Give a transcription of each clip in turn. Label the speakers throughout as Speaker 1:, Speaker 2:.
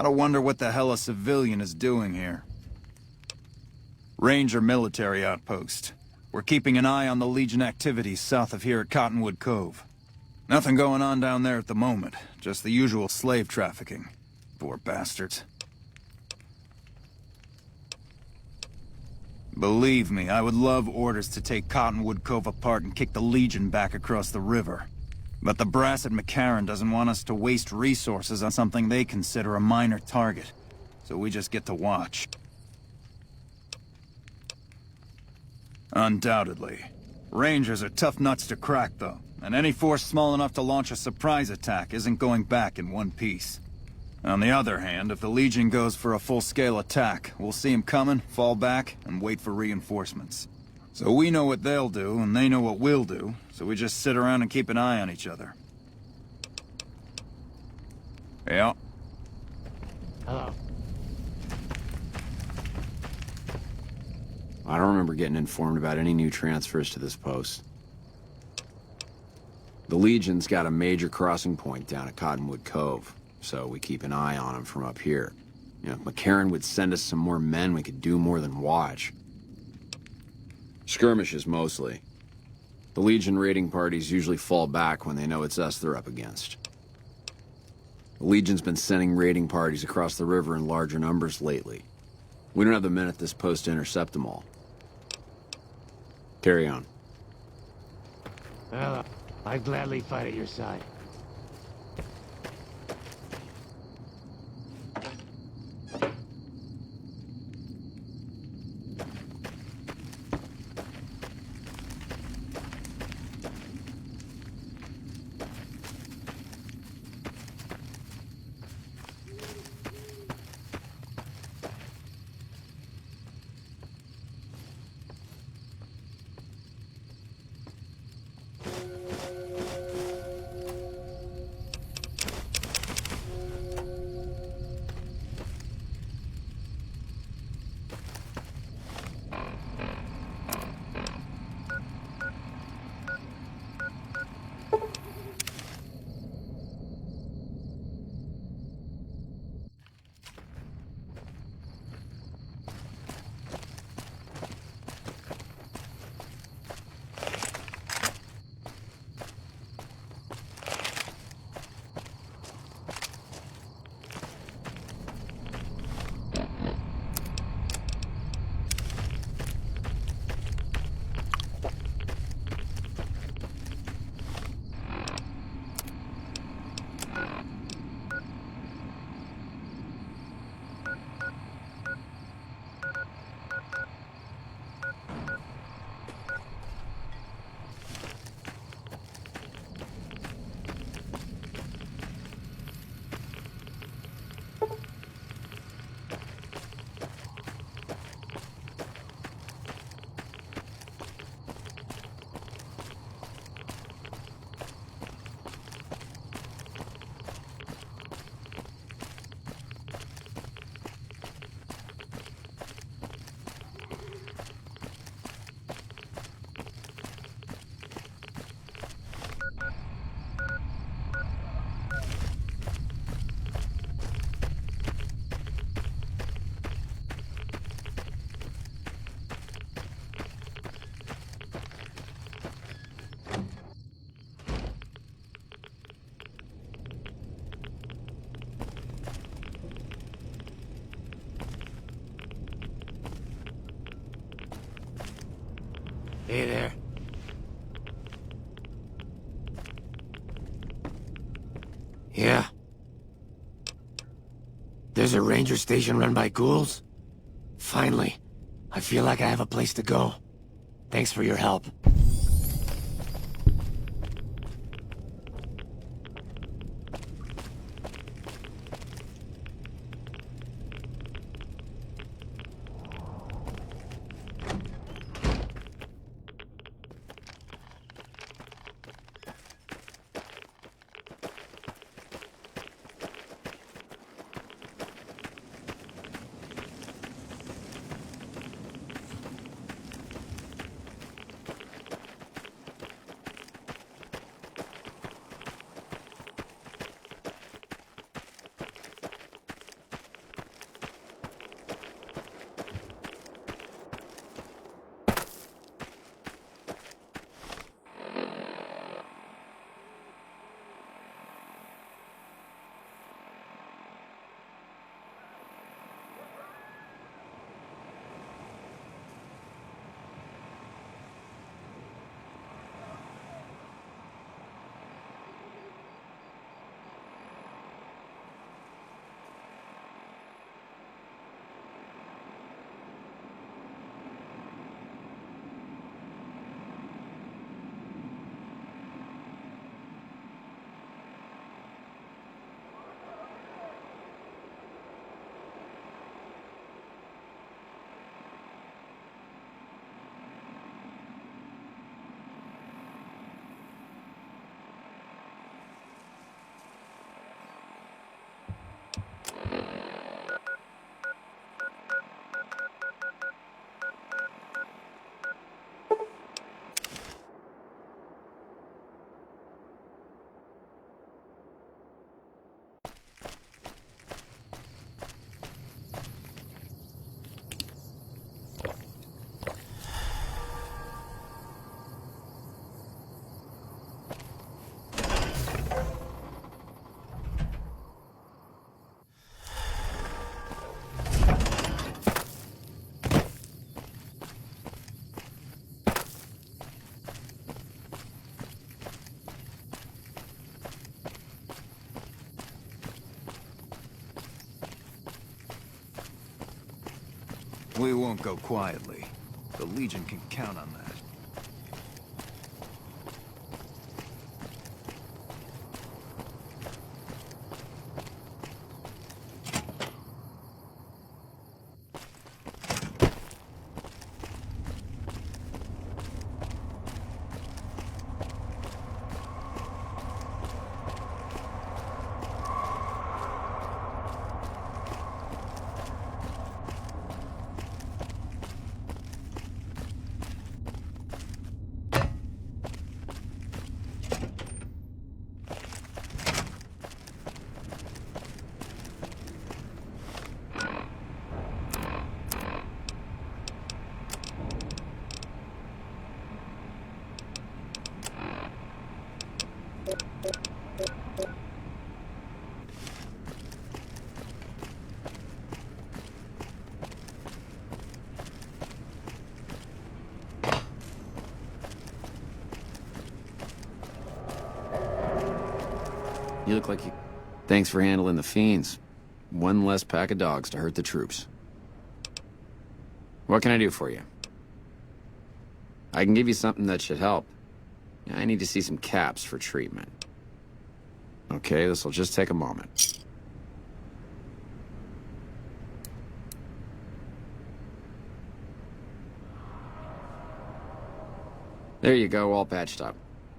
Speaker 1: Gotta wonder what the hell a civilian is doing here. Ranger Military Outpost. We're keeping an eye on the Legion activities south of here at Cottonwood Cove. Nothing going on down there at the moment, just the usual slave trafficking. Poor bastards. Believe me, I would love orders to take Cottonwood Cove apart and kick the Legion back across the river. But the brass at McCarran doesn't want us to waste resources on something they consider a minor target. So we just get to watch. Undoubtedly. Rangers are tough nuts to crack, though. And any force small enough to launch a surprise attack isn't going back in one piece. On the other hand, if the Legion goes for a full-scale attack, we'll see them coming, fall back, and wait for reinforcements. So we know what they'll do, and they know what we'll do, so we just sit around and keep an eye on each other. Yeah.
Speaker 2: Hello.
Speaker 3: I don't remember getting informed about any new transfers to this post. The Legion's got a major crossing point down at Cottonwood Cove, so we keep an eye on them from up here. You know, if McCarran would send us some more men, we could do more than watch. Skirmishes, mostly. The Legion raiding parties usually fall back when they know it's us they're up against. The Legion's been sending raiding parties across the river in larger numbers lately. We don't have the men at this post to intercept them all. Carry on.
Speaker 2: Well, I'd gladly fight at your side. Hey there. Yeah. There's a ranger station run by ghouls? Finally. I feel like I have a place to go. Thanks for your help.
Speaker 1: We won't go quietly. The Legion can count on that.
Speaker 3: You look like you... Thanks for handling the fiends. One less pack of dogs to hurt the troops. What can I do for you? I can give you something that should help. I need to see some caps for treatment. Okay, this'll just take a moment. There you go, all patched up.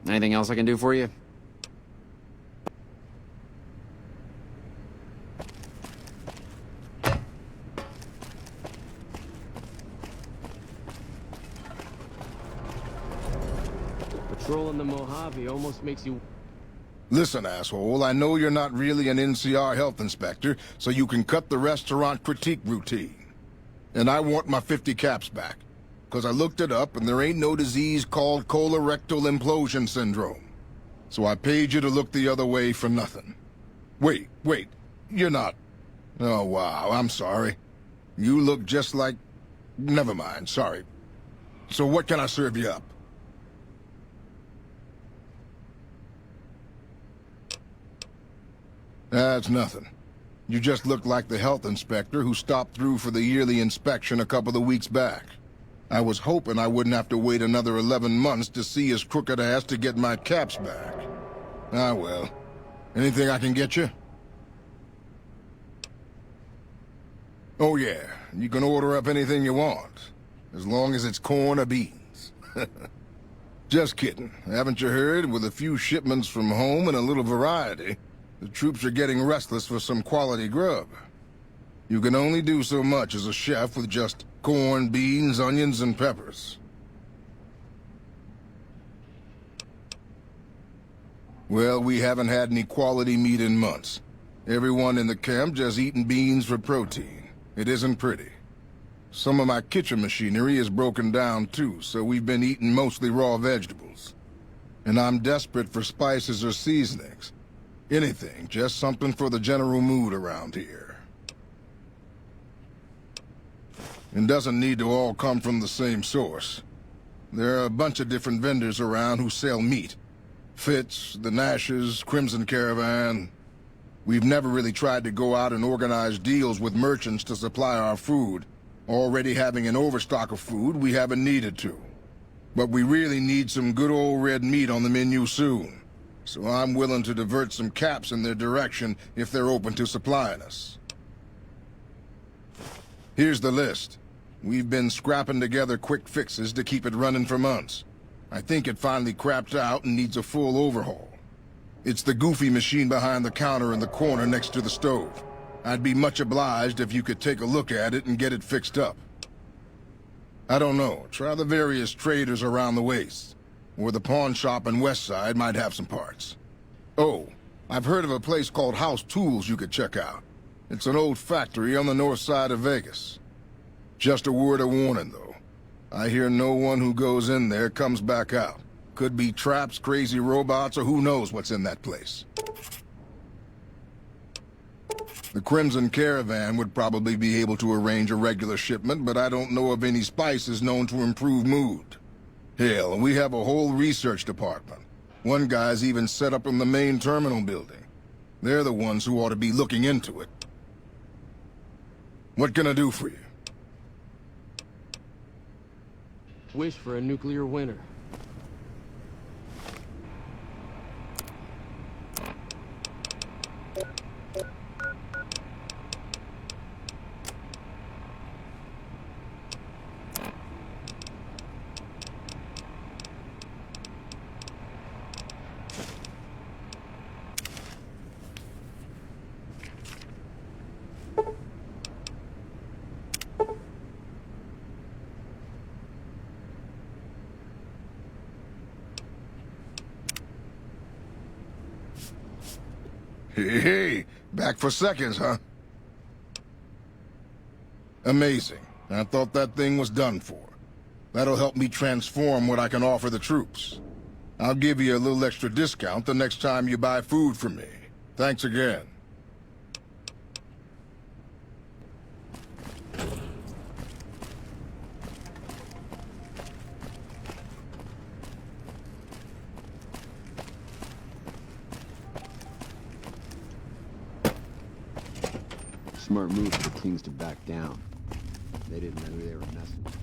Speaker 3: Anything else I can do for you?
Speaker 4: Patrolling the Mojave almost makes you...
Speaker 5: Listen, asshole, I know you're not really an NCR health inspector, so you can cut the restaurant critique routine. And I want my 50 caps back, because I looked it up and there ain't no disease called colorectal implosion syndrome. So I paid you to look the other way for nothing. Wait, you're not... Oh, wow, I'm sorry. You look just like... Never mind, sorry. So what can I serve you up? That's nothing. You just look like the health inspector who stopped through for the yearly inspection a couple of weeks back. I was hoping I wouldn't have to wait another 11 months to see his crooked ass to get my caps back. Ah, well. Anything I can get you? Oh, yeah. You can order up anything you want. As long as it's corn or beans. Just kidding. Haven't you heard? With a few shipments from home and a little variety, the troops are getting restless for some quality grub. You can only do so much as a chef with just corn, beans, onions, and peppers. Well, we haven't had any quality meat in months. Everyone in the camp just eating beans for protein. It isn't pretty. Some of my kitchen machinery is broken down too, so we've been eating mostly raw vegetables. And I'm desperate for spices or seasonings. Anything, just something for the general mood around here. It doesn't need to all come from the same source. There are a bunch of different vendors around who sell meat. Fitz, the Nashes, Crimson Caravan. We've never really tried to go out and organize deals with merchants to supply our food. Already having an overstock of food, we haven't needed to. But we really need some good old red meat on the menu soon. So I'm willing to divert some caps in their direction if they're open to supplying us. Here's the list. We've been scrapping together quick fixes to keep it running for months. I think it finally crapped out and needs a full overhaul. It's the goofy machine behind the counter in the corner next to the stove. I'd be much obliged if you could take a look at it and get it fixed up. I don't know. Try the various traders around the waste. Or the pawn shop in Westside might have some parts. Oh, I've heard of a place called House Tools you could check out. It's an old factory on the north side of Vegas. Just a word of warning, though. I hear no one who goes in there comes back out. Could be traps, crazy robots, or who knows what's in that place. The Crimson Caravan would probably be able to arrange a regular shipment, but I don't know of any spices known to improve mood. Hell, we have a whole research department. One guy's even set up in the main terminal building. They're the ones who ought to be looking into it. What can I do for you?
Speaker 4: wish for a nuclear winter.
Speaker 5: Hey, back for seconds, huh? Amazing. I thought that thing was done for. That'll help me transform what I can offer the troops. I'll give you a little extra discount the next time you buy food from me. Thanks again.
Speaker 3: Smart move for the Kings to back down. They didn't know who they were messing with.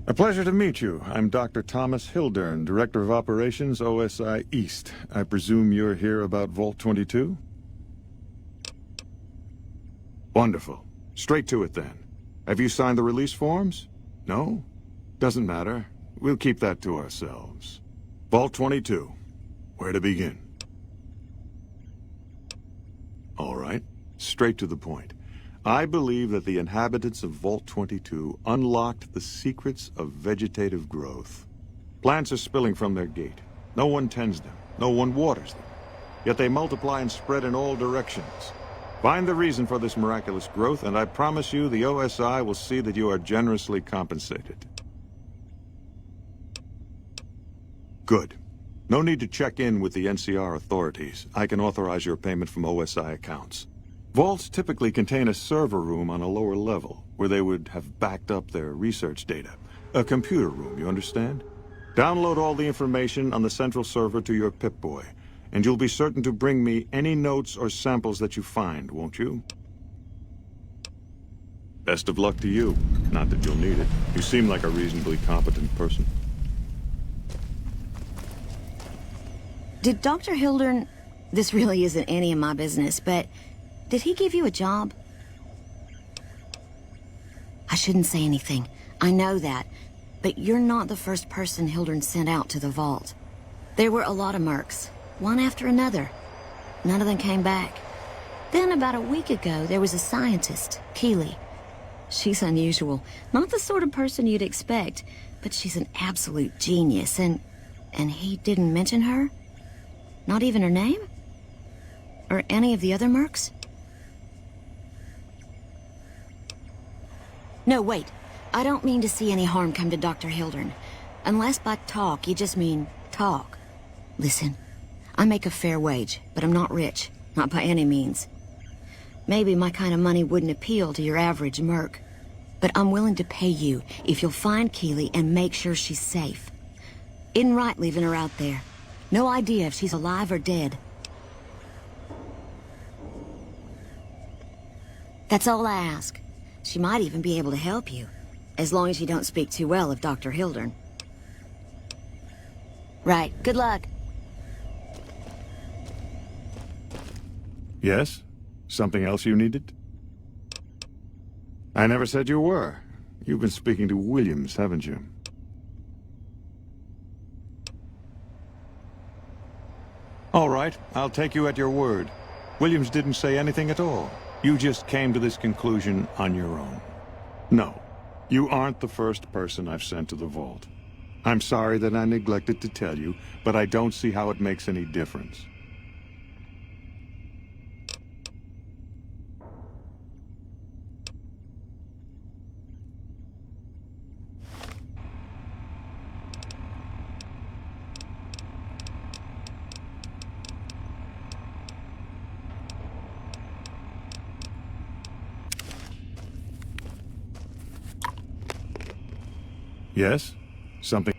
Speaker 6: A pleasure to meet you. I'm Dr. Thomas Hildern, Director of Operations, OSI East. I presume you're here about Vault 22? Wonderful. Straight to it then. Have you signed the release forms? No? Doesn't matter. We'll keep that to ourselves. Vault 22. Where to begin? All right. Straight to the point. I believe that the inhabitants of Vault 22 unlocked the secrets of vegetative growth. Plants are spilling from their gate. No one tends them. No one waters them. Yet they multiply and spread in all directions. Find the reason for this miraculous growth, and I promise you the OSI will see that you are generously compensated. Good. No need to check in with the NCR authorities. I can authorize your payment from OSI accounts. Vaults typically contain a server room on a lower level, where they would have backed up their research data. A computer room, you understand? Download all the information on the central server to your Pip-Boy, and you'll be certain to bring me any notes or samples that you find, won't you? Best of luck to you. Not that you'll need it. You seem like a reasonably competent person.
Speaker 7: Did Dr. Hildern... This really isn't any of my business, but... Did he give you a job? I shouldn't say anything. I know that. But you're not the first person Hildern sent out to the vault. There were a lot of mercs, one after another. None of them came back. Then about a week ago, there was a scientist, Keeley. She's unusual. Not the sort of person you'd expect, but she's an absolute genius, and he didn't mention her? Not even her name? Or any of the other mercs? No, wait. I don't mean to see any harm come to Dr. Hildern. Unless by talk, you just mean talk. Listen, I make a fair wage, but I'm not rich. Not by any means. Maybe my kind of money wouldn't appeal to your average merc. But I'm willing to pay you if you'll find Keeley and make sure she's safe. Isn't right leaving her out there. No idea if she's alive or dead. That's all I ask. She might even be able to help you, as long as you don't speak too well of Dr. Hildern. Right, good luck.
Speaker 6: Yes? Something else you needed? I never said you were. You've been speaking to Williams, haven't you? All right, I'll take you at your word. Williams didn't say anything at all. You just came to this conclusion on your own. No, you aren't the first person I've sent to the vault. I'm sorry that I neglected to tell you, but I don't see how it makes any difference. Yes? Something...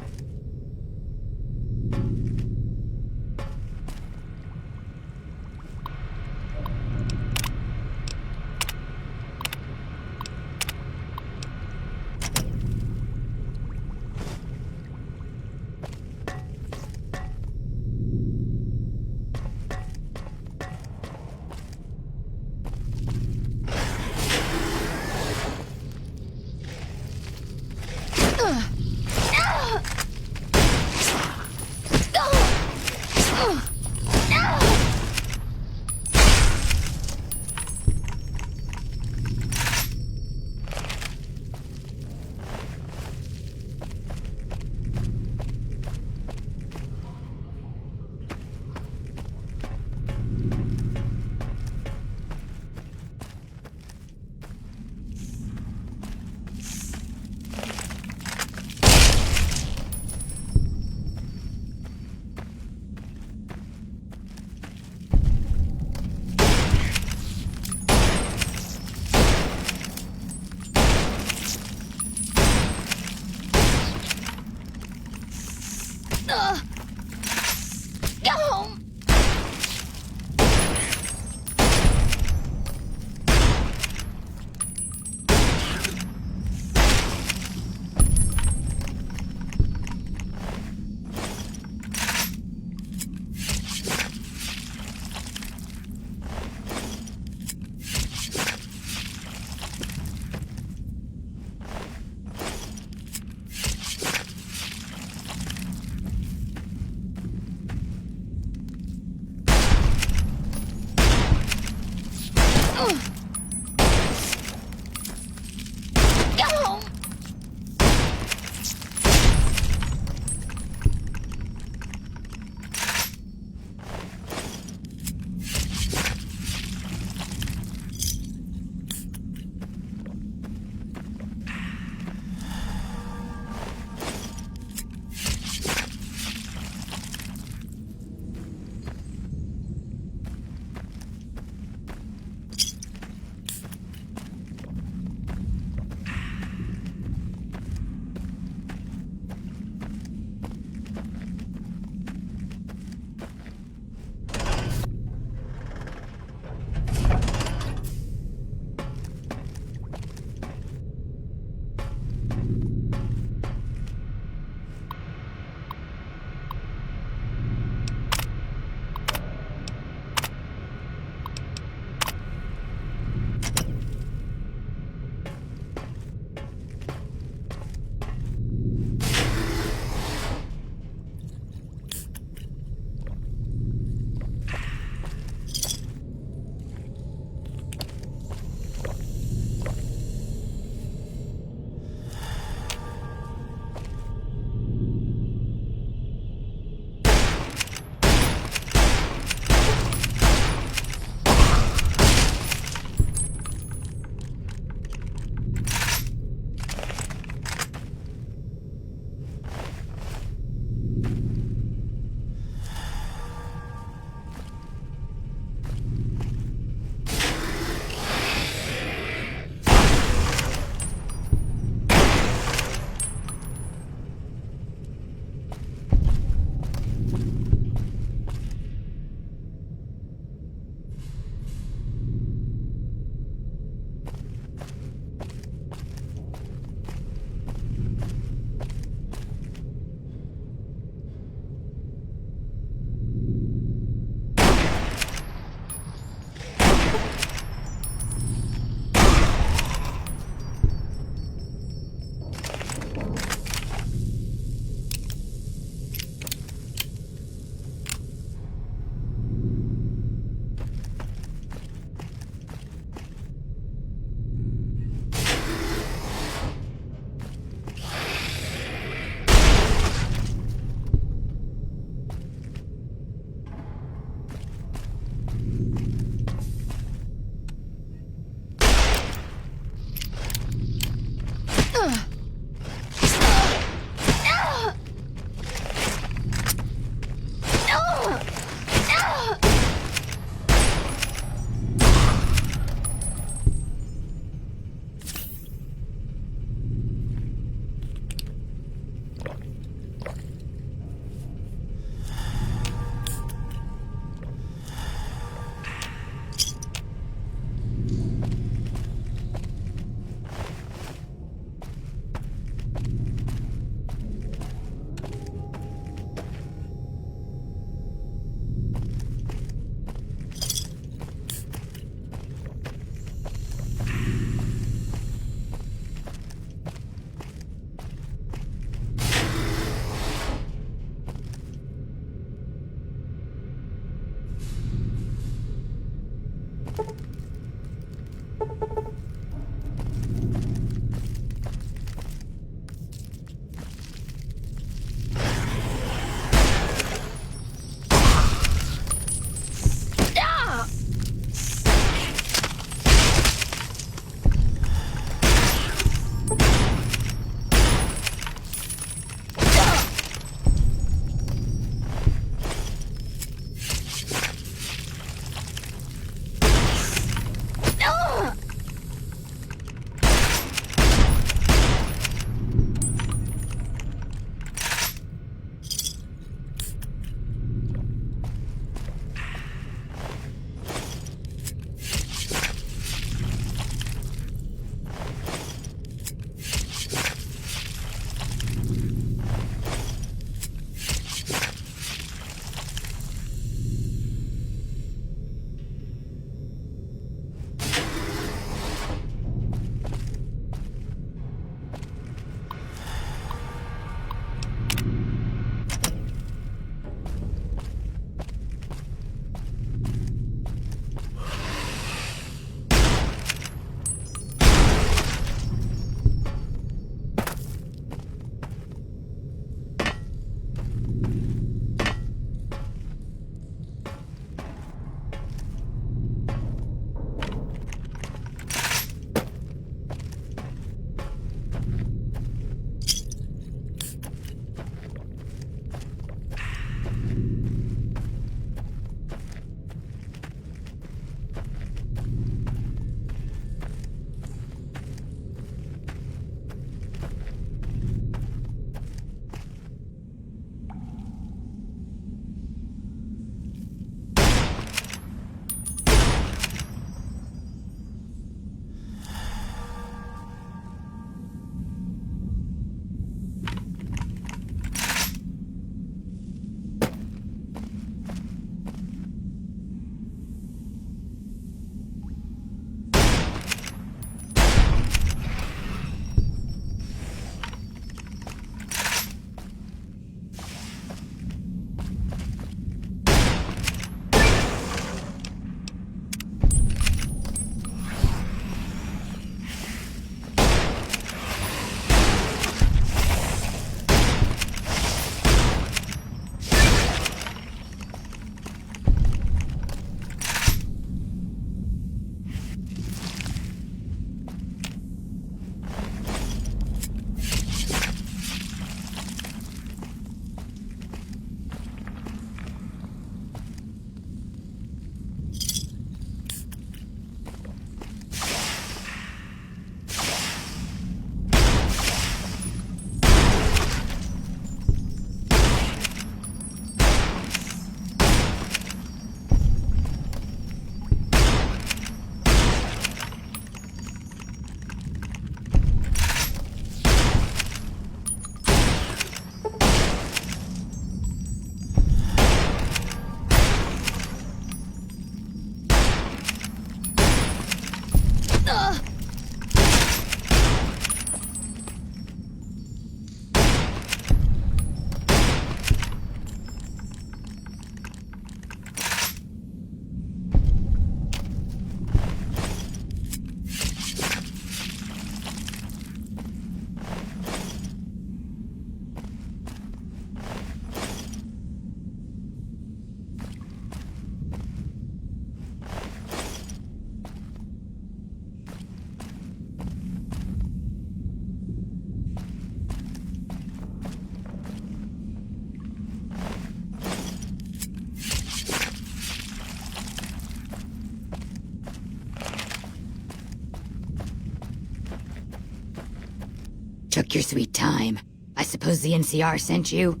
Speaker 8: Took your sweet time. I suppose the NCR sent you?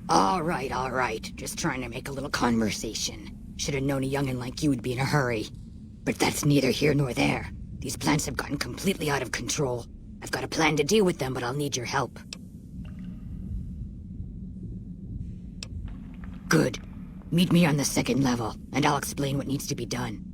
Speaker 8: All right. Just trying to make a little conversation. Should have known a youngin' like you would be in a hurry. But that's neither here nor there. These plants have gotten completely out of control. I've got a plan to deal with them, but I'll need your help. Good. Meet me on the second level, and I'll explain what needs to be done.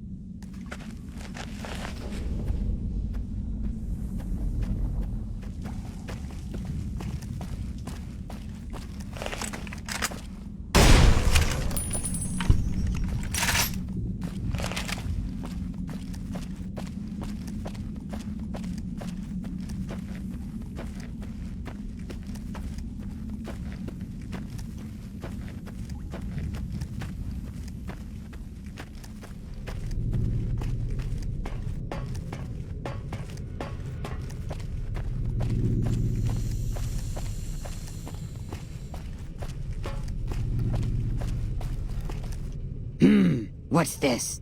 Speaker 8: What's this?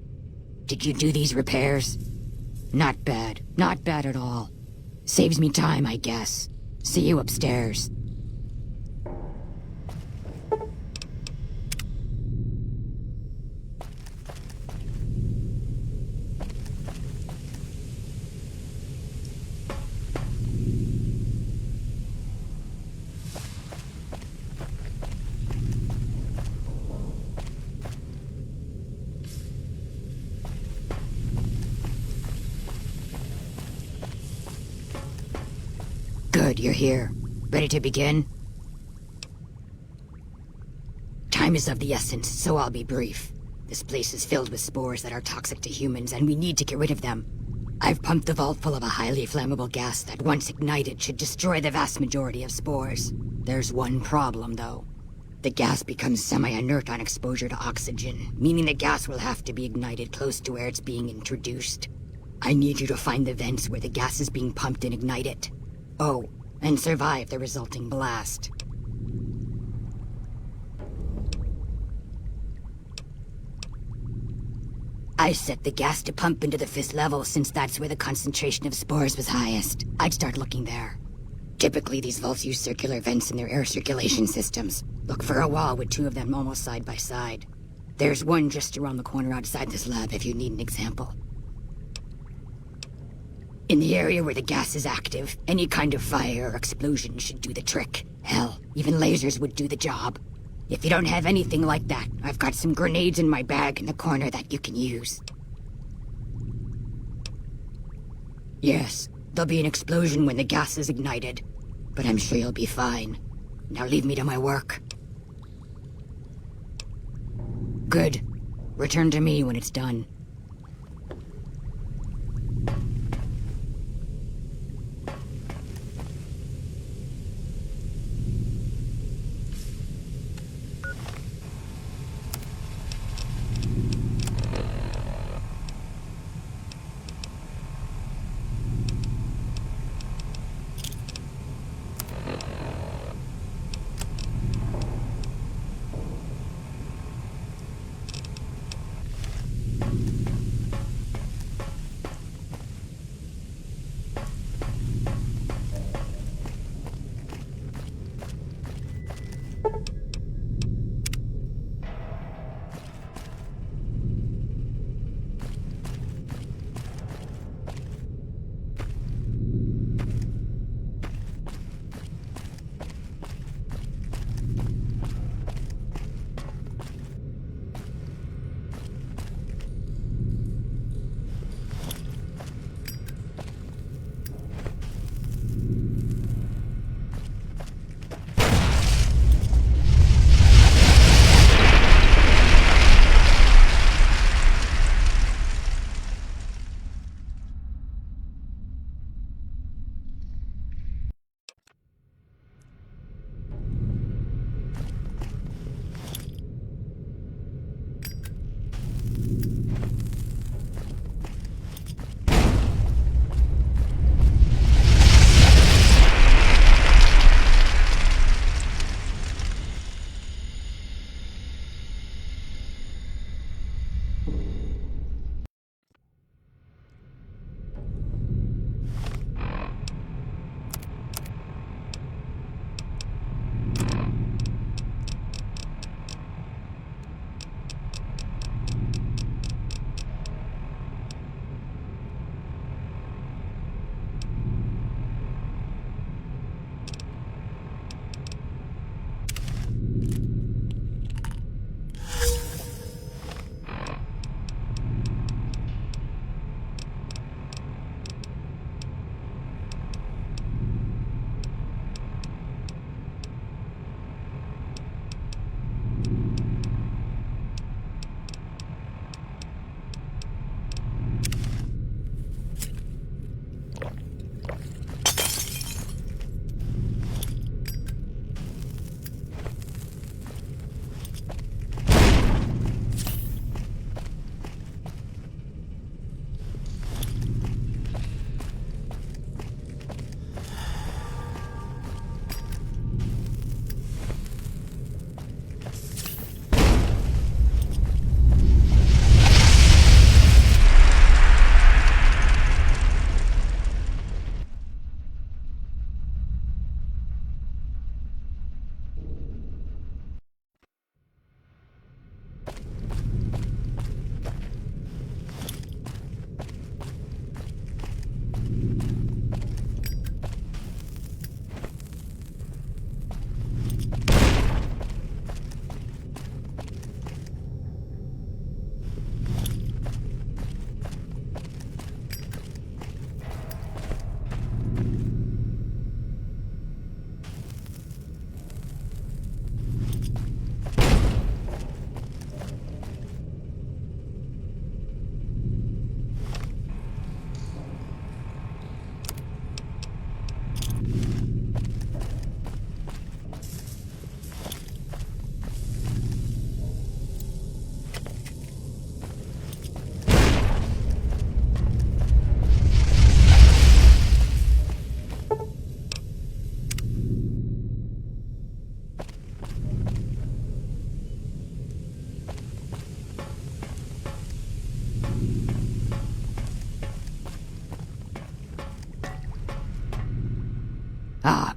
Speaker 8: Did you do these repairs? Not bad. Not bad at all. Saves me time, I guess. See you upstairs. Good, you're here. Ready to begin? Time is of the essence, so I'll be brief. This place is filled with spores that are toxic to humans, and we need to get rid of them. I've pumped the vault full of a highly flammable gas that, once ignited, should destroy the vast majority of spores. There's one problem, though. The gas becomes semi-inert on exposure to oxygen, meaning the gas will have to be ignited close to where it's being introduced. I need you to find the vents where the gas is being pumped and ignite it. Oh, and survive the resulting blast. I set the gas to pump into the 5th level since that's where the concentration of spores was highest. I'd start looking there. Typically, these vaults use circular vents in their air circulation systems. Look for a wall with 2 of them almost side by side. There's one just around the corner outside this lab if you need an example. In the area where the gas is active, any kind of fire or explosion should do the trick. Hell, even lasers would do the job. If you don't have anything like that, I've got some grenades in my bag in the corner that you can use. Yes, there'll be an explosion when the gas is ignited, but I'm sure you'll be fine. Now leave me to my work. Good. Return to me when it's done.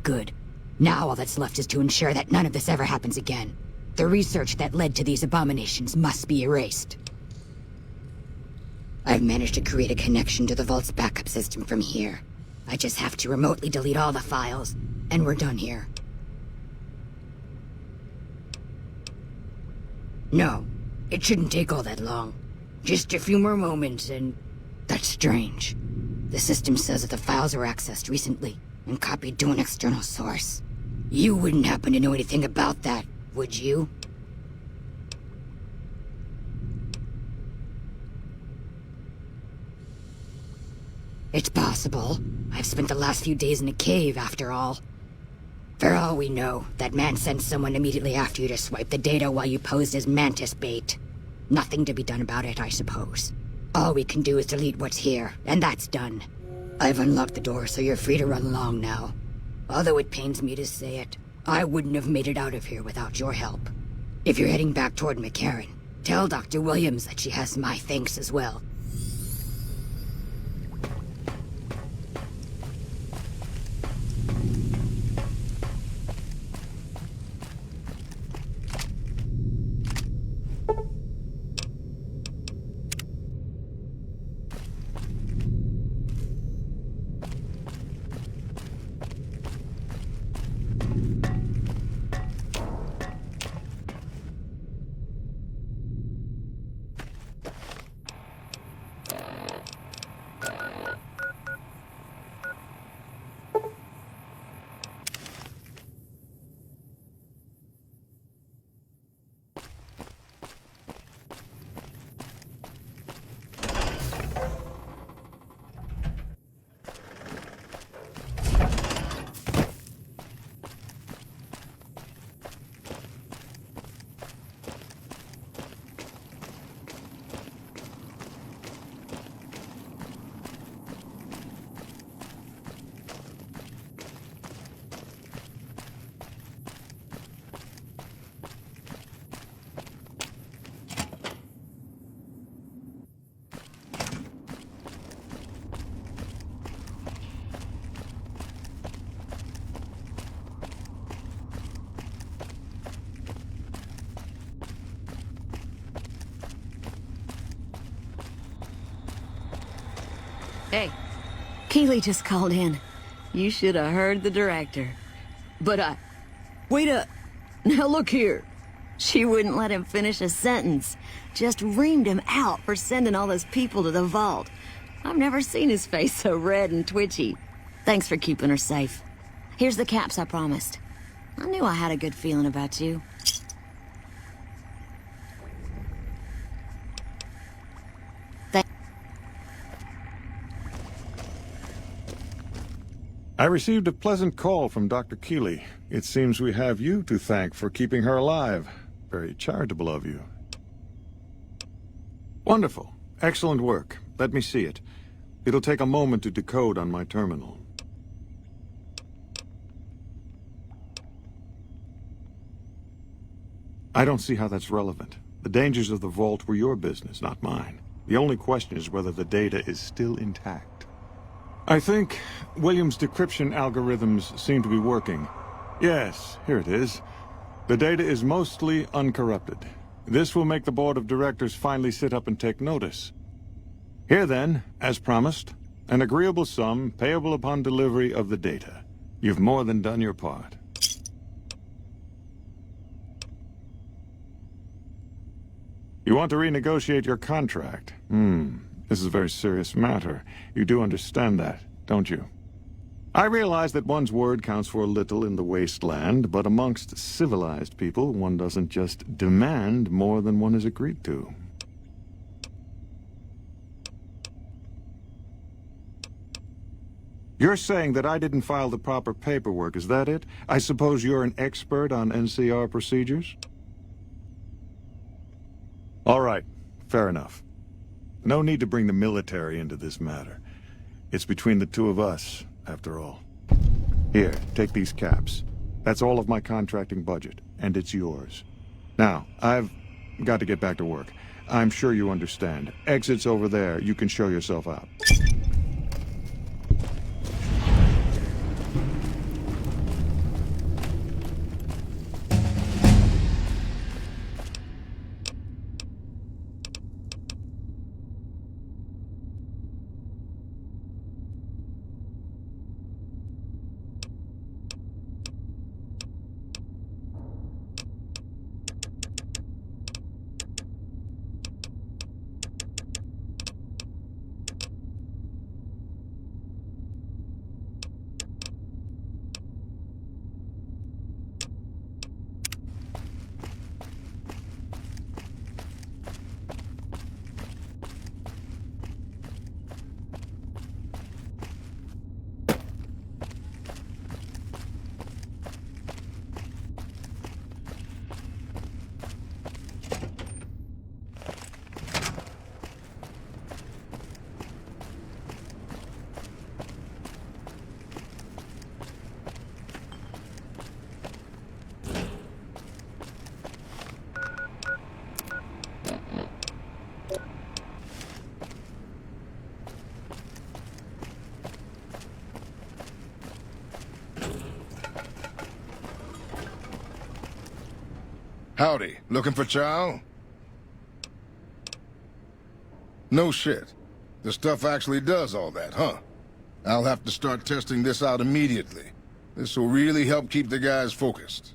Speaker 8: Good. Now all that's left is to ensure that none of this ever happens again. The research that led to these abominations must be erased. I've managed to create a connection to the Vault's backup system from here. I just have to remotely delete all the files, and we're done here. No, it shouldn't take all that long. Just a few more moments, and... That's strange. The system says that the files were accessed recently, and copied to an external source. You wouldn't happen to know anything about that, would you? It's possible. I've spent the last few days in a cave, after all. For all we know, that man sent someone immediately after you to swipe the data while you posed as mantis bait. Nothing to be done about it, I suppose. All we can do is delete what's here, and that's done. I've unlocked the door, so you're free to run along now. Although it pains me to say it, I wouldn't have made it out of here without your help. If you're heading back toward McCarran, tell Dr. Williams that she has my thanks as well.
Speaker 7: Hey. Keeley just called in. You should have heard the director. But wait up. Now look here. She wouldn't let him finish a sentence. Just reamed him out for sending all those people to the vault. I've never seen his face so red and twitchy. Thanks for keeping her safe. Here's the caps I promised. I knew I had a good feeling about you.
Speaker 6: I received a pleasant call from Dr. Keeley. It seems we have you to thank for keeping her alive. Very charitable of you. Wonderful. Excellent work. Let me see it. It'll take a moment to decode on my terminal. I don't see how that's relevant. The dangers of the vault were your business, not mine. The only question is whether the data is still intact. I think Williams' decryption algorithms seem to be working. Yes, here it is. The data is mostly uncorrupted. This will make the board of directors finally sit up and take notice. Here then, as promised, an agreeable sum payable upon delivery of the data. You've more than done your part. You want to renegotiate your contract? This is a very serious matter. You do understand that, don't you? I realize that one's word counts for a little in the wasteland, but amongst civilized people, one doesn't just demand more than one has agreed to. You're saying that I didn't file the proper paperwork, is that it? I suppose you're an expert on NCR procedures? All right, fair enough. No need to bring the military into this matter. It's between the two of us, after all. Here, take these caps. That's all of my contracting budget, and it's yours. Now, I've got to get back to work. I'm sure you understand. Exit's over there. You can show yourself out.
Speaker 5: Howdy. Looking for chow? No shit. The stuff actually does all that, huh? I'll have to start testing this out immediately. This will really help keep the guys focused.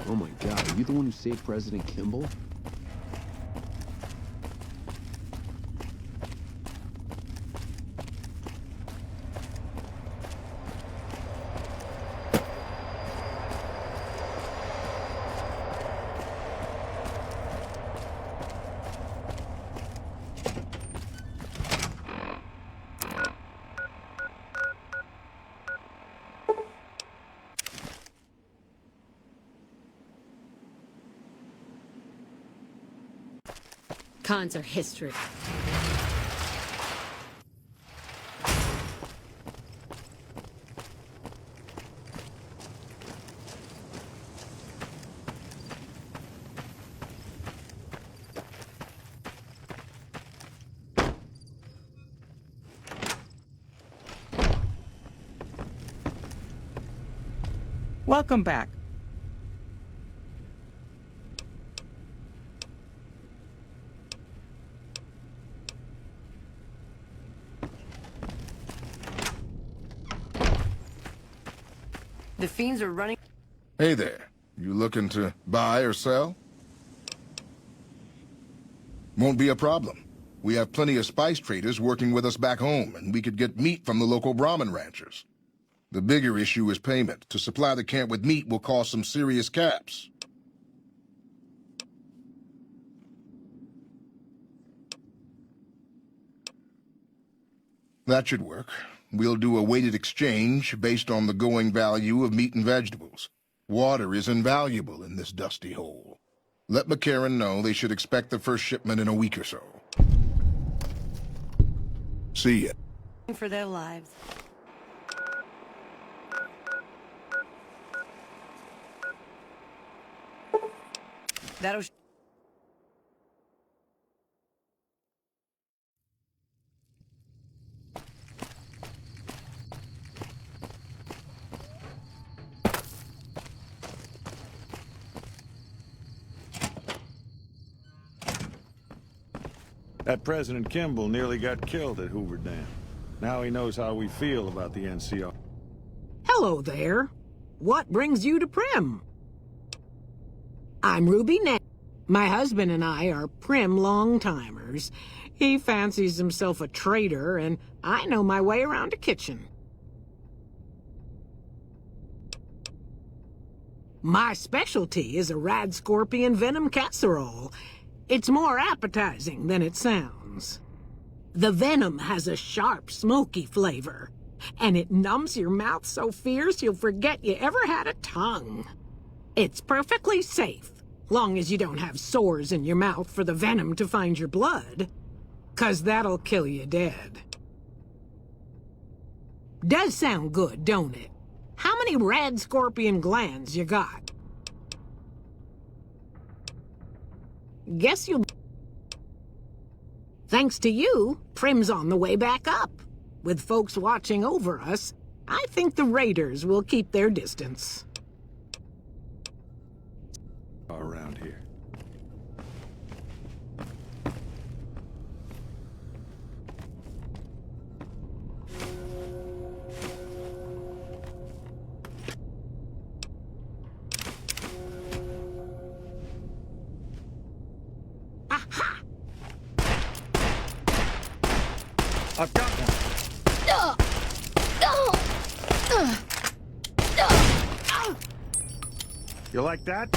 Speaker 4: Oh my god, are you the one who saved President Kimball?
Speaker 9: Cons are history.
Speaker 10: Welcome back.
Speaker 11: The fiends are running.
Speaker 5: Hey there. You looking to buy or sell? Won't be a problem. We have plenty of spice traders working with us back home, and we could get meat from the local Brahmin ranchers. The bigger issue is payment. To supply the camp with meat will cost some serious caps. That should work. We'll do a weighted exchange based on the going value of meat and vegetables. Water is invaluable in this dusty hole. Let McCarran know they should expect the first shipment in a week or so. See ya.
Speaker 11: For their lives. That'll.
Speaker 6: That President Kimball nearly got killed at Hoover Dam. Now he knows how we feel about the NCR.
Speaker 10: Hello there. What brings you to Prim? I'm Ruby Nat. My husband and I are Prim long-timers. He fancies himself a trader, and I know my way around a kitchen. My specialty is a rad scorpion venom casserole. It's more appetizing than it sounds. The venom has a sharp, smoky flavor, and it numbs your mouth so fierce you'll forget you ever had a tongue. It's perfectly safe, long as you don't have sores in your mouth for the venom to find your blood, 'cause that'll kill you dead. Does sound good, don't it? How many rad scorpion glands you got? Guess you'll... Thanks to you, Prim's on the way back up. With folks watching over us, I think the raiders will keep their distance.
Speaker 6: Around here.
Speaker 10: Aha!
Speaker 6: I've got one. You like that?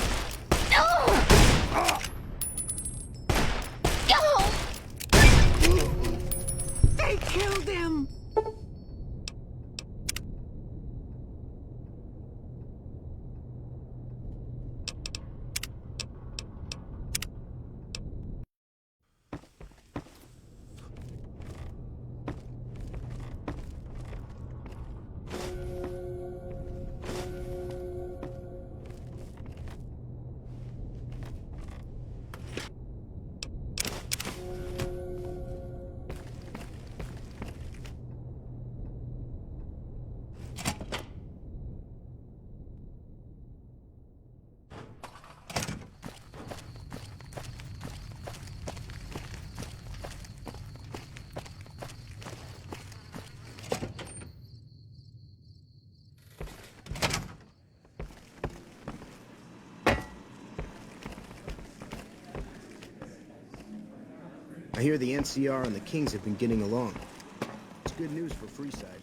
Speaker 10: They killed him!
Speaker 9: I hear the NCR and the Kings have been getting along. It's good news for Freeside.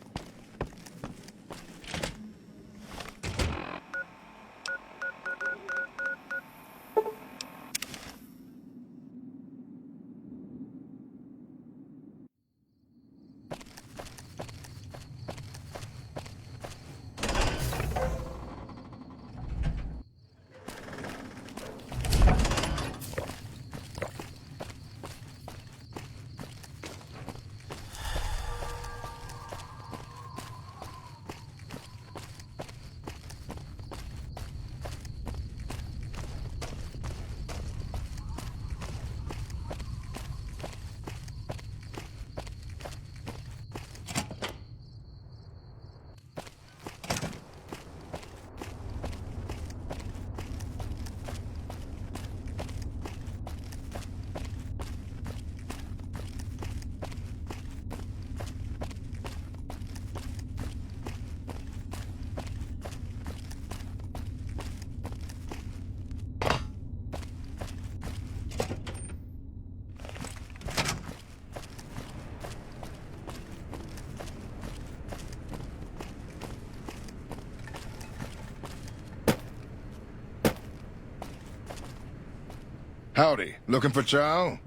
Speaker 5: Howdy, looking for chow?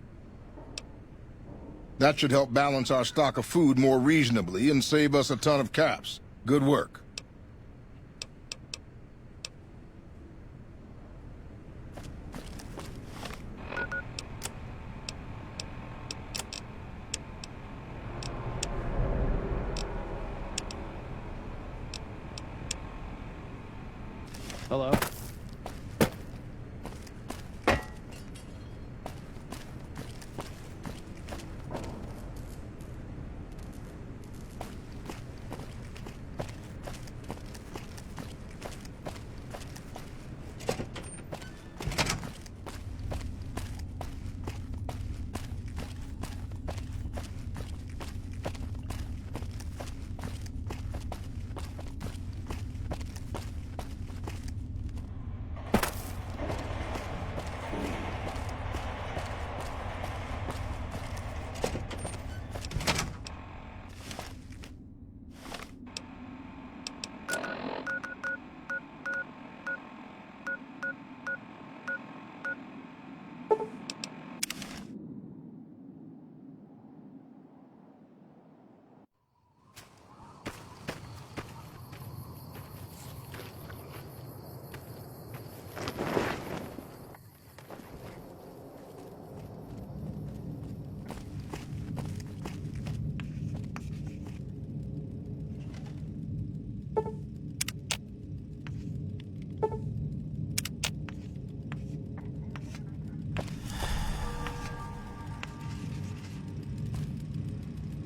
Speaker 5: That should help balance our stock of food more reasonably and save us a ton of caps. Good work.
Speaker 4: Hello?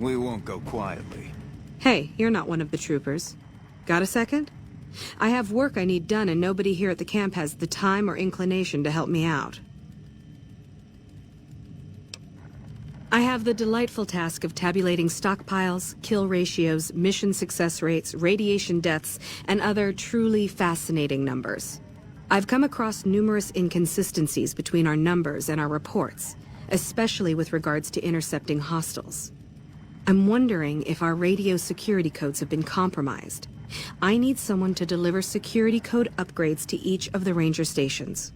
Speaker 1: We won't go quietly.
Speaker 12: Hey, you're not one of the troopers. Got a second? I have work I need done and nobody here at the camp has the time or inclination to help me out. I have the delightful task of tabulating stockpiles, kill ratios, mission success rates, radiation deaths, and other truly fascinating numbers. I've come across numerous inconsistencies between our numbers and our reports, especially with regards to intercepting hostiles. I'm wondering if our radio security codes have been compromised. I need someone to deliver security code upgrades to each of the ranger stations.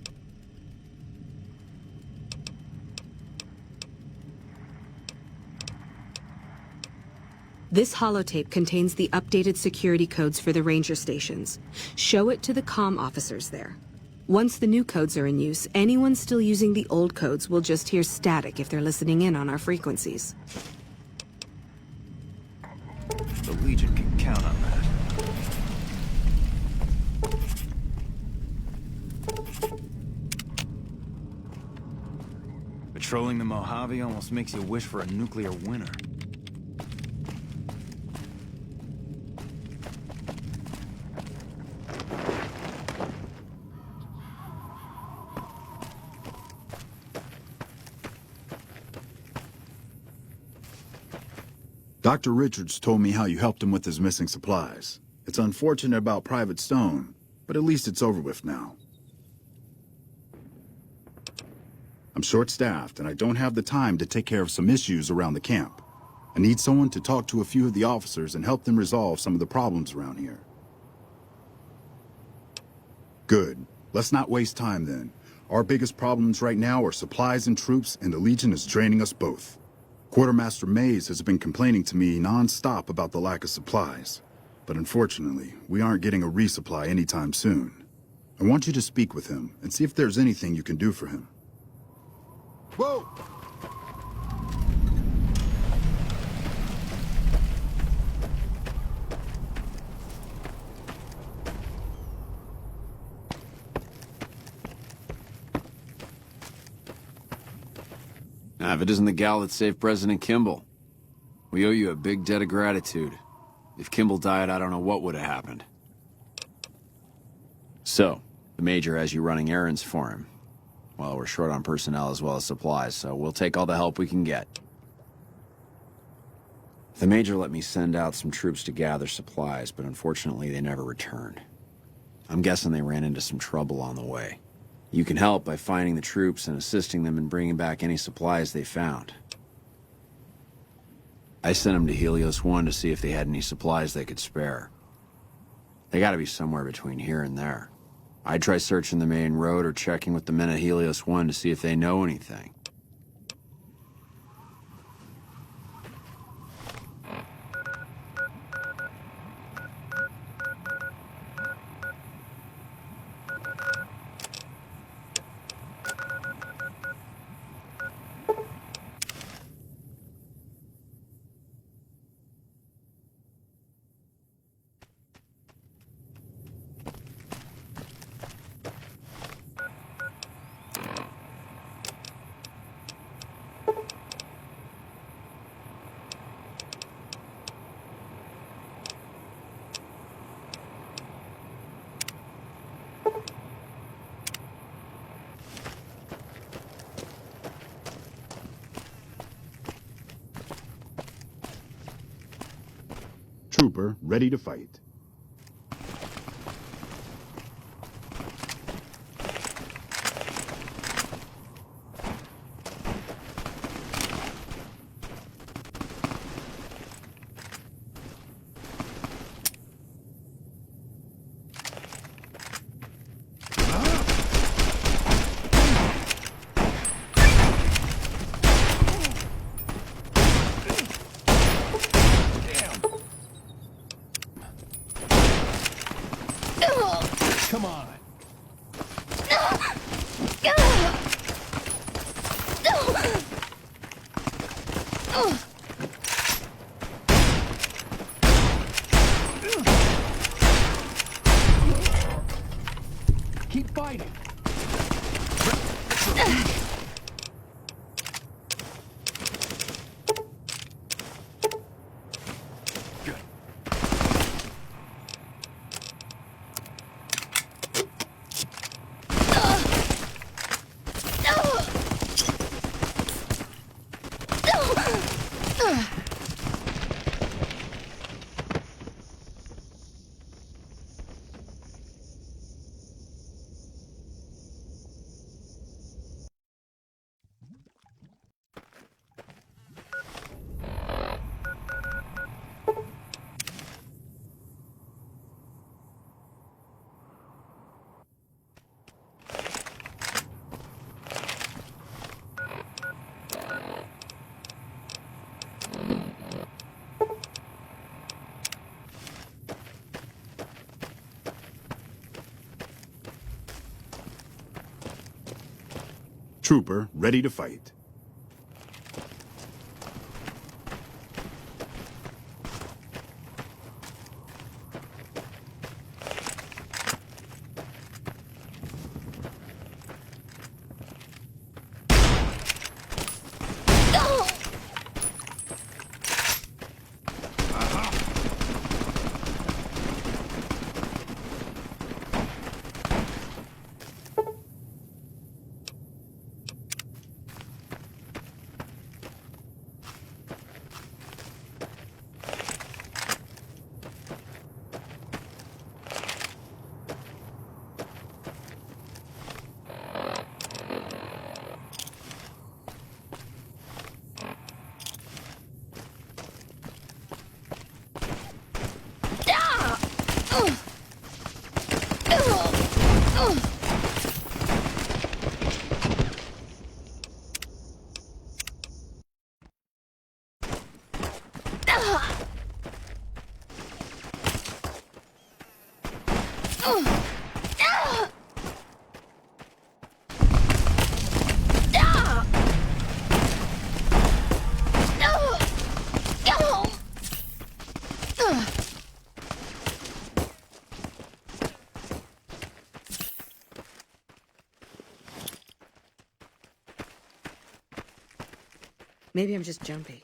Speaker 12: This holotape contains the updated security codes for the ranger stations. Show it to the comm officers there. Once the new codes are in use, anyone still using the old codes will just hear static if they're listening in on our frequencies.
Speaker 1: The Legion can count on that. Patrolling the Mojave almost makes you wish for a nuclear winter.
Speaker 13: Dr. Richards told me how you helped him with his missing supplies. It's unfortunate about Private Stone, but at least it's over with now. I'm short-staffed, and I don't have the time to take care of some issues around the camp. I need someone to talk to a few of the officers and help them resolve some of the problems around here. Good. Let's not waste time then. Our biggest problems right now are supplies and troops, and the Legion is draining us both. Quartermaster Mays has been complaining to me non-stop about the lack of supplies. But unfortunately, we aren't getting a resupply anytime soon. I want you to speak with him and see if there's anything you can do for him.
Speaker 5: Whoa!
Speaker 3: Now, if it isn't the gal that saved President Kimball, we owe you a big debt of gratitude. If Kimball died, I don't know what would have happened. So, the Major has you running errands for him. Well, we're short on personnel as well as supplies, so we'll take all the help we can get. The Major let me send out some troops to gather supplies, but unfortunately they never returned. I'm guessing they ran into some trouble on the way. You can help by finding the troops and assisting them in bringing back any supplies they found. I sent them to Helios 1 to see if they had any supplies they could spare. They gotta be somewhere between here and there. I'd try searching the main road or checking with the men at Helios 1 to see if they know anything.
Speaker 13: Trooper, ready to fight.
Speaker 2: Come on.
Speaker 9: Keep fighting.
Speaker 13: Trooper, ready to fight.
Speaker 12: Maybe I'm just jumpy.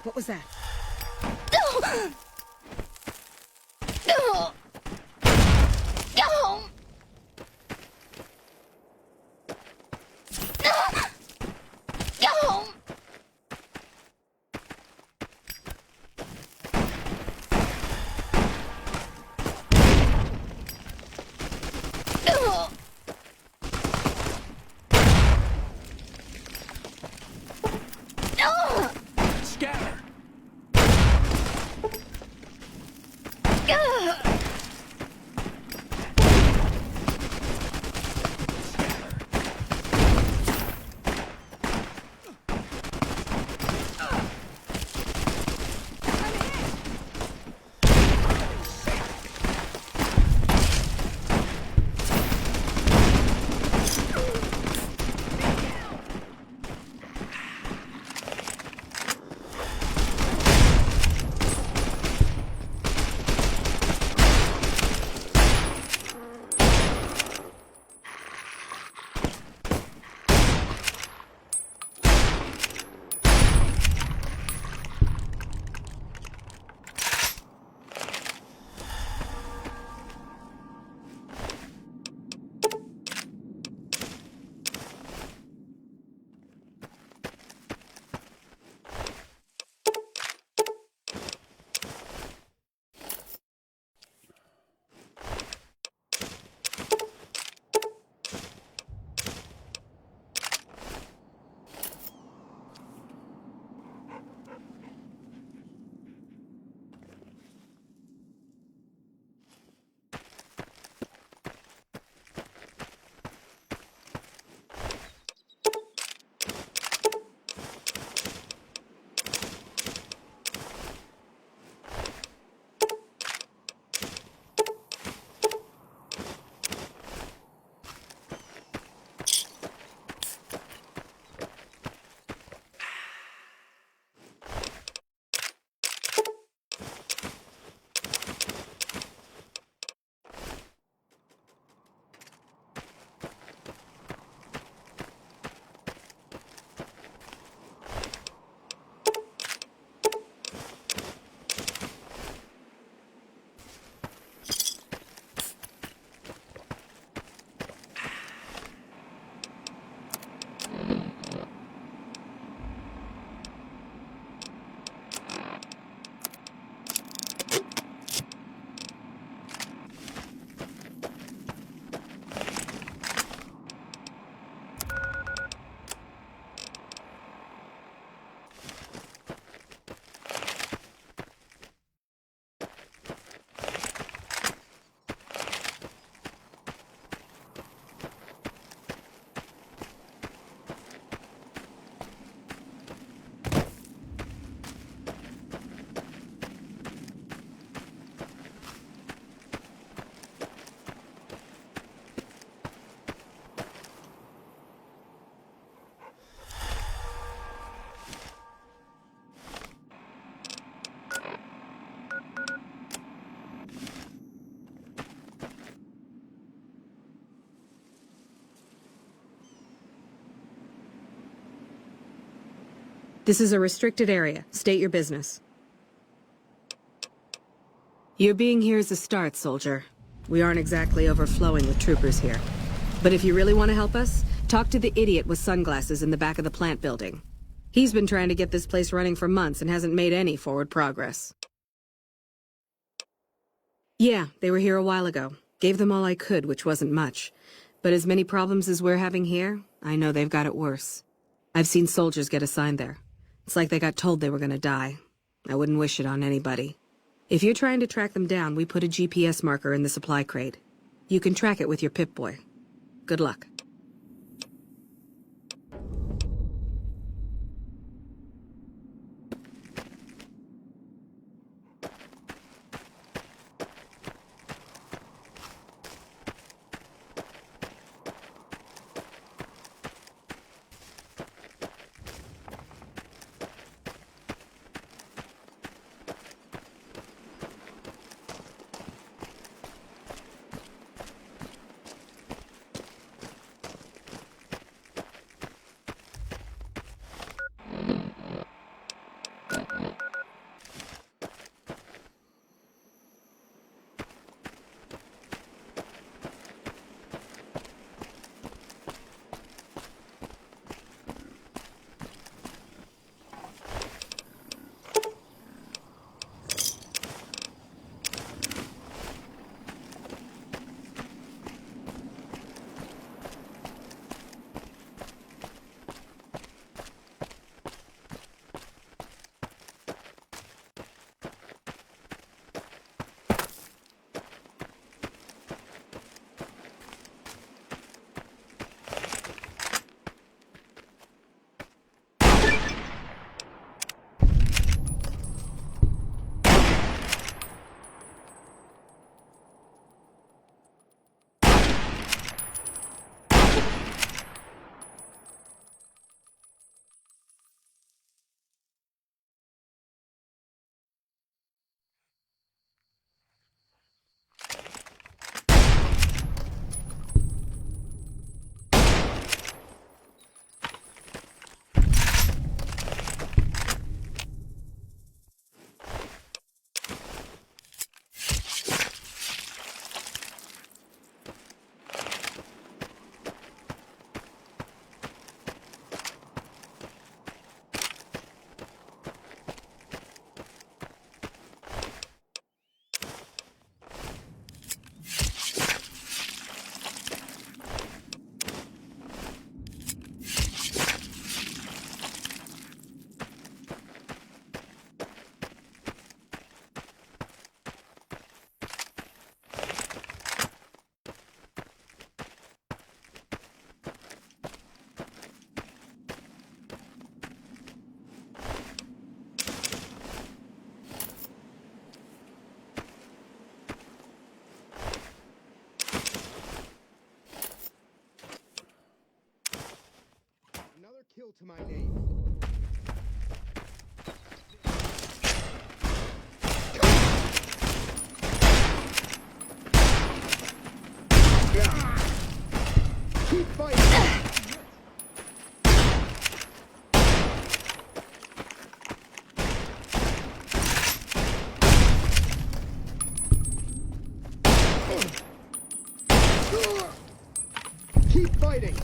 Speaker 12: What was that? This is a restricted area. State your business. Your being here is a start, soldier. We aren't exactly overflowing with troopers here. But if you really want to help us, talk to the idiot with sunglasses in the back of the plant building. He's been trying to get this place running for months and hasn't made any forward progress. Yeah, they were here a while ago. Gave them all I could, which wasn't much. But as many problems as we're having here, I know they've got it worse. I've seen soldiers get assigned there. It's like they got told they were gonna die. I wouldn't wish it on anybody. If you're trying to track them down, we put a GPS marker in the supply crate. You can track it with your Pip-Boy. Good luck.
Speaker 9: Kill to my name. Keep fighting. Keep fighting.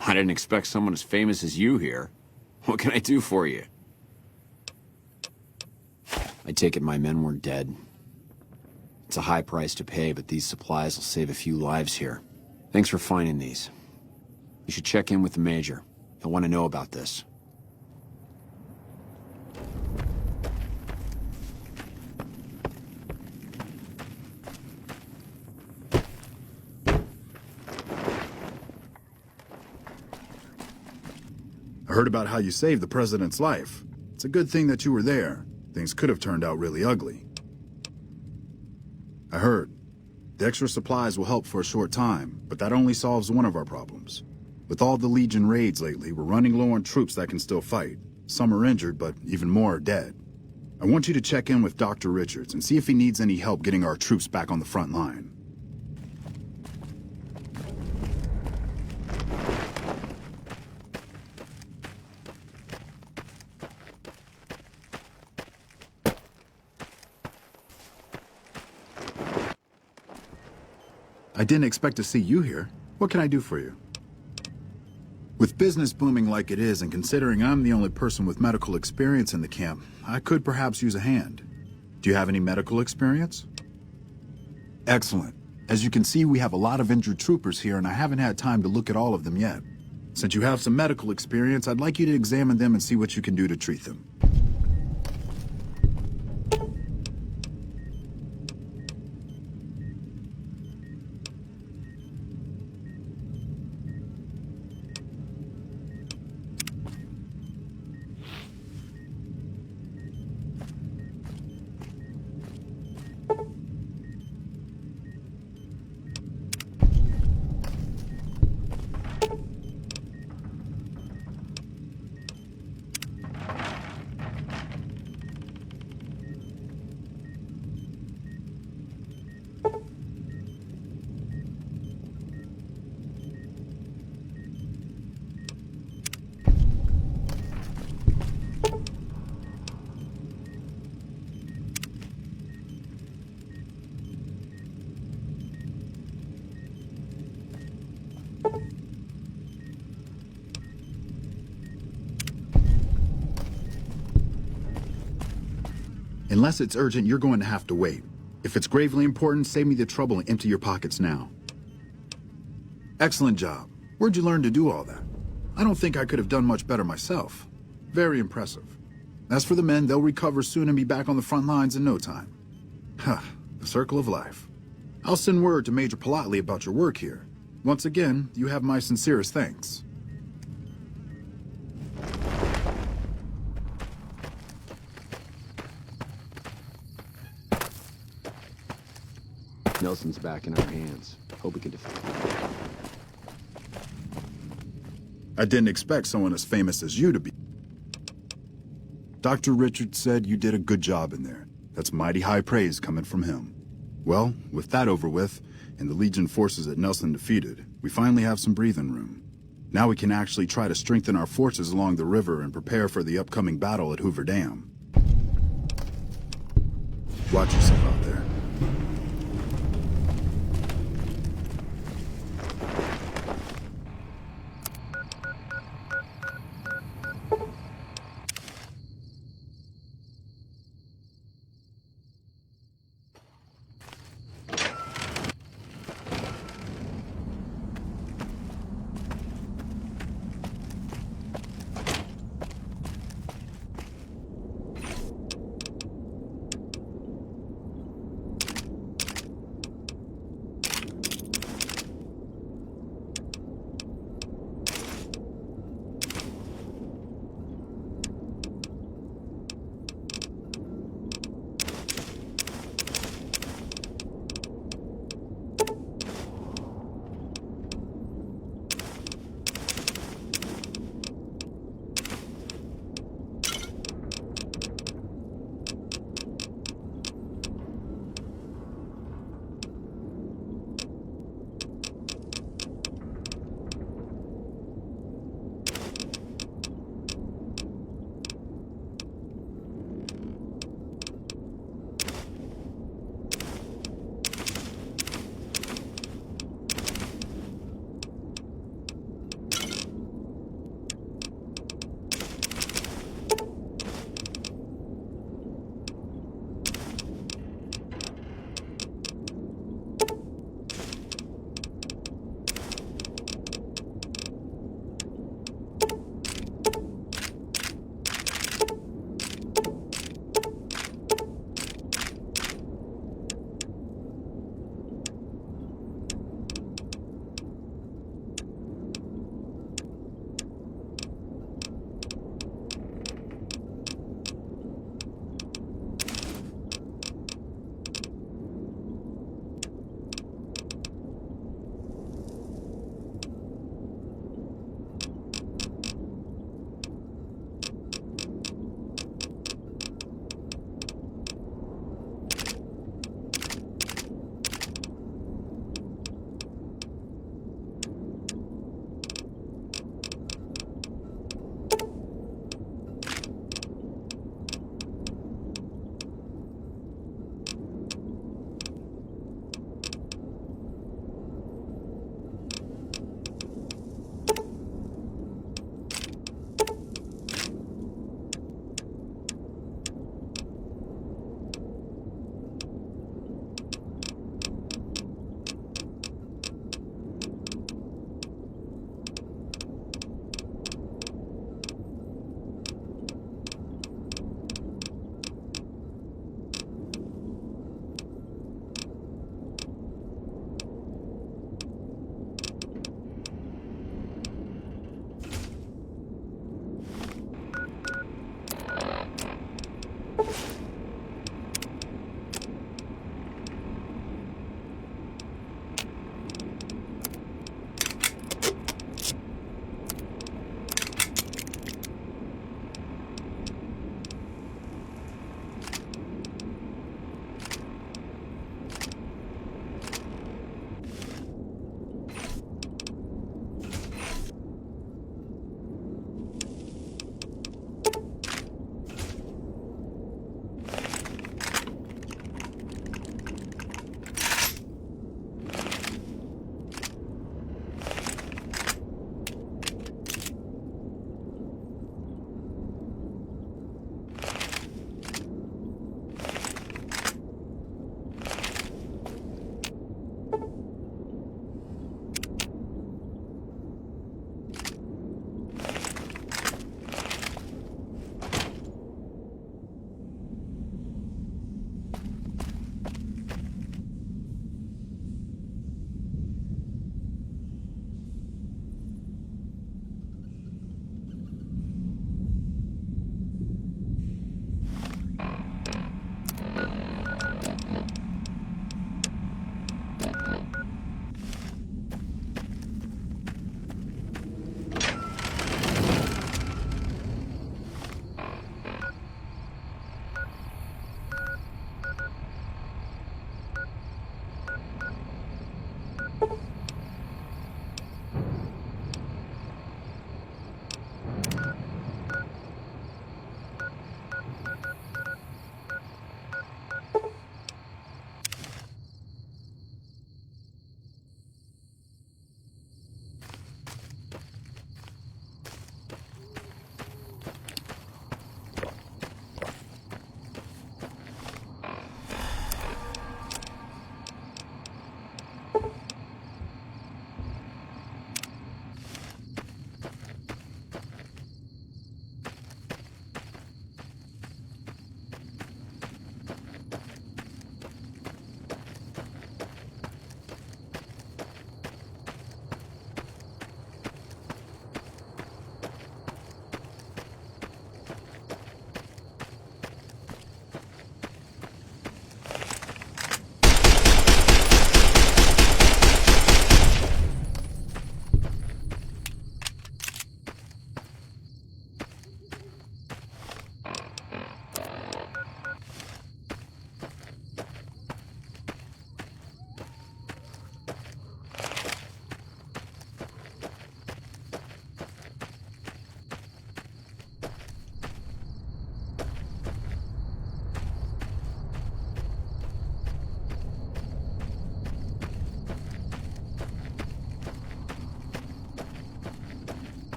Speaker 3: I didn't expect someone as famous as you here. What can I do for you? I take it my men were dead. It's a high price to pay, but these supplies will save a few lives here. Thanks for finding these. You should check in with the Major. He'll want to know about this.
Speaker 13: I heard about how you saved the president's life. It's a good thing that you were there. Things could have turned out really ugly. I heard. The extra supplies will help for a short time, but that only solves one of our problems. With all the Legion raids lately, we're running low on troops that can still fight. Some are injured, but even more are dead. I want you to check in with Dr. Richards and see if he needs any help getting our troops back on the front line. I didn't expect to see you here. What can I do for you? With business booming like it is, and considering I'm the only person with medical experience in the camp, I could perhaps use a hand. Do you have any medical experience? Excellent. As you can see, we have a lot of injured troopers here, and I haven't had time to look at all of them yet. Since you have some medical experience, I'd like you to examine them and see what you can do to treat them. Unless it's urgent, you're going to have to wait. If it's gravely important, save me the trouble and empty your pockets now. Excellent job. Where'd you learn to do all that? I don't think I could have done much better myself. Very impressive. As for the men, they'll recover soon and be back on the front lines in no time. Huh, the circle of life. I'll send word to Major Politely about your work here. Once again, you have my sincerest thanks.
Speaker 3: Nelson's back in our hands. Hope we can defeat him.
Speaker 13: I didn't expect someone as famous as you to be. Dr. Richards said you did a good job in there. That's mighty high praise coming from him. Well, with that over with, and the Legion forces at Nelson defeated, we finally have some breathing room. Now we can actually try to strengthen our forces along the river and prepare for the upcoming battle at Hoover Dam. Watch yourself out there.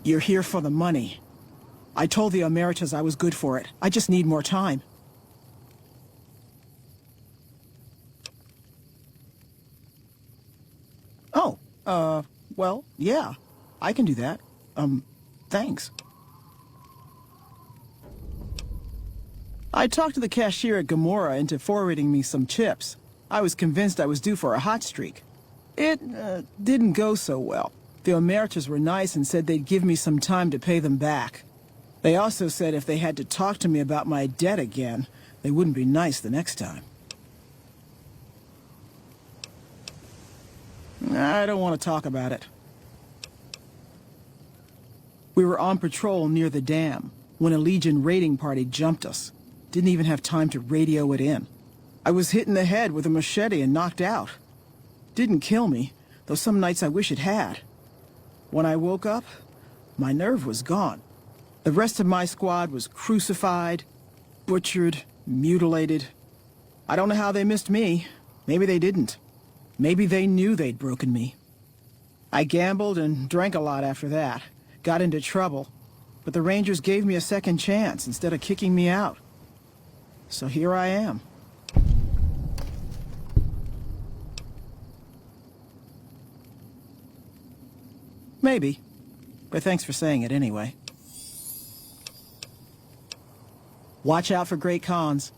Speaker 14: You're here for the money. I told the Emeritus I was good for it. I just need more time. Oh, well, yeah. I can do that. Thanks. I talked to the cashier at Gamora into forwarding me some chips. I was convinced I was due for a hot streak. It, didn't go so well. The Emeritus were nice and said they'd give me some time to pay them back. They also said if they had to talk to me about my debt again, they wouldn't be nice the next time. I don't want to talk about it. We were on patrol near the dam when a Legion raiding party jumped us. Didn't even have time to radio it in. I was hit in the head with a machete and knocked out. Didn't kill me, though some nights I wish it had. When I woke up, my nerve was gone. The rest of my squad was crucified, butchered, mutilated. I don't know how they missed me. Maybe they didn't. Maybe they knew they'd broken me. I gambled and drank a lot after that. Got into trouble. But the Rangers gave me a second chance instead of kicking me out. So here I am. Maybe. But thanks for saying it anyway. Watch out for Great Khans.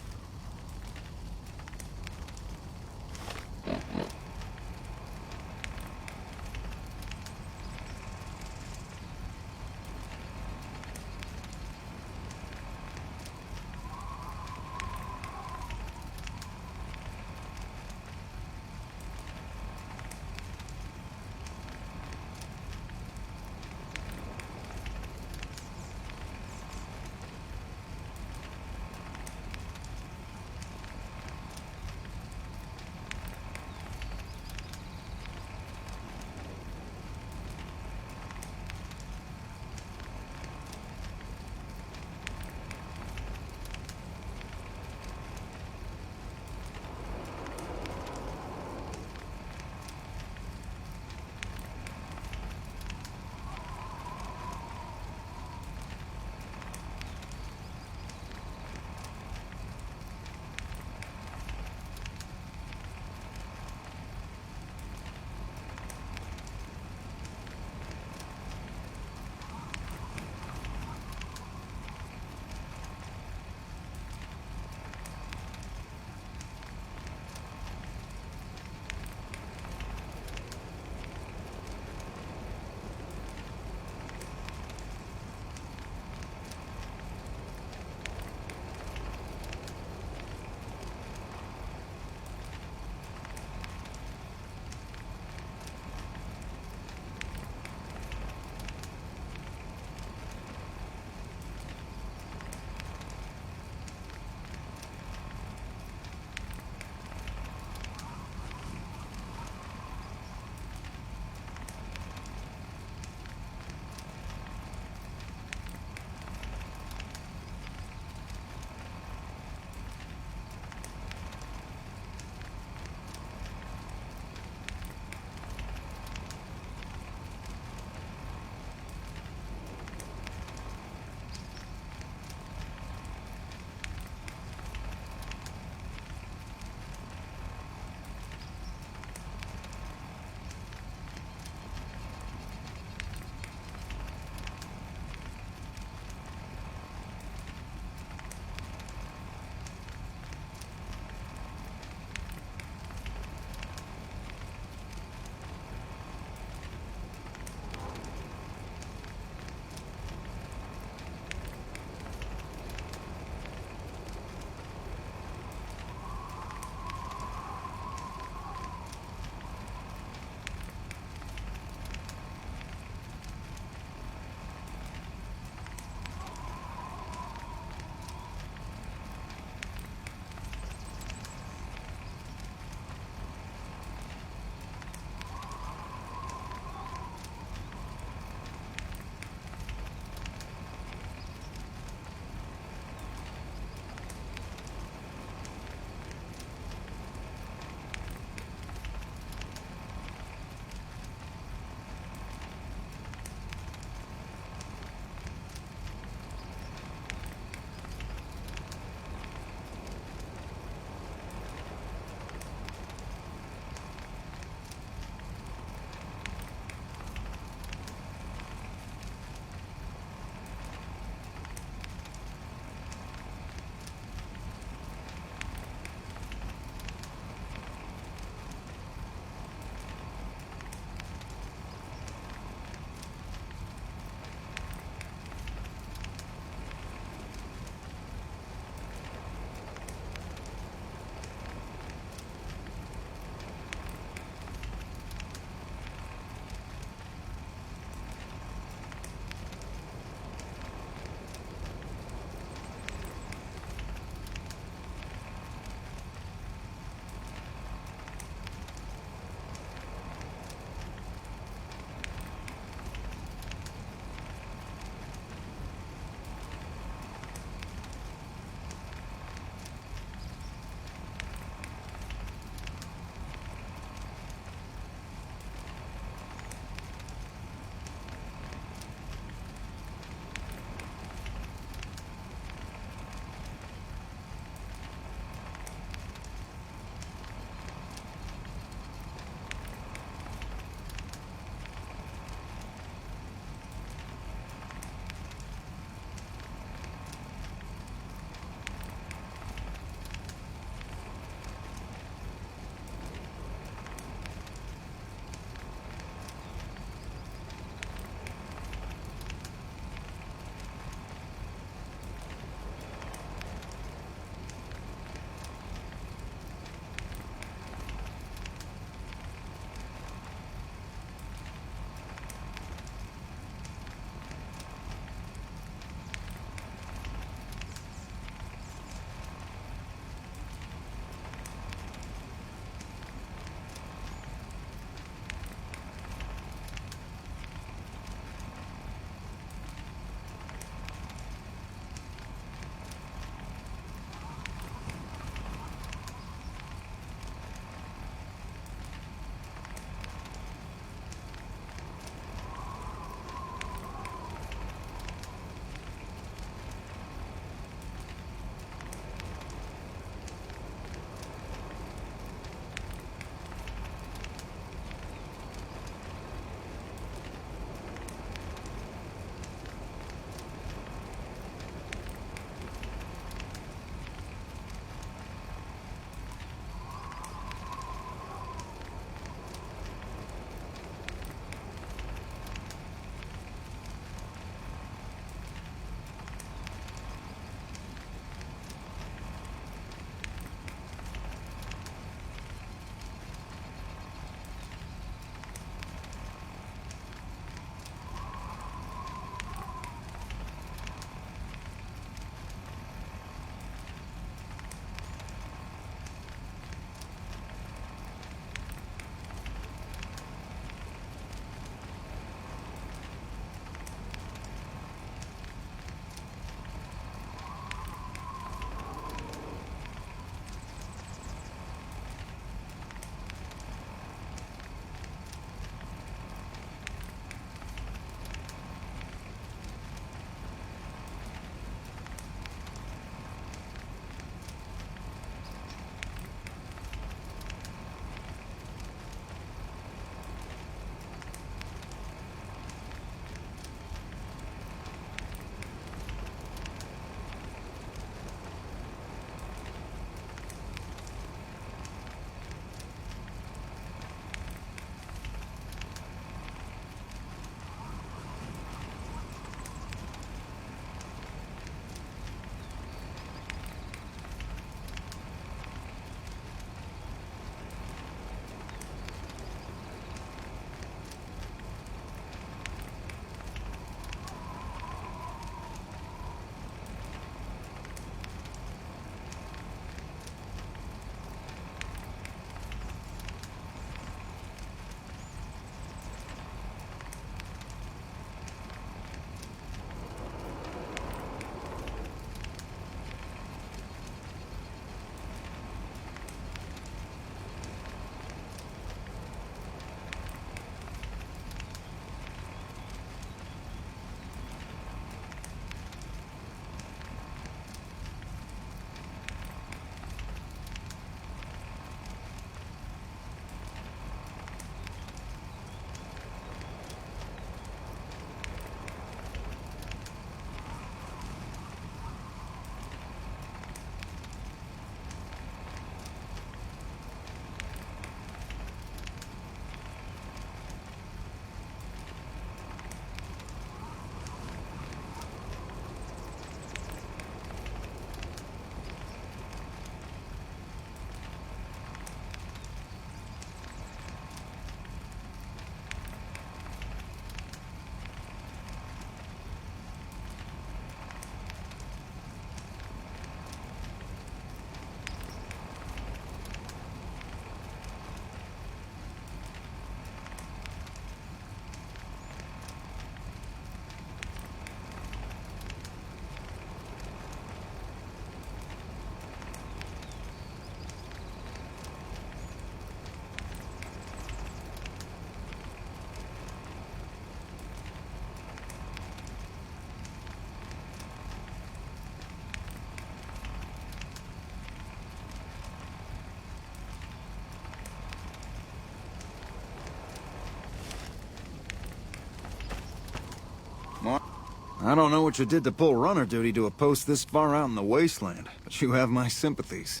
Speaker 1: I don't know what you did to pull runner duty to a post this far out in the wasteland, but you have my sympathies.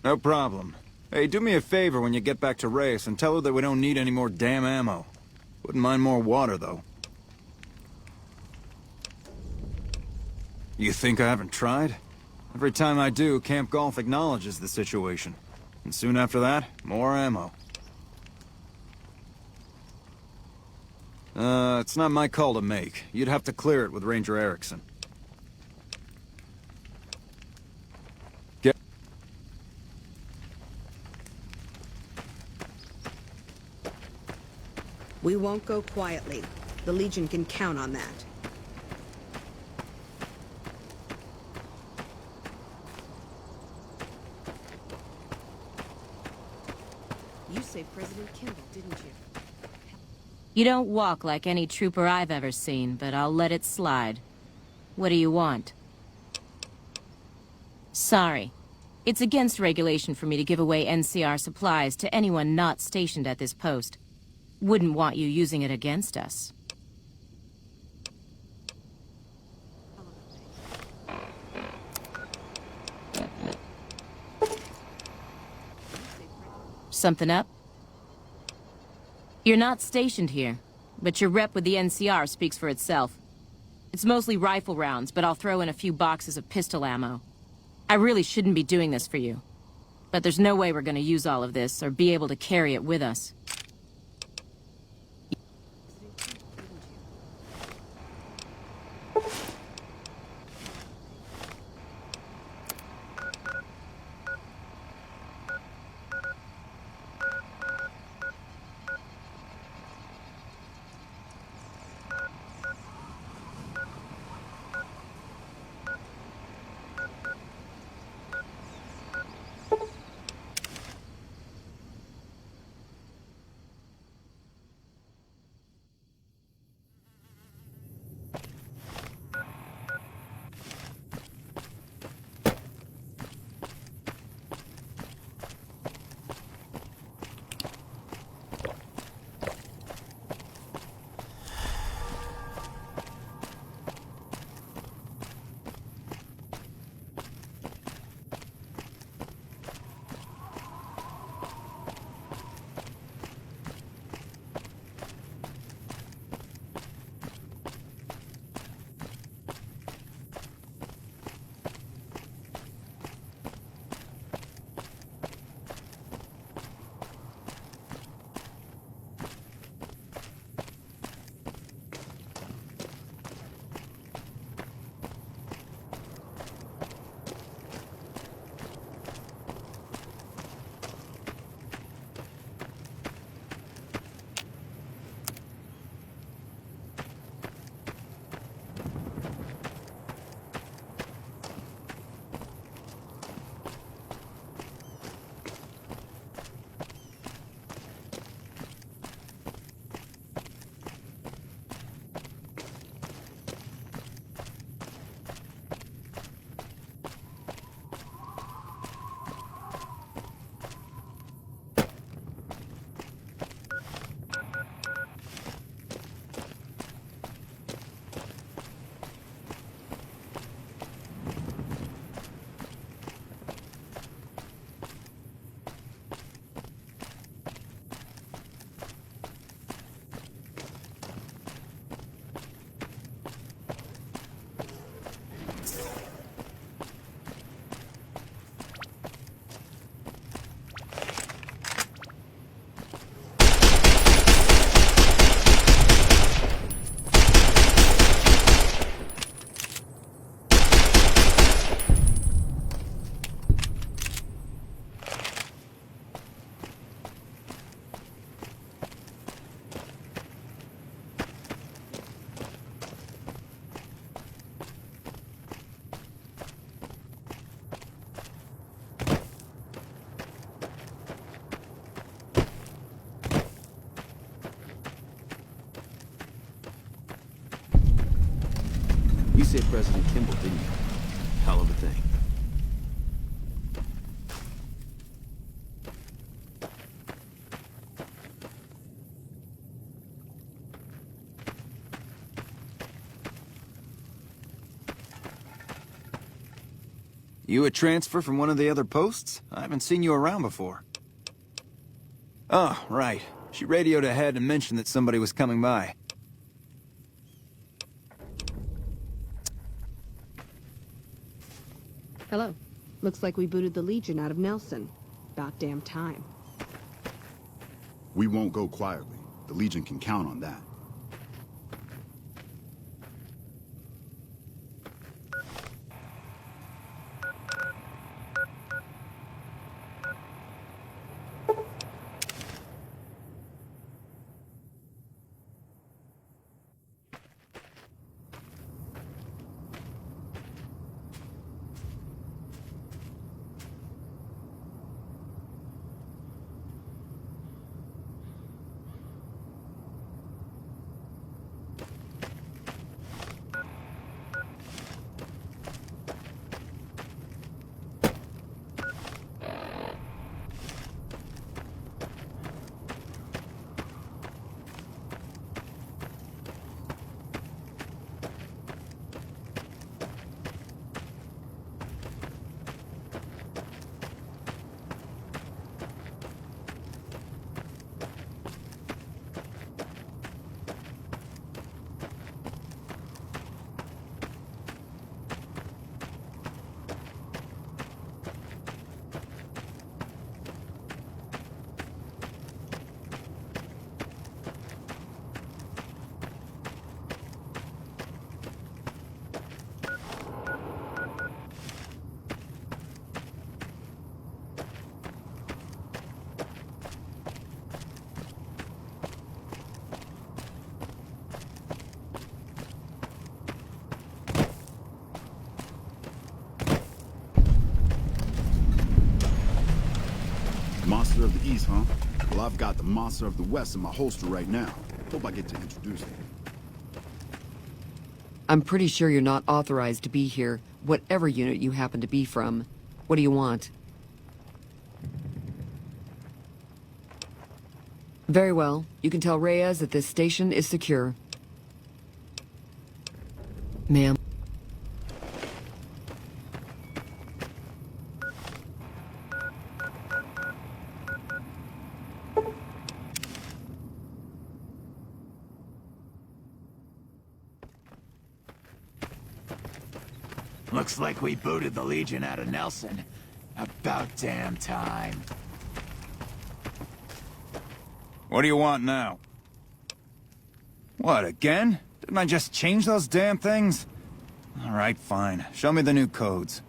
Speaker 1: No problem. Hey, do me a favor when you get back to Reyes and tell her that we don't need any more damn ammo. Wouldn't mind more water, though. You think I haven't tried? Every time I do, Camp Golf acknowledges the situation. And soon after that, more ammo. It's not my call to make. You'd have to clear it with Ranger Erickson. Get...
Speaker 12: We won't go quietly. The Legion can count on that. You saved President Kimball, didn't you?
Speaker 15: You don't walk like any trooper I've ever seen, but I'll let it slide. What do you want? Sorry. It's against regulation for me to give away NCR supplies to anyone not stationed at this post. Wouldn't want you using it against us. Something up? You're not stationed here, but your rep with the NCR speaks for itself. It's mostly rifle rounds, but I'll throw in a few boxes of pistol ammo. I really shouldn't be doing this for you, but there's no way we're gonna use all of this or be able to carry it with us.
Speaker 16: You saved President Kimball, didn't you? Hell of a thing.
Speaker 1: You a transfer from one of the other posts? I haven't seen you around before. Oh, right. She radioed ahead and mentioned that somebody was coming by.
Speaker 12: Hello. Looks like we booted the Legion out of Nelson. About damn time.
Speaker 13: We won't go quietly. The Legion can count on that. Monster of the East, huh? Well, I've got the Monster of the West in my holster right now. Hope I get to introduce him.
Speaker 17: I'm pretty sure you're not authorized to be here, whatever unit you happen to be from. What do you want? Very well. You can tell Reyes that this station is secure. Ma'am.
Speaker 2: Looks like we booted the Legion out of Nelson. About damn time.
Speaker 1: What do you want now? What, again? Didn't I just change those damn things? All right, fine. Show me the new codes.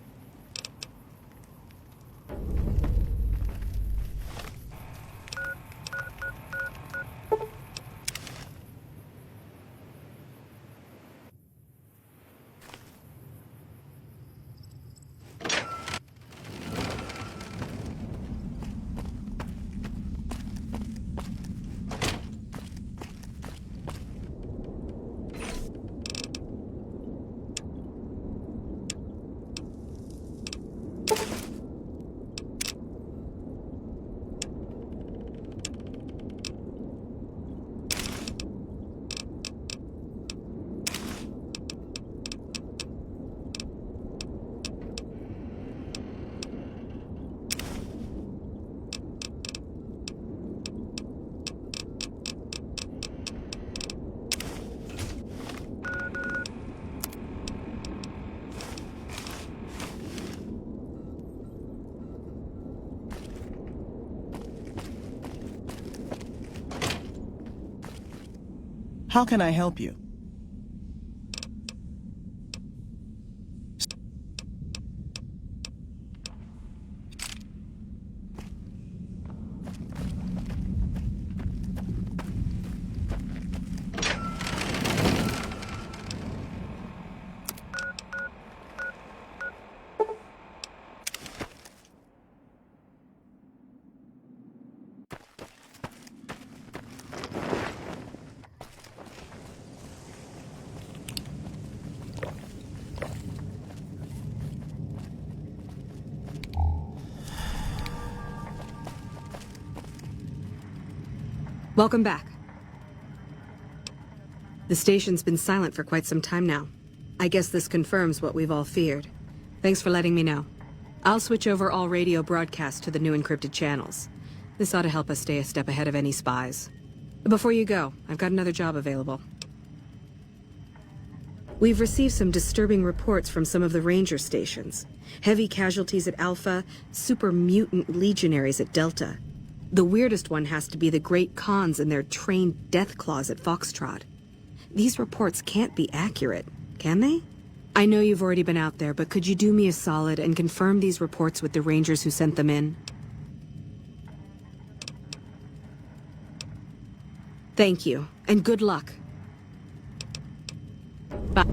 Speaker 14: How can I help you?
Speaker 12: Welcome back. The station's been silent for quite some time now. I guess this confirms what we've all feared. Thanks for letting me know. I'll switch over all radio broadcasts to the new encrypted channels. This ought to help us stay a step ahead of any spies. Before you go, I've got another job available. We've received some disturbing reports from some of the ranger stations. Heavy casualties at Alpha, super mutant legionaries at Delta. The weirdest one has to be the Great Khans and their trained death claws at Foxtrot. These reports can't be accurate, can they? I know you've already been out there, but could you do me a solid and confirm these reports with the rangers who sent them in? Thank you, and good luck. Bye.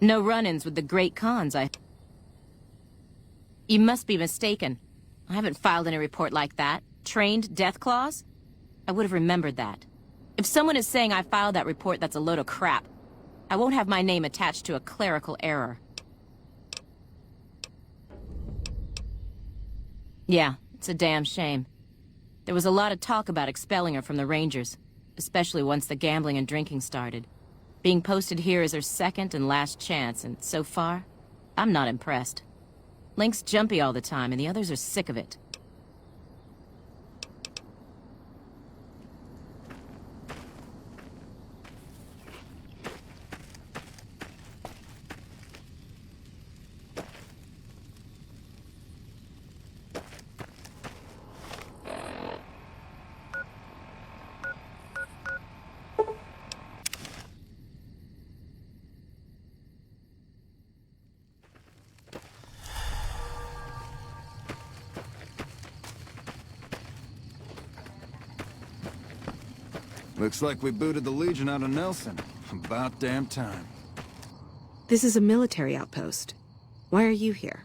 Speaker 15: No run-ins with the Great Khans, You must be mistaken. I haven't filed any report like that. Trained death claws? I would have remembered that. If someone is saying I filed that report, that's a load of crap. I won't have my name attached to a clerical error. Yeah, it's a damn shame. There was a lot of talk about expelling her from the Rangers, especially once the gambling and drinking started. Being posted here is her second and last chance, and so far, I'm not impressed. Link's jumpy all the time, and the others are sick of it.
Speaker 1: Looks like we booted the Legion out of Nelson. About damn time.
Speaker 12: This is a military outpost. Why are you here?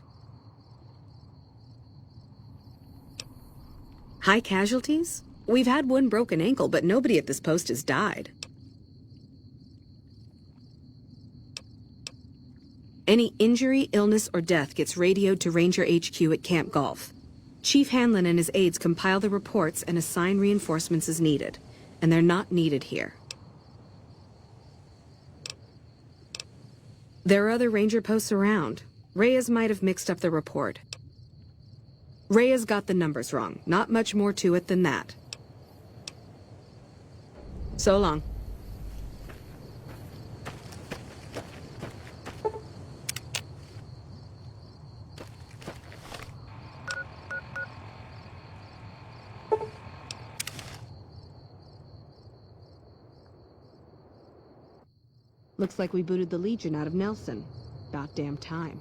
Speaker 12: High casualties? We've had one broken ankle, but nobody at this post has died. Any injury, illness, or death gets radioed to Ranger HQ at Camp Golf. Chief Hanlon and his aides compile the reports and assign reinforcements as needed. And they're not needed here. There are other ranger posts around. Reyes might have mixed up the report. Reyes got the numbers wrong. Not much more to it than that. So long. Looks like we booted the Legion out of Nelson. About damn time.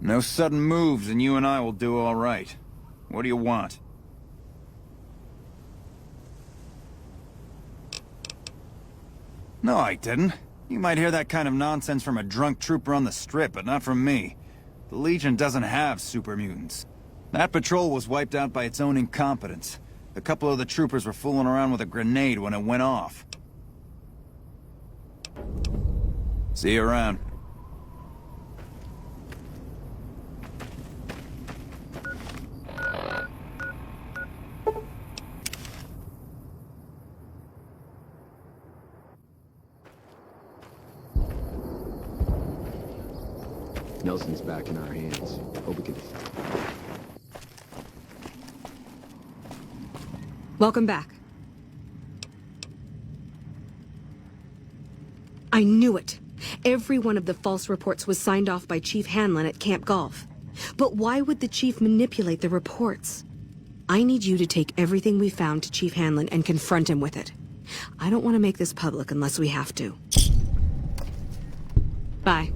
Speaker 1: No sudden moves and you and I will do all right. What do you want? No, I didn't. You might hear that kind of nonsense from a drunk trooper on the strip, but not from me. The Legion doesn't have super mutants. That patrol was wiped out by its own incompetence. A couple of the troopers were fooling around with a grenade when it went off. See you around.
Speaker 3: Nelson's back in our hands. Hope we can...
Speaker 12: Welcome back. I knew it. Every one of the false reports was signed off by Chief Hanlon at Camp Golf. But why would the Chief manipulate the reports? I need you to take everything we found to Chief Hanlon and confront him with it. I don't want to make this public unless we have to. Bye.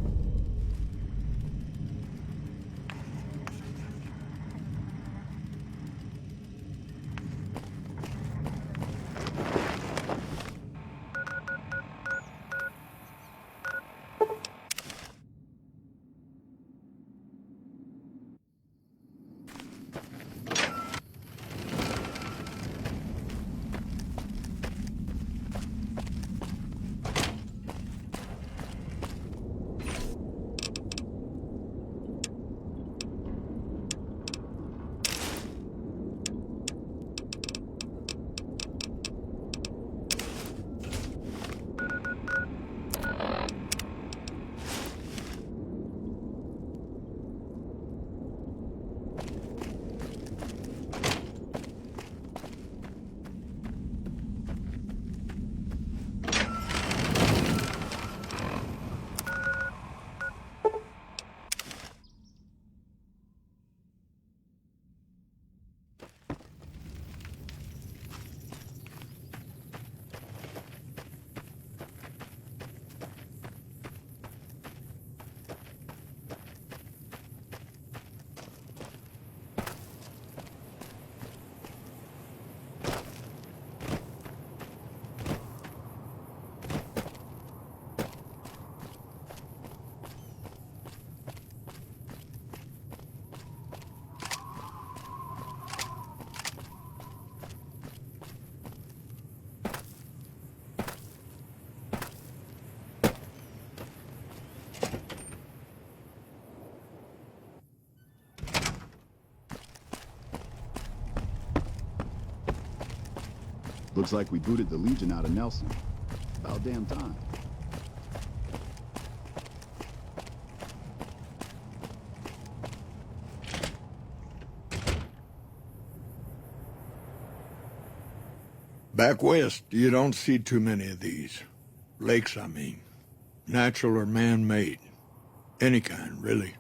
Speaker 13: Looks like we booted the Legion out of Nelson. About damn time.
Speaker 18: Back west, you don't see too many of these. Lakes, I mean. Natural or man-made. Any kind, really.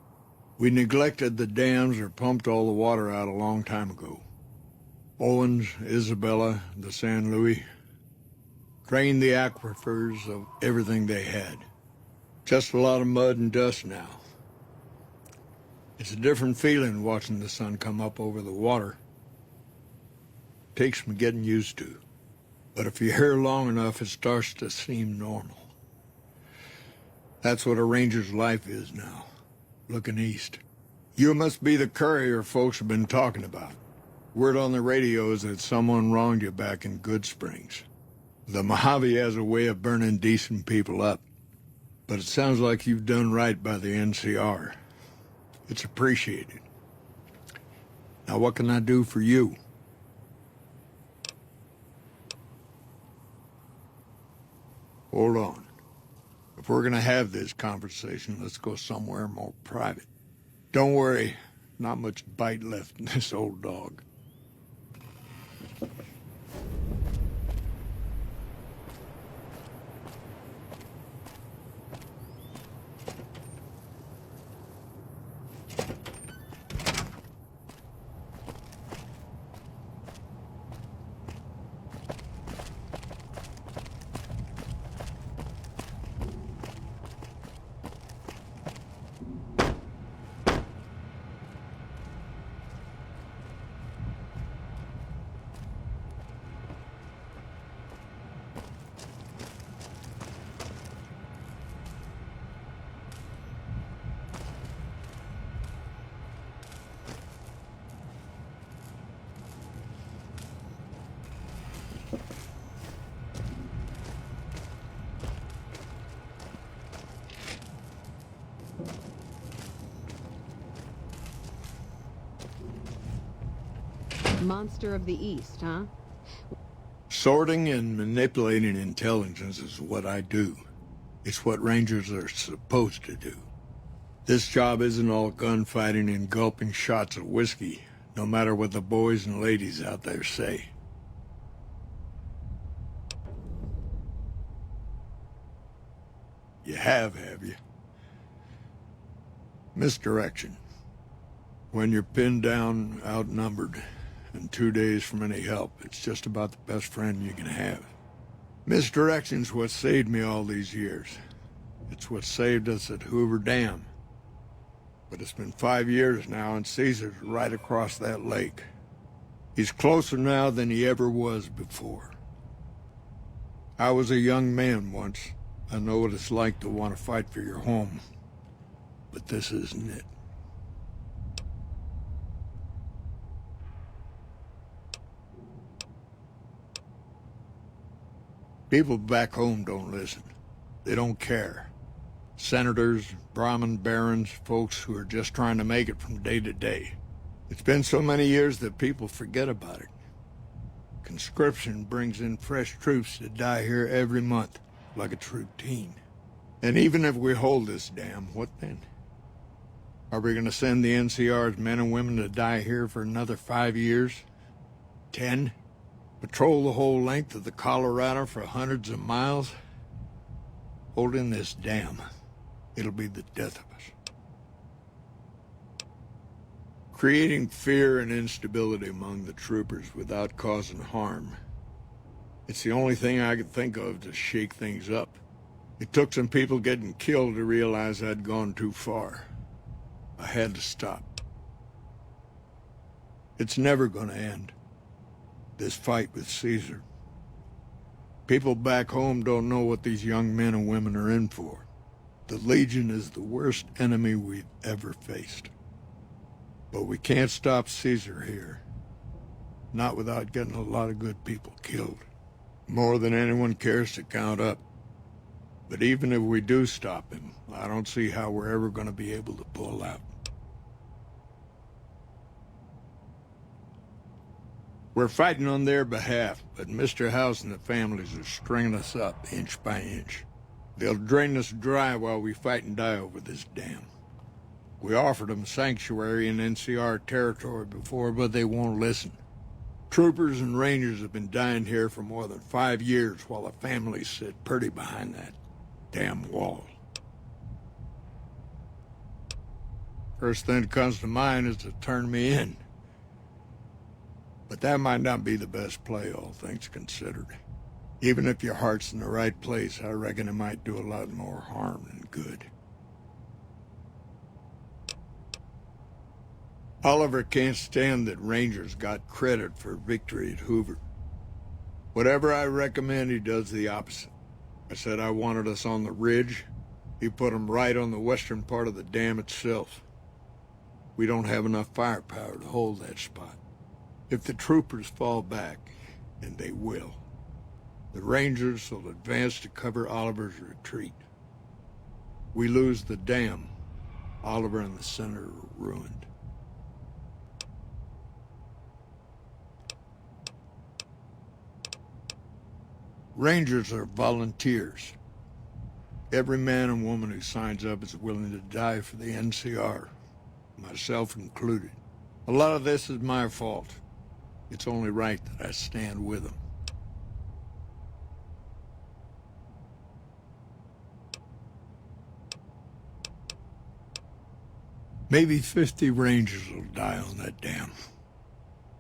Speaker 18: We neglected the dams or pumped all the water out a long time ago. Owens, Isabella, the San Luis. Drained the aquifers of everything they had. Just a lot of mud and dust now. It's a different feeling watching the sun come up over the water. Takes some getting used to. But if you're here long enough, it starts to seem normal. That's what a ranger's life is now, looking east. You must be the courier folks have been talking about. Word on the radio is that someone wronged you back in Good Springs. The Mojave has a way of burning decent people up. But it sounds like you've done right by the NCR. It's appreciated. Now what can I do for you? Hold on. If we're gonna have this conversation, let's go somewhere more private. Don't worry, not much bite left in this old dog.
Speaker 12: Monster of the East, huh?
Speaker 18: Sorting and manipulating intelligence is what I do. It's what Rangers are supposed to do. This job isn't all gunfighting and gulping shots of whiskey, no matter what the boys and ladies out there say. You have you? Misdirection. When you're pinned down, outnumbered, and 2 days from any help, it's just about the best friend you can have. Misdirection's what saved me all these years. It's what saved us at Hoover Dam. But it's been 5 years now, and Caesar's right across that lake. He's closer now than he ever was before. I was a young man once. I know what it's like to want to fight for your home. But this isn't it. People back home don't listen. They don't care. Senators, Brahmin barons, folks who are just trying to make it from day to day. It's been so many years that people forget about it. Conscription brings in fresh troops that die here every month, like it's routine. And even if we hold this dam, what then? Are we going to send the NCR's men and women to die here for another 5 years? 10? Patrol the whole length of the Colorado for hundreds of miles? Holding this dam, it'll be the death of us. Creating fear and instability among the troopers without causing harm. It's the only thing I could think of to shake things up. It took some people getting killed to realize I'd gone too far. I had to stop. It's never gonna end. This fight with Caesar. People back home don't know what these young men and women are in for. The Legion is the worst enemy we've ever faced. But we can't stop Caesar here. Not without getting a lot of good people killed. More than anyone cares to count up. But even if we do stop him, I don't see how we're ever going to be able to pull out. We're fighting on their behalf, but Mr. House and the families are stringing us up inch by inch. They'll drain us dry while we fight and die over this dam. We offered them sanctuary in NCR territory before, but they won't listen. Troopers and Rangers have been dying here for more than 5 years while the families sit pretty behind that damn wall. First thing that comes to mind is to turn me in. But that might not be the best play, all things considered. Even if your heart's in the right place, I reckon it might do a lot more harm than good. Oliver can't stand that Rangers got credit for victory at Hoover. Whatever I recommend, he does the opposite. I said I wanted us on the ridge. He put them right on the western part of the dam itself. We don't have enough firepower to hold that spot. If the troopers fall back, and they will, the Rangers will advance to cover Oliver's retreat. We lose the dam, Oliver and the center are ruined. Rangers are volunteers. Every man and woman who signs up is willing to die for the NCR, myself included. A lot of this is my fault. It's only right that I stand with them. Maybe 50 Rangers will die on that dam.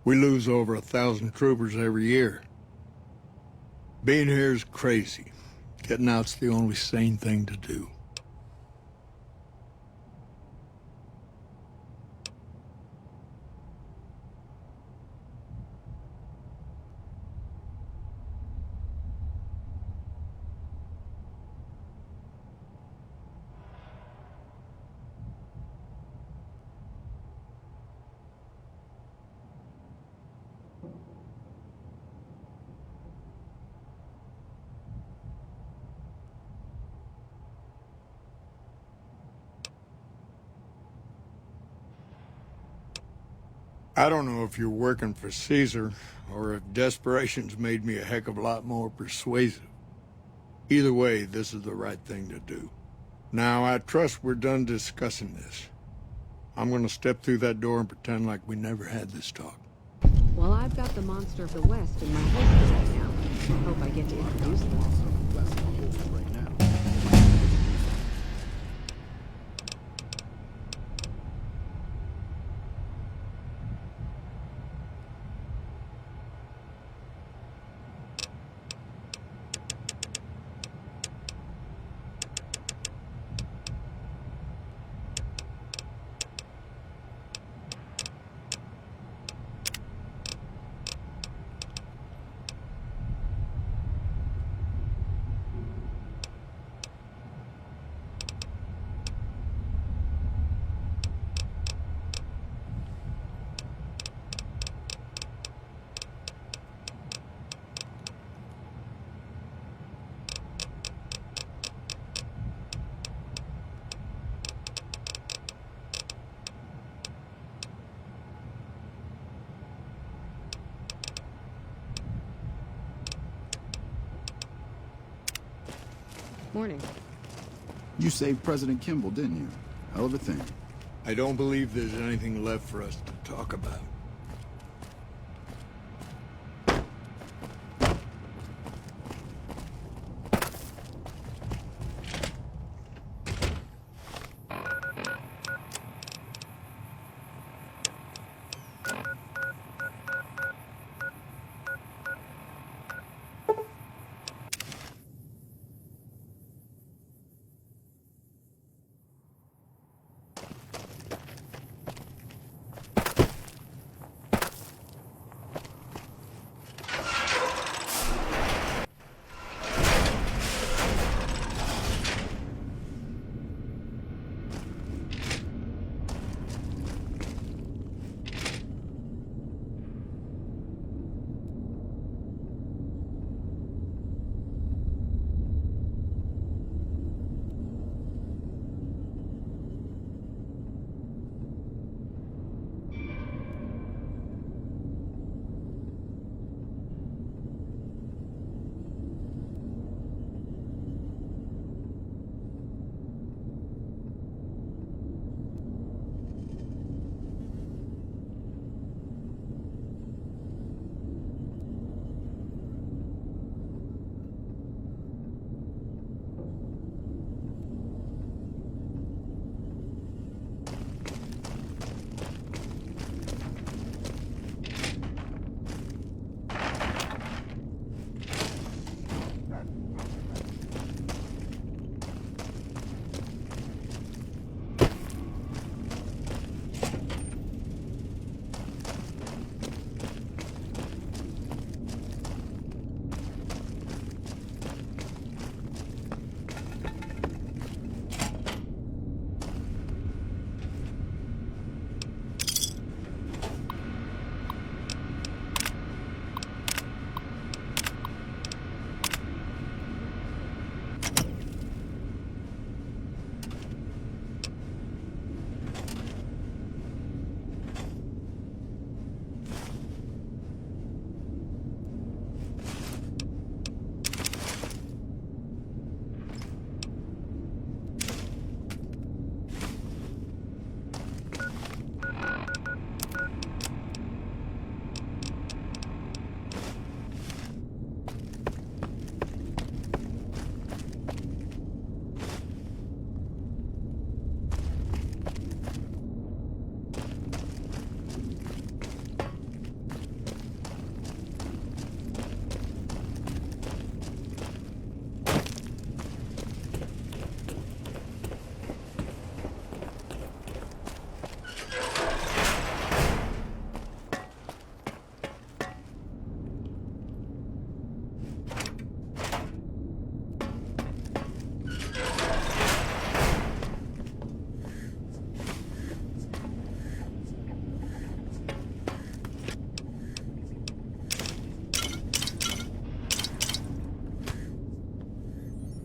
Speaker 18: We lose over 1,000 troopers every year. Being here is crazy. Getting out's the only sane thing to do. I don't know if you're working for Caesar, or if desperation's made me a heck of a lot more persuasive. Either way, this is the right thing to do. Now, I trust we're done discussing this. I'm gonna step through that door and pretend like we never had this talk.
Speaker 12: Well, I've got the Monster of the West in my holster right now. Hope I get to introduce them. Morning.
Speaker 13: You saved President Kimball, didn't you? Hell of a thing.
Speaker 18: I don't believe there's anything left for us to talk about.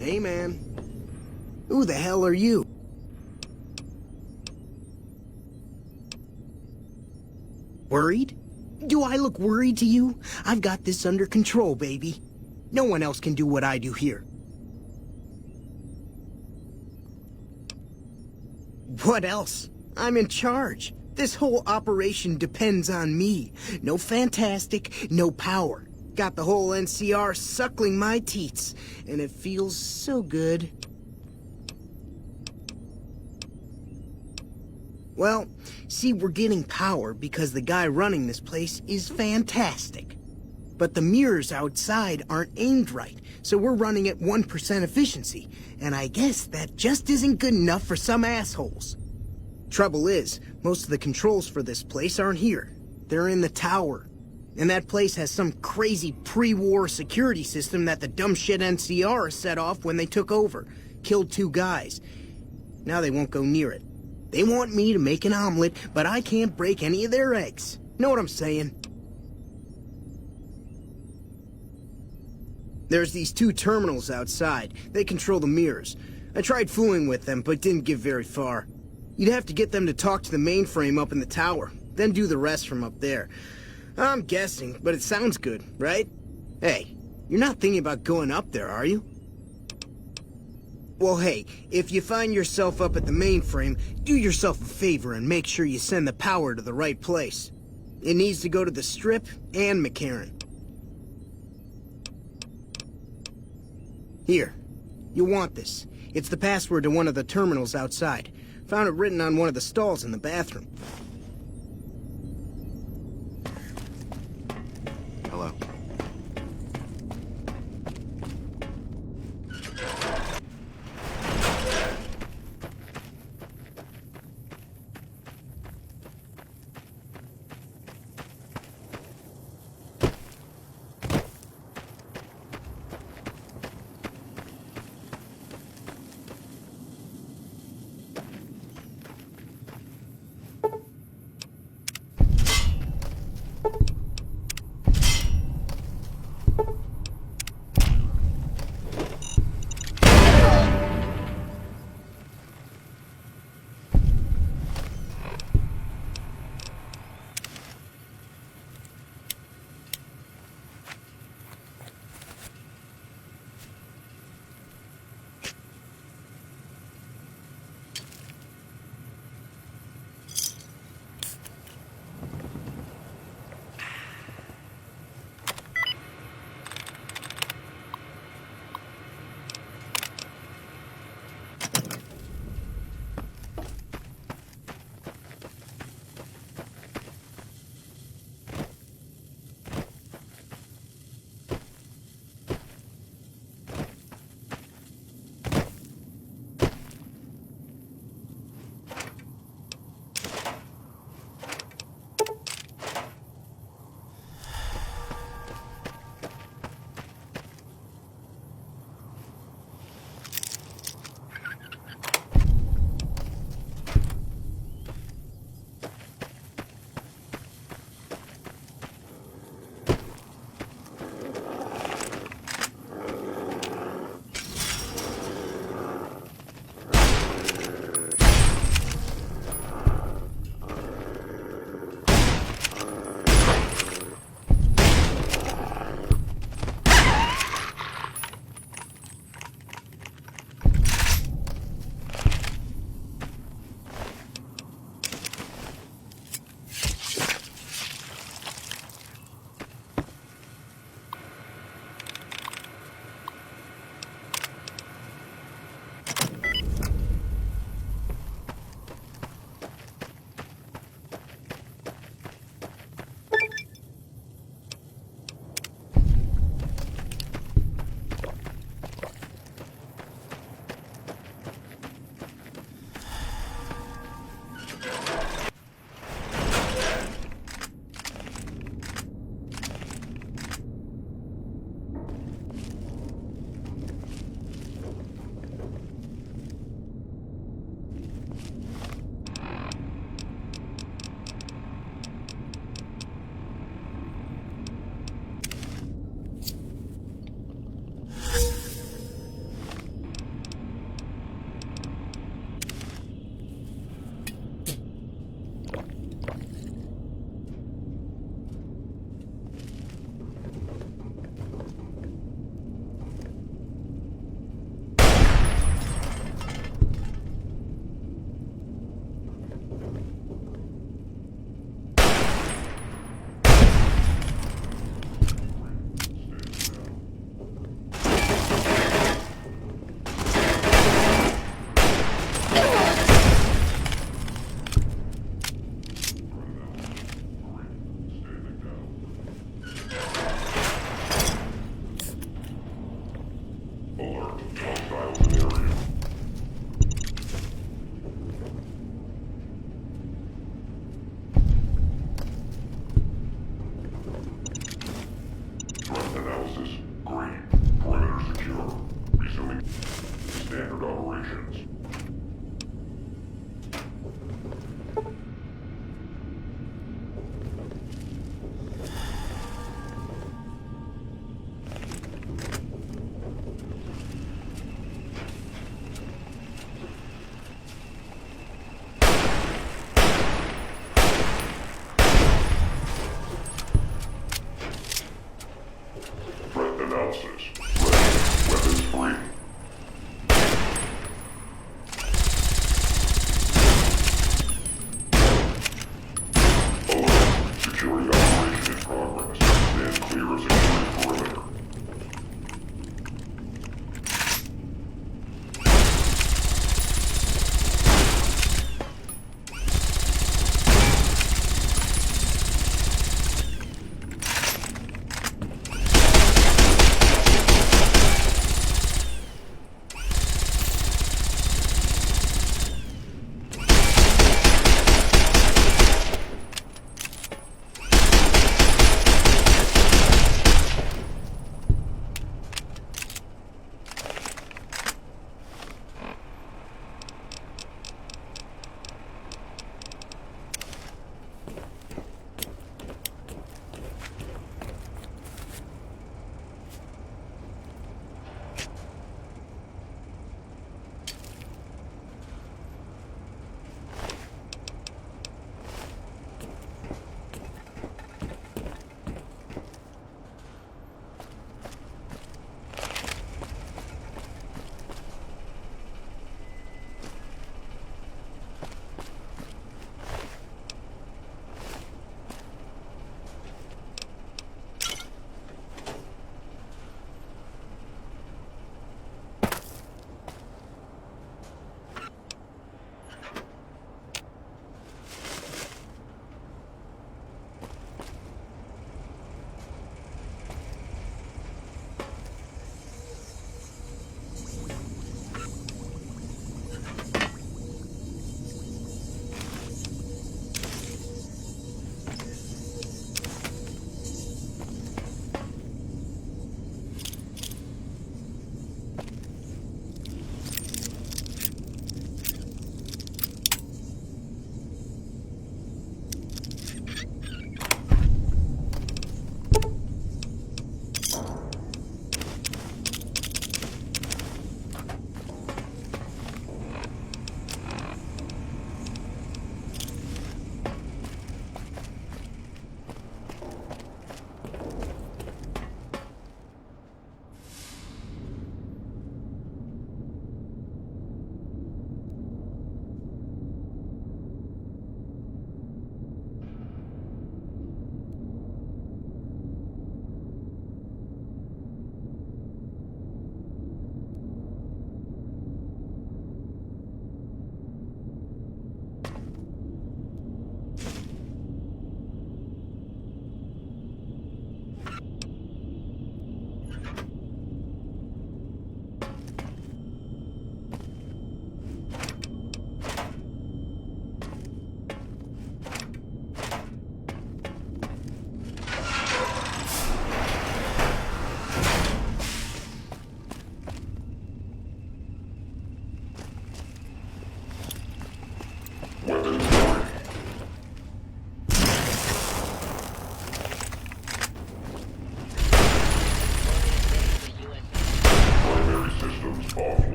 Speaker 9: Hey, man. Who the hell are you? Worried? Do I look worried to you? I've got this under control, baby. No one else can do what I do here. What else? I'm in charge. This whole operation depends on me. No fantastic, no power. Got the whole NCR suckling my teats, and it feels so good. Well, see, we're getting power because the guy running this place is fantastic. But the mirrors outside aren't aimed right, so we're running at 1% efficiency, and I guess that just isn't good enough for some assholes. Trouble is, most of the controls for this place aren't here. They're in the tower. And that place has some crazy pre-war security system that the dumb shit NCR set off when they took over. Killed 2 guys. Now they won't go near it. They want me to make an omelet, but I can't break any of their eggs. Know what I'm saying? There's these 2 terminals outside. They control the mirrors. I tried fooling with them, but didn't get very far. You'd have to get them to talk to the mainframe up in the tower, then do the rest from up there. I'm guessing, but it sounds good, right? Hey, you're not thinking about going up there, are you? Well, hey, if you find yourself up at the mainframe, do yourself a favor and make sure you send the power to the right place. It needs to go to the Strip and McCarran. Here. You'll want this. It's the password to one of the terminals outside. Found it written on one of the stalls in the bathroom.
Speaker 3: Hello.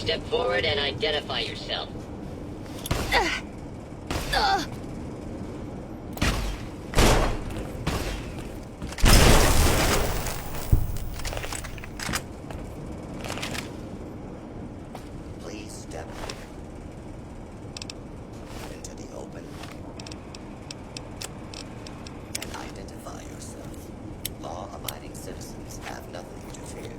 Speaker 19: step forward and identify yourself.
Speaker 20: Please step into the open and identify yourself. Law-abiding citizens have nothing to fear.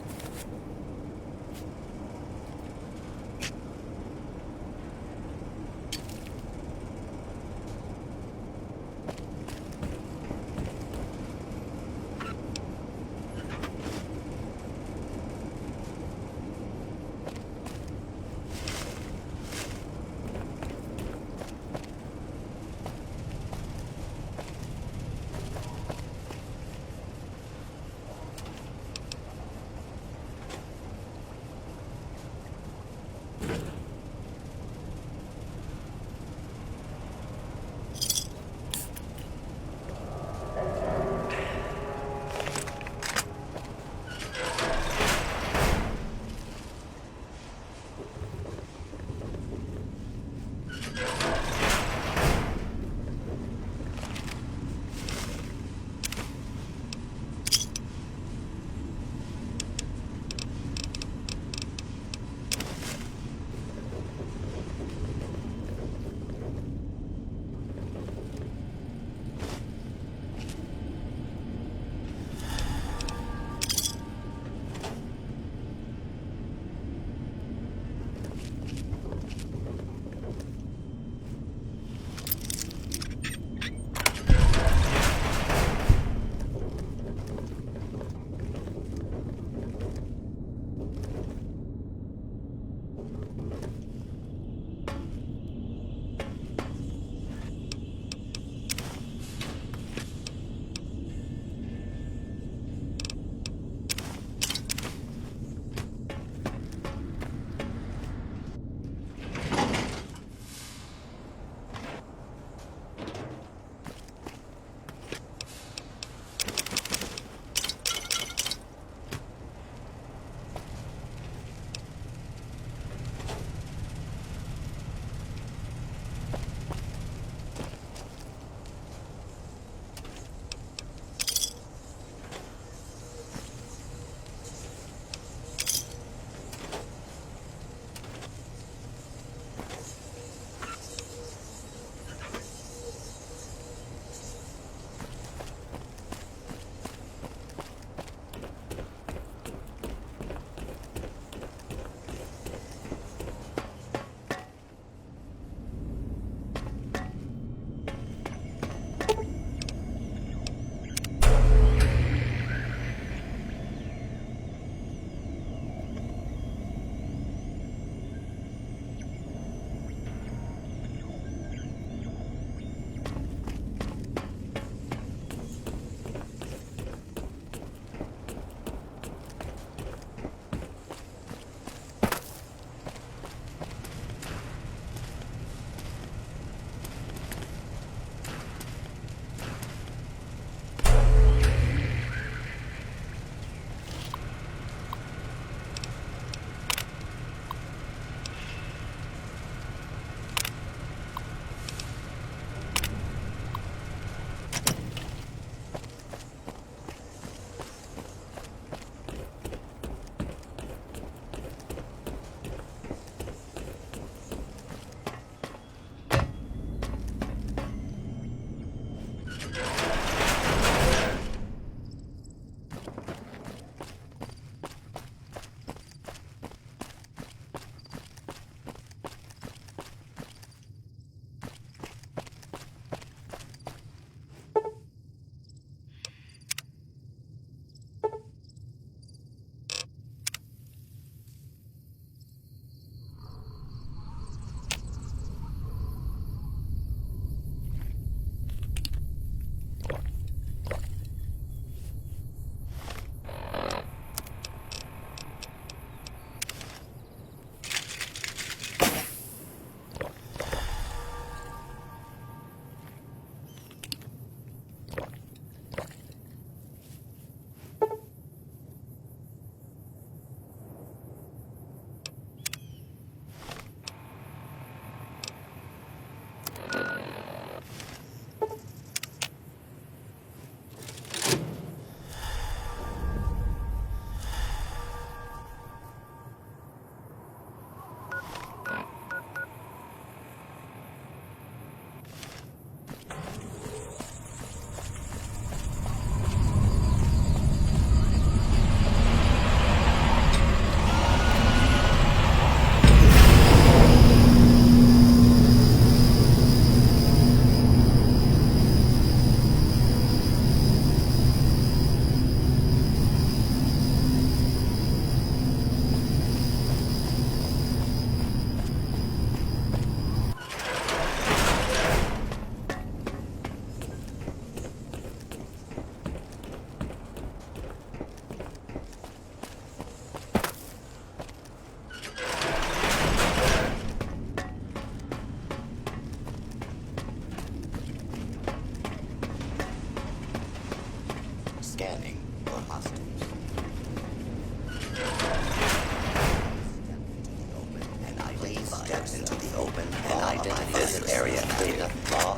Speaker 20: step into the open and identify this area clear.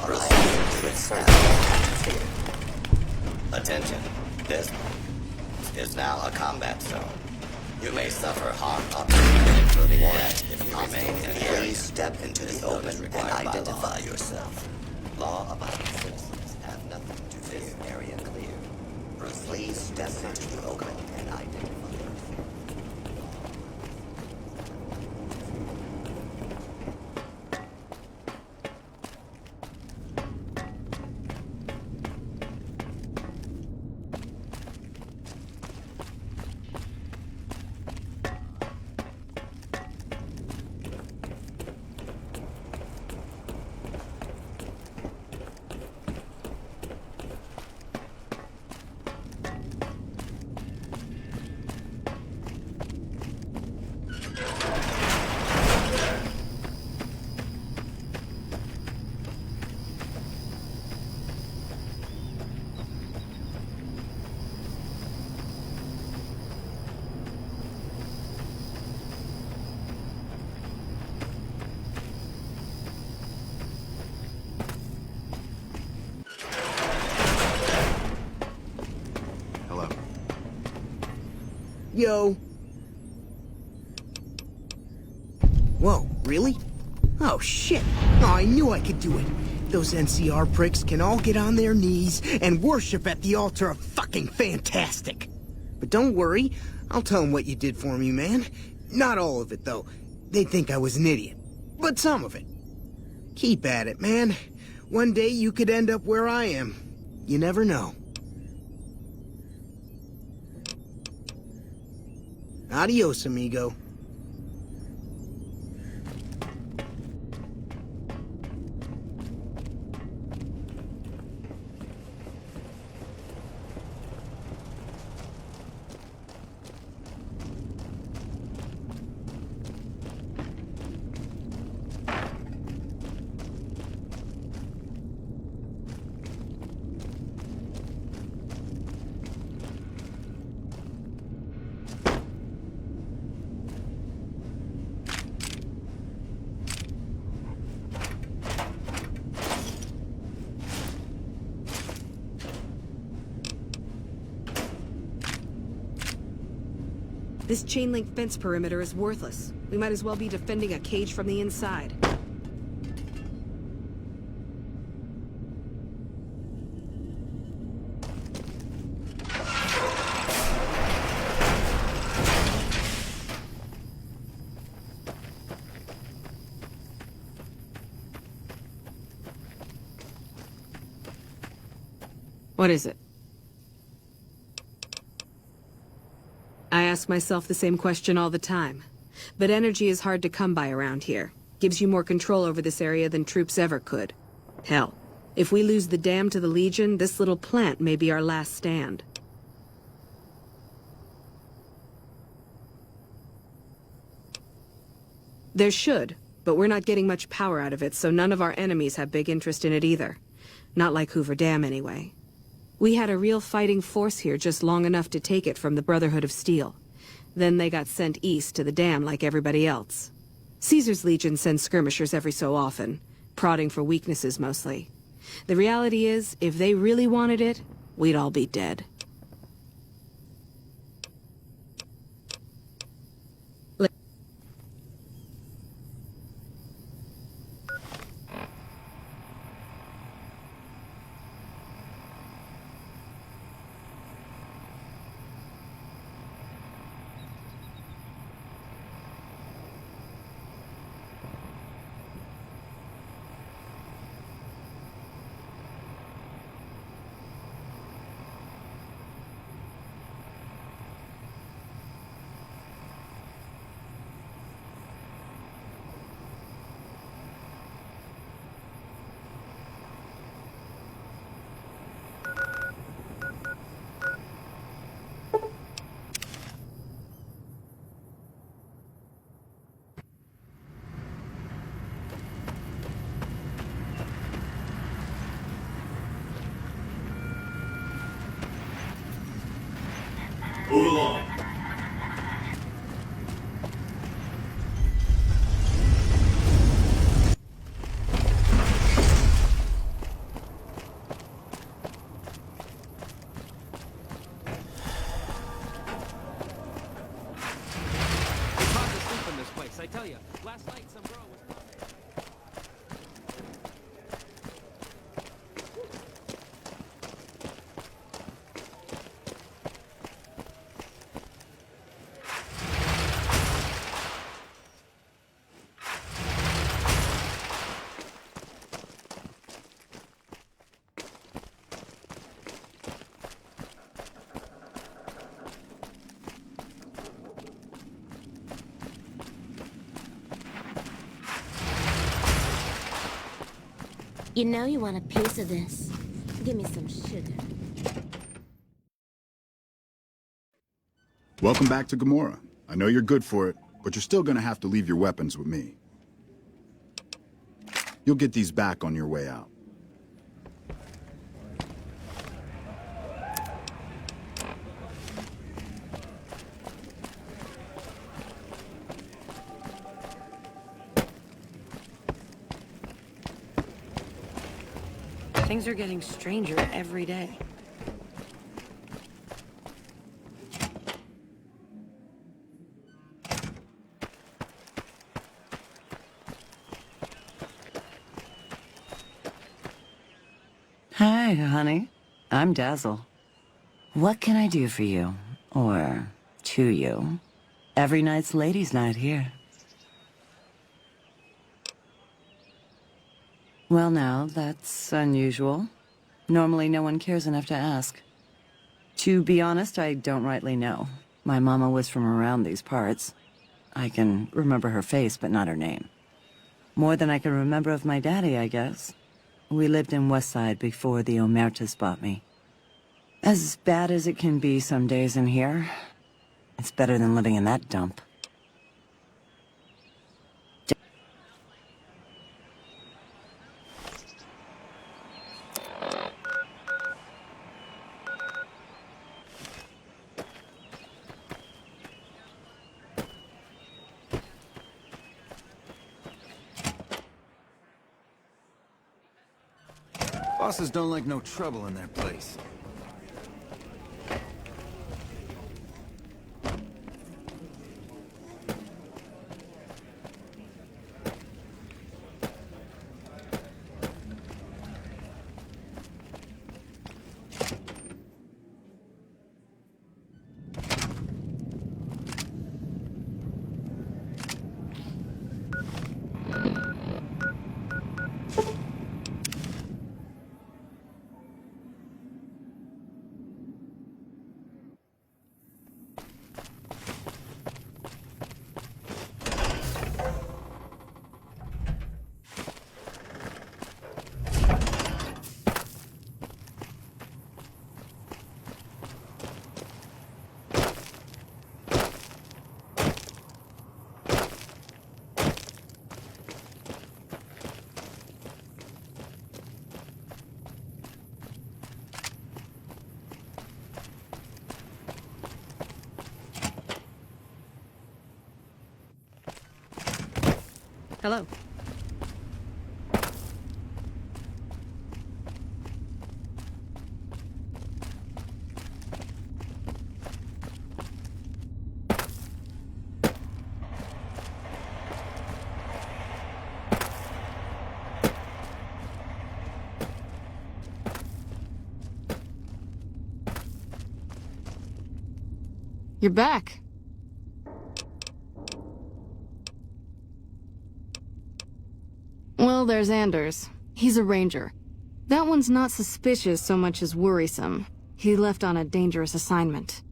Speaker 20: Proceed to its surface. Attention. This is now a combat zone. You may suffer harm up to including death if you remain in the area. Please step into the open and identify yourself. Law-abiding citizens have nothing to fear. This area clear. Please step into the open and identify yourself.
Speaker 9: Yo. Whoa, really? Oh, shit. Oh, I knew I could do it. Those NCR pricks can all get on their knees and worship at the altar of fucking fantastic. But don't worry, I'll tell them what you did for me, man. Not all of it, though. They'd think I was an idiot. But some of it. Keep at it, man. One day you could end up where I am. You never know. Adios, amigo.
Speaker 12: This chain link fence perimeter is worthless. We might as well be defending a cage from the inside. What is it? I ask myself the same question all the time. But energy is hard to come by around here. Gives you more control over this area than troops ever could. Hell, if we lose the dam to the Legion, this little plant may be our last stand. There should, but we're not getting much power out of it, so none of our enemies have big interest in it either. Not like Hoover Dam, anyway. We had a real fighting force here just long enough to take it from the Brotherhood of Steel. Then they got sent east to the dam like everybody else. Caesar's Legion sends skirmishers every so often, prodding for weaknesses mostly. The reality is, if they really wanted it, we'd all be dead.
Speaker 4: this, I tell you. Last night some girl was...
Speaker 7: You know you want a piece of this. Give me some sugar.
Speaker 13: Welcome back to Gomorrah. I know you're good for it, but you're still gonna have to leave your weapons with me. You'll get these back on your way out.
Speaker 11: Things are getting stranger every day.
Speaker 21: Hi, honey. I'm Dazzle. What can I do for you? Or to you? Every night's ladies' night here. Well now, that's unusual. Normally no one cares enough to ask. To be honest, I don't rightly know. My mama was from around these parts. I can remember her face, but not her name. More than I can remember of my daddy, I guess. We lived in Westside before the Omertas bought me. As bad as it can be some days in here, it's better than living in that dump.
Speaker 1: Bosses don't like no trouble in their place.
Speaker 12: Hello.
Speaker 22: You're back. Well, there's Anders. He's a ranger. That one's not suspicious so much as worrisome. He left on a dangerous assignment.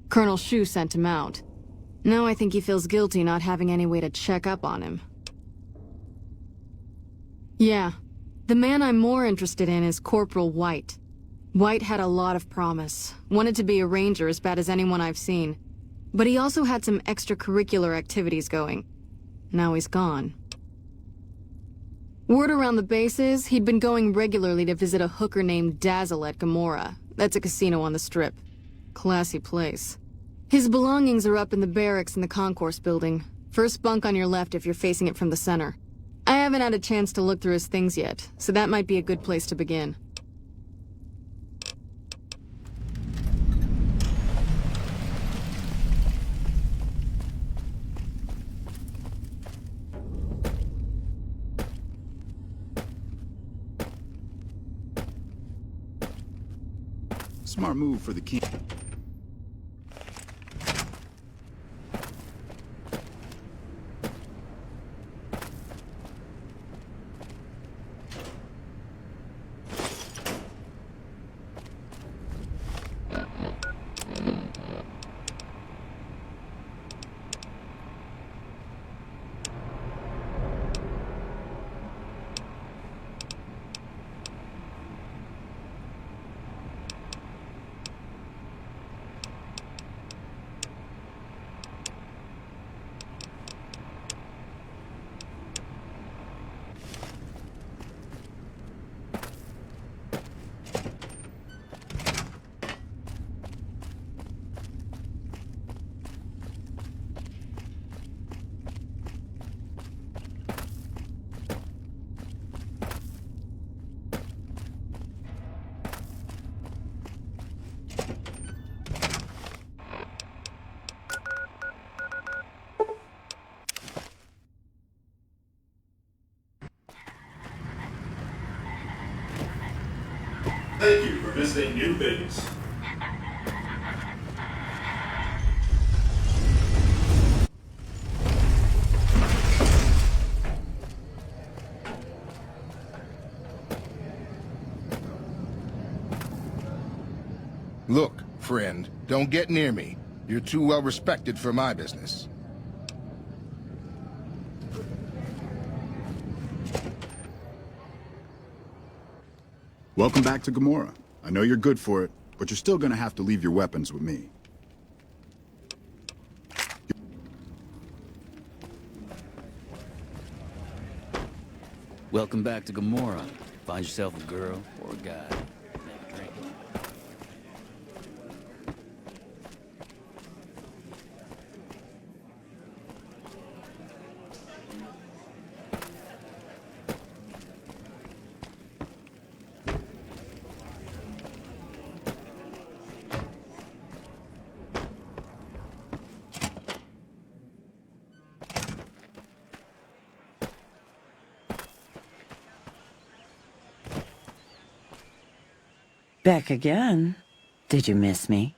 Speaker 22: Colonel Shu sent him out. Now I think he feels guilty not having any way to check up on him. Yeah. The man I'm more interested in is Corporal White. White had a lot of promise. Wanted to be a ranger as bad as anyone I've seen. But he also had some extracurricular activities going. Now he's gone. Word around the base is he'd been going regularly to visit a hooker named Dazzle at Gomorrah. That's a casino on the Strip. Classy place. His belongings are up in the barracks in the concourse building. First bunk on your left if you're facing it from the center. I haven't had a chance to look through his things yet, so that might be a good place to begin.
Speaker 13: Smart move for the king.
Speaker 6: Thank you for visiting New Base.
Speaker 5: Look, friend, don't get near me. You're too well respected for my business.
Speaker 13: Welcome back to Gomorrah. I know you're good for it, but you're still gonna have to leave your weapons with me.
Speaker 16: Welcome back to Gomorrah. Find yourself a girl or a guy. Make a drink.
Speaker 21: Back again? Did you miss me?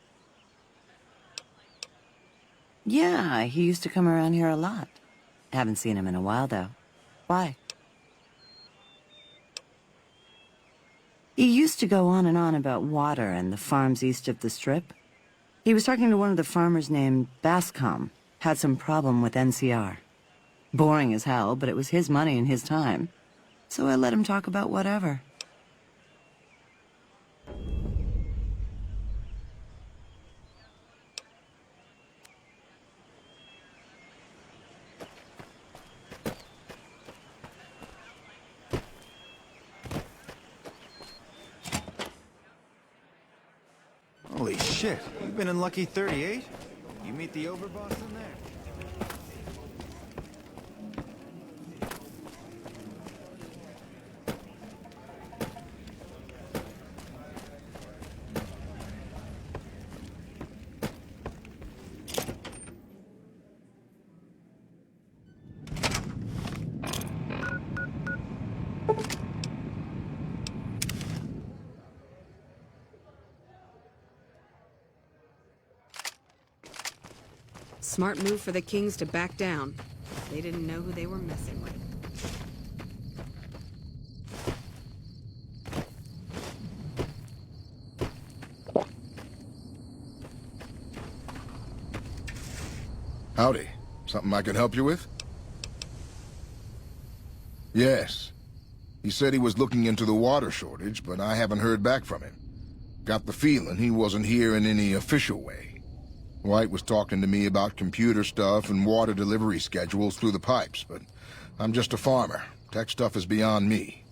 Speaker 21: Yeah, he used to come around here a lot. Haven't seen him in a while, though. Why? He used to go on and on about water and the farms east of the Strip. He was talking to one of the farmers named Bascom. Had some problem with NCR. Boring as hell, but it was his money and his time. So I let him talk about whatever.
Speaker 1: Holy shit, you've been in Lucky 38? You meet the overboss in there?
Speaker 12: Smart move for the Kings to back down. They didn't know who they were messing with.
Speaker 5: Howdy. Something I can help you with? Yes. He said he was looking into the water shortage, but I haven't heard back from him. Got the feeling he wasn't here in any official way. White was talking to me about computer stuff and water delivery schedules through the pipes, but I'm just a farmer. Tech stuff is beyond me.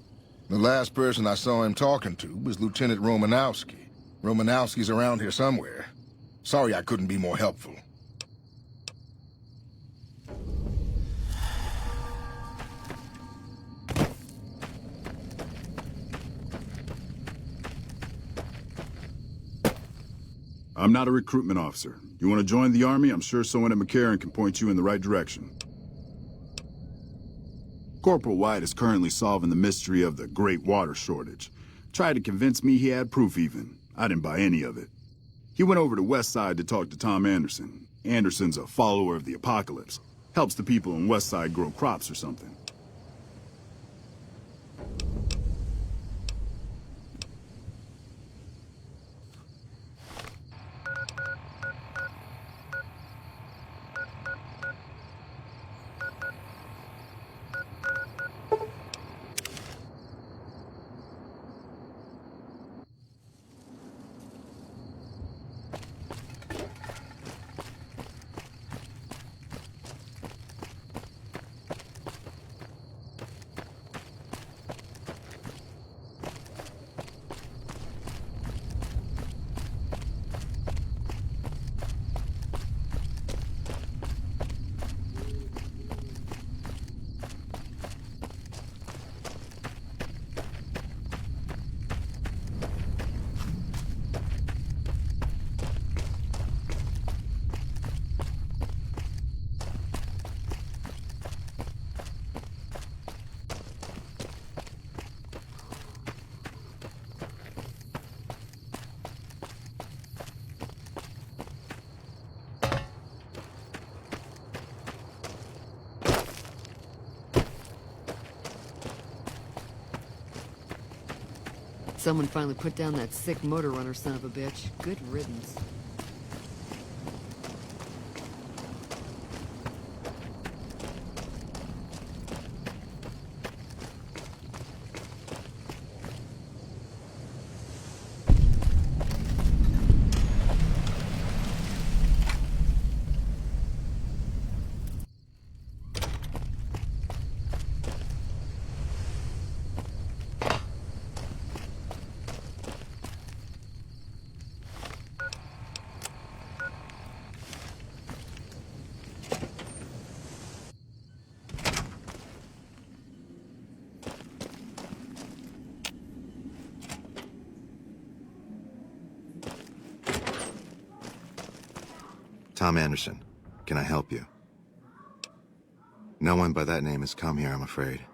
Speaker 5: The last person I saw him talking to was Lieutenant Romanowski. Romanowski's around here somewhere. Sorry I couldn't be more helpful.
Speaker 13: I'm not a recruitment officer. You want to join the Army? I'm sure someone at McCarran can point you in the right direction. Corporal White is currently solving the mystery of the Great Water Shortage. Tried to convince me he had proof even. I didn't buy any of it. He went over to West Side to talk to Tom Anderson. Anderson's a follower of the apocalypse. Helps the people in West Side grow crops or something.
Speaker 17: Someone finally put down that sick motor runner son of a bitch. Good riddance.
Speaker 8: Tom Anderson, can I help you? No one by that name has come here, I'm afraid.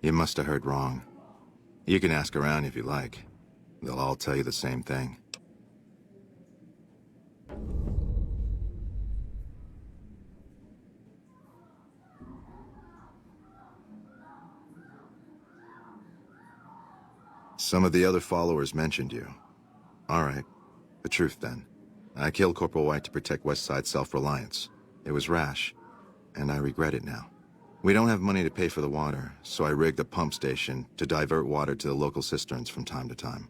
Speaker 8: You must have heard wrong. You can ask around if you like. They'll all tell you the same thing. Some of the other followers mentioned you. All right. The truth, then. I killed Corporal White to protect West Side self-reliance. It was rash, and I regret it now. We don't have money to pay for the water, so I rigged a pump station to divert water to the local cisterns from time to time.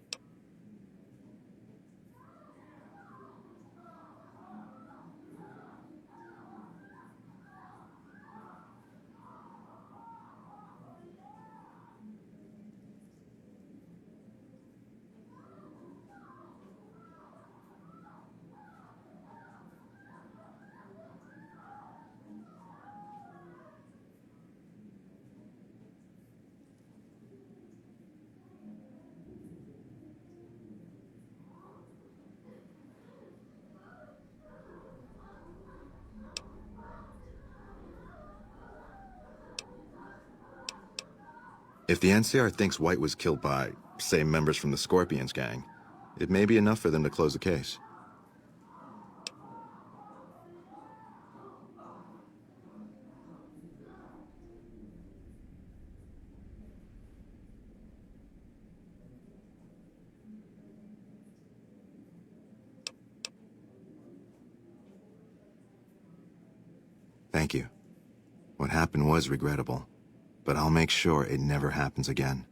Speaker 8: If the NCR thinks White was killed by, say, members from the Scorpions gang, it may be enough for them to close the case. Thank you. What happened was regrettable, but I'll make sure it never happens again.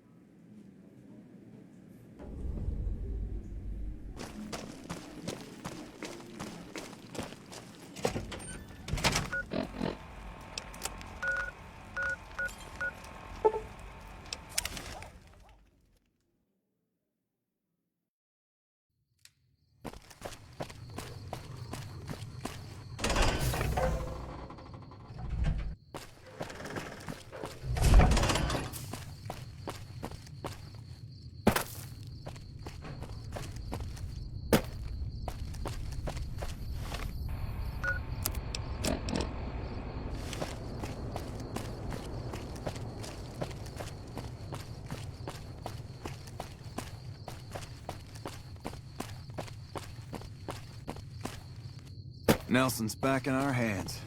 Speaker 1: Nelson's back in our hands.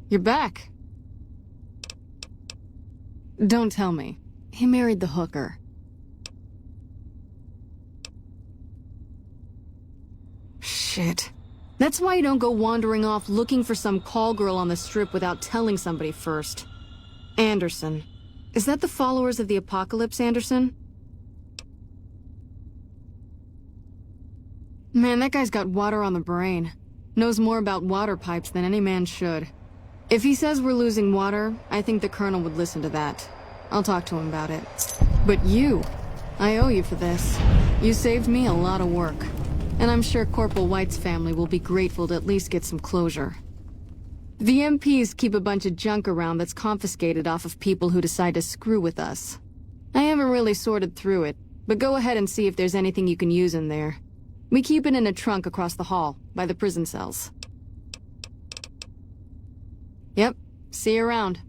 Speaker 22: You're back. Don't tell me. He married the hooker. Shit. That's why you don't go wandering off looking for some call girl on the strip without telling somebody first. Anderson. Is that the followers of the apocalypse, Anderson? Man, that guy's got water on the brain. Knows more about water pipes than any man should. If he says we're losing water, I think the Colonel would listen to that. I'll talk to him about it. But you, I owe you for this. You saved me a lot of work. And I'm sure Corporal White's family will be grateful to at least get some closure. The MPs keep a bunch of junk around that's confiscated off of people who decide to screw with us. I haven't really sorted through it, but go ahead and see if there's anything you can use in there. We keep it in a trunk across the hall, by the prison cells. Yep, see you around.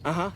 Speaker 4: Uh-huh.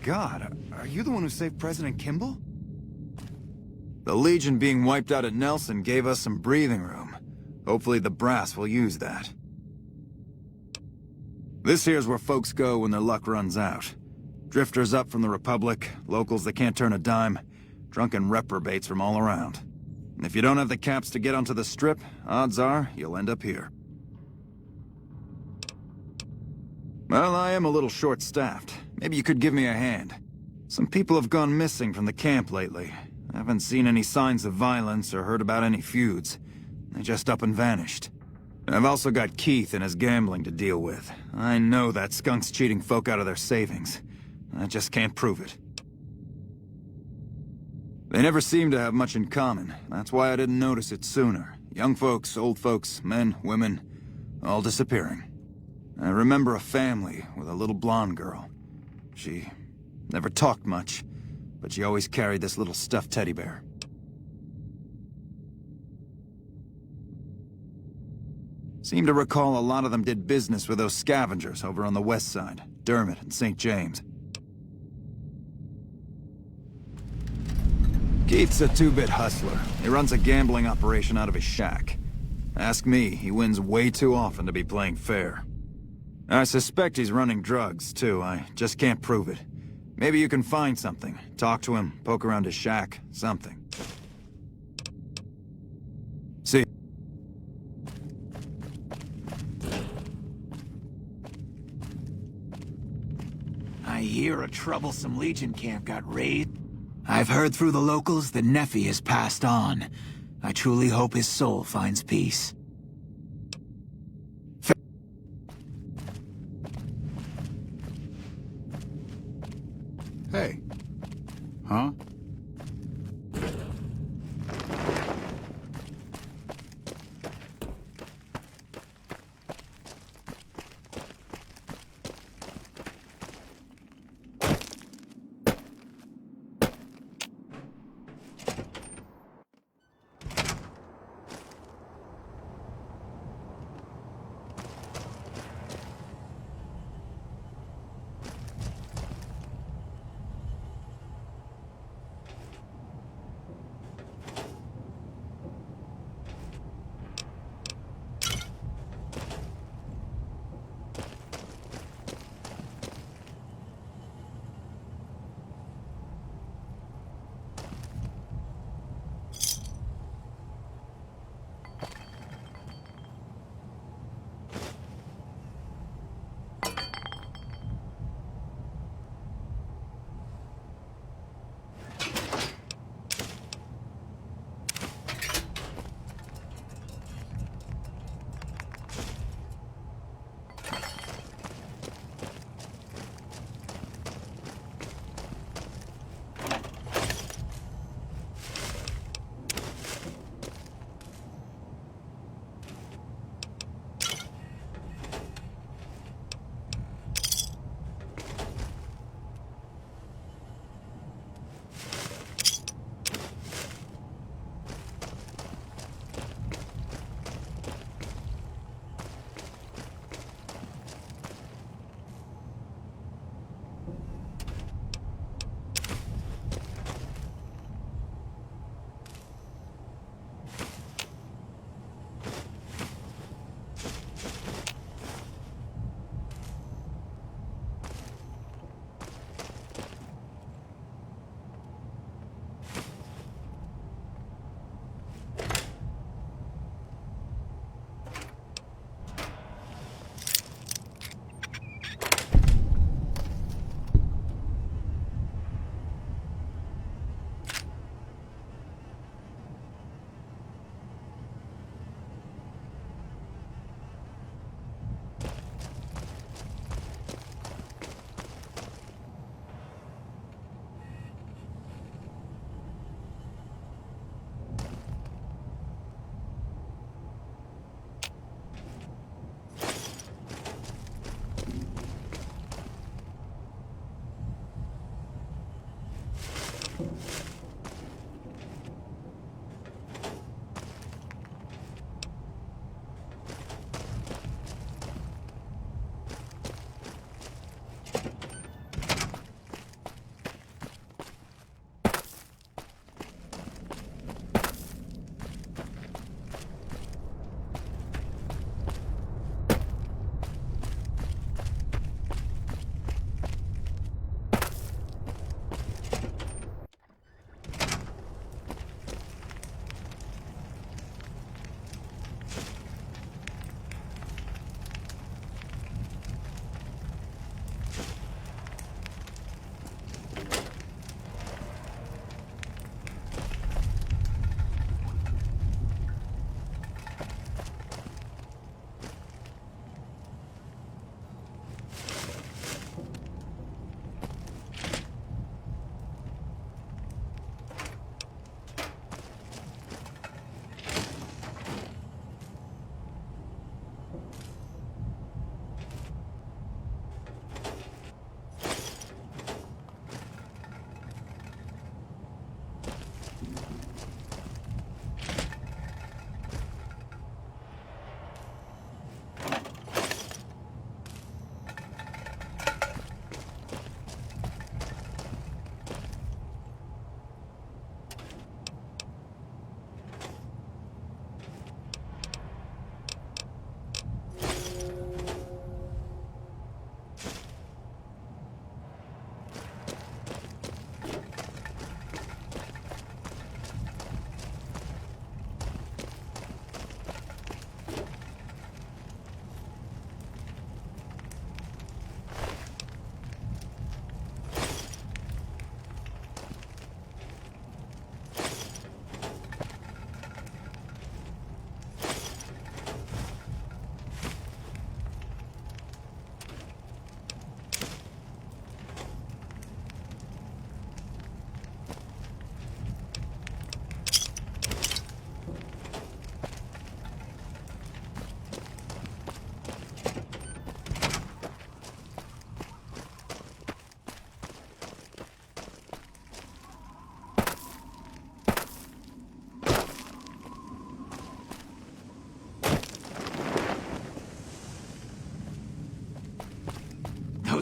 Speaker 1: God, are you the one who saved President Kimball? The Legion being wiped out at Nelson gave us some breathing room. Hopefully the brass will use that. This here's where folks go when their luck runs out. Drifters up from the Republic, locals that can't turn a dime, drunken reprobates from all around. And if you don't have the caps to get onto the Strip, odds are you'll end up here. Well, I am a little short-staffed. Maybe you could give me a hand. Some people have gone missing from the camp lately. I haven't seen any signs of violence or heard about any feuds. They just up and vanished. I've also got Keith and his gambling to deal with. I know that skunk's cheating folk out of their savings. I just can't prove it. They never seem to have much in common. That's why I didn't notice it sooner. Young folks, old folks, men, women, all disappearing. I remember a family with a little blonde girl. She never talked much, but she always carried this little stuffed teddy bear. Seem to recall a lot of them did business with those scavengers over on the west side, Dermot and St. James. Keith's a two-bit hustler. He runs a gambling operation out of his shack. Ask me, he wins way too often to be playing fair. I suspect he's running drugs, too. I just can't prove it. Maybe you can find something. Talk to him, poke around his shack, something. See.
Speaker 2: I hear a troublesome Legion camp got raided. I've heard through the locals that Nephi has passed on. I truly hope his soul finds peace.
Speaker 13: Hey. Huh?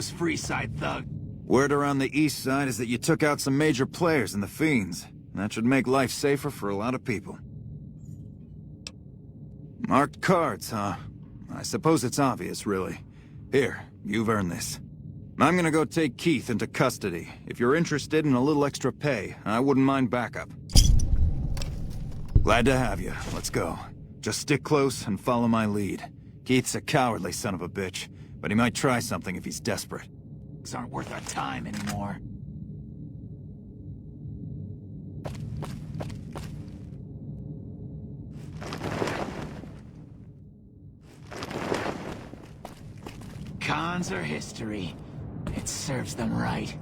Speaker 2: those Freeside thugs.
Speaker 1: Word around the east side is that you took out some major players in the Fiends. That should make life safer for a lot of people. Marked cards, huh? I suppose it's obvious, really. Here, you've earned this. I'm gonna go take Keith into custody. If you're interested in a little extra pay, I wouldn't mind backup. Glad to have you. Let's go. Just stick close and follow my lead. Keith's a cowardly son of a bitch, but he might try something if he's desperate.
Speaker 2: These aren't worth our time anymore. Cons are history. It serves them right.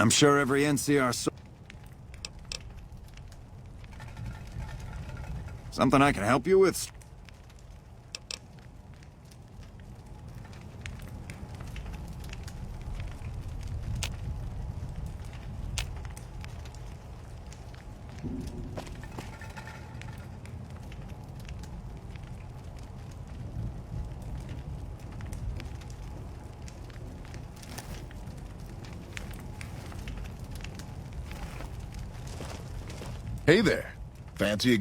Speaker 1: I'm sure every NCR Something I can help you with?
Speaker 5: Hey there. Fancy a...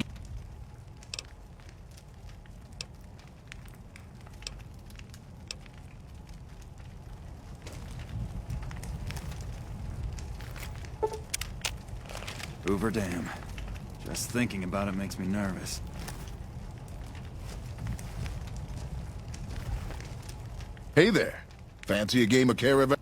Speaker 1: Hoover Dam. Just thinking about it makes me nervous.
Speaker 5: Hey there. Fancy a game of caravan?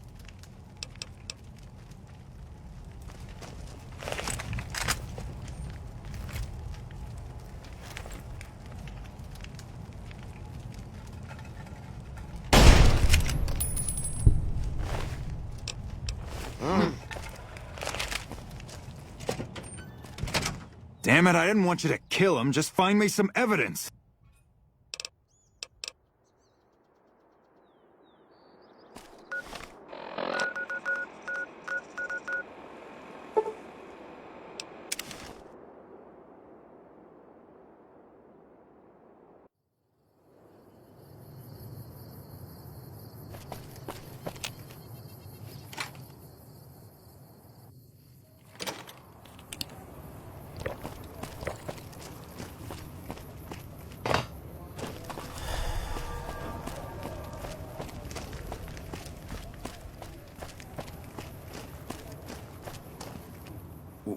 Speaker 1: Damn it, I didn't want you to kill him. Just find me some evidence.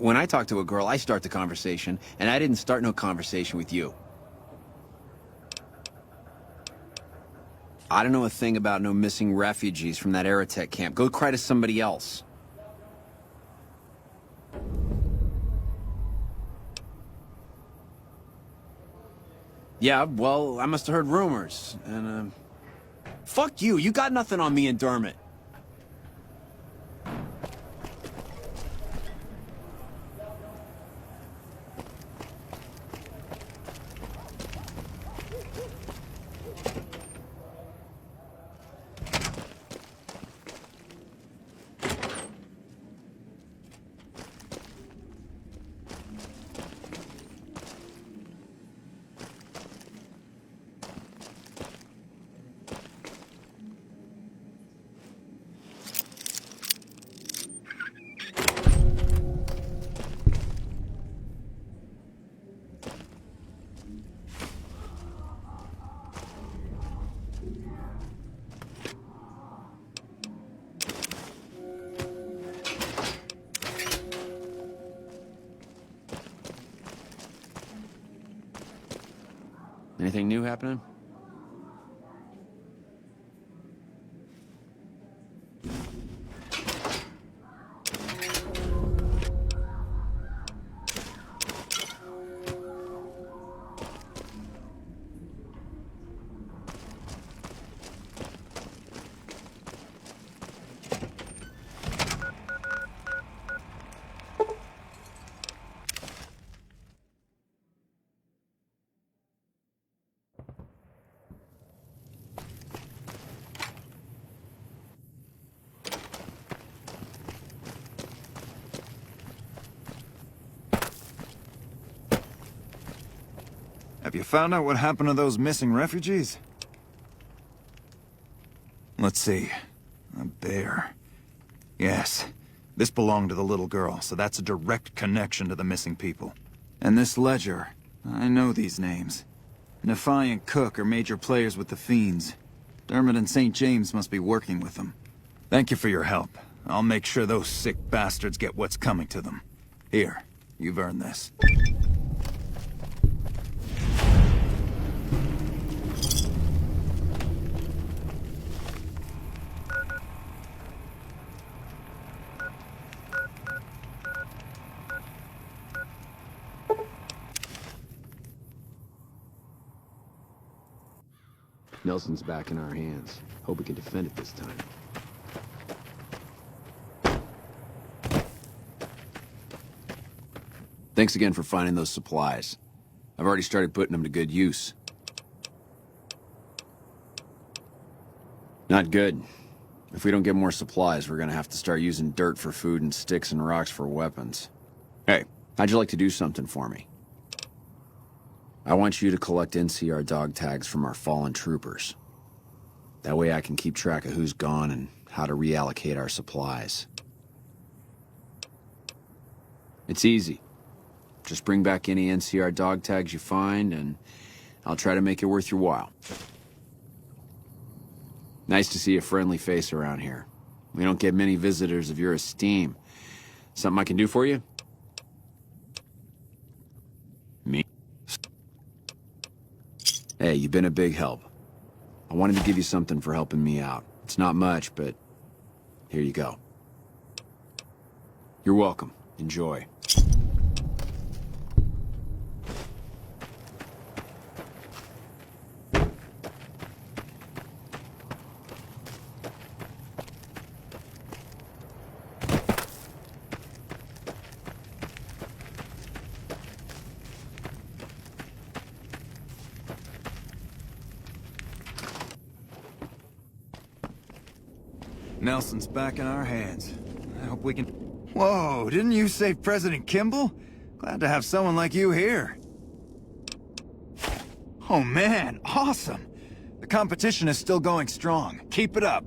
Speaker 3: When I talk to a girl, I start the conversation, and I didn't start no conversation with you. I don't know a thing about no missing refugees from that Aerotech camp. Go cry to somebody else. Yeah, well, I must have heard rumors, and, fuck you, you got nothing on me and Dermot. Anything new happening?
Speaker 1: Have you found out what happened to those missing refugees? Let's see. A bear. Yes. This belonged to the little girl, so that's a direct connection to the missing people. And this ledger, I know these names. Nephi and Cook are major players with the Fiends. Dermot and St. James must be working with them. Thank you for your help. I'll make sure those sick bastards get what's coming to them. Here, you've earned this.
Speaker 3: Nelson's back in our hands. Hope we can defend it this time. Thanks again for finding those supplies. I've already started putting them to good use. Not good. If we don't get more supplies, we're gonna have to start using dirt for food and sticks and rocks for weapons. Hey, how'd you like to do something for me? I want you to collect NCR dog tags from our fallen troopers. That way I can keep track of who's gone and how to reallocate our supplies. It's easy. Just bring back any NCR dog tags you find, and I'll try to make it worth your while. Nice to see a friendly face around here. We don't get many visitors of your esteem. Something I can do for you? Me? Hey, you've been a big help. I wanted to give you something for helping me out. It's not much, but here you go. You're welcome. Enjoy.
Speaker 1: Nelson's back in our hands. I hope we can... Whoa, didn't you save President Kimball? Glad to have someone like you here. Oh man, awesome! The competition is still going strong. Keep it up.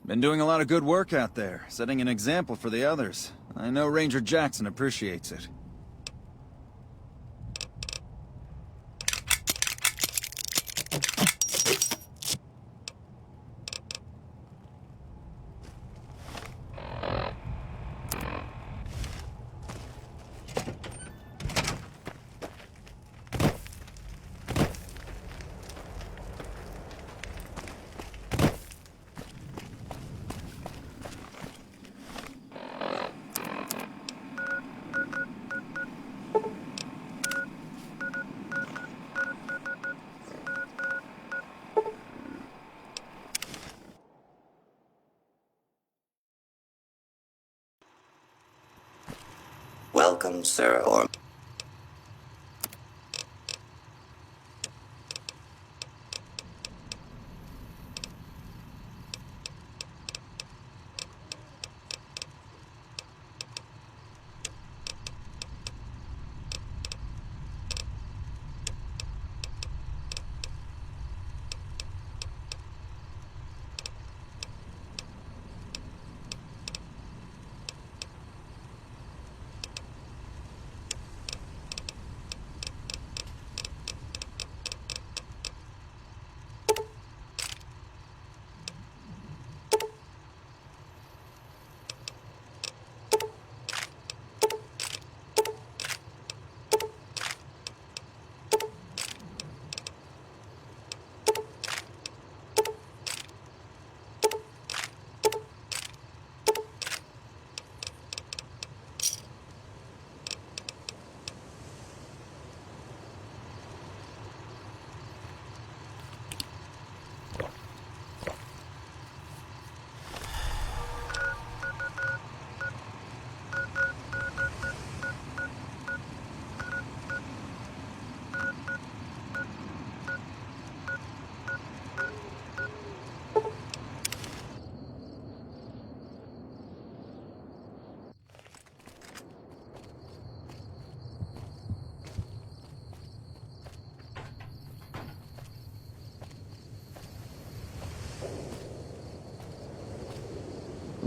Speaker 1: Been doing a lot of good work out there, setting an example for the others. I know Ranger Jackson appreciates it.
Speaker 20: Welcome, sir, or...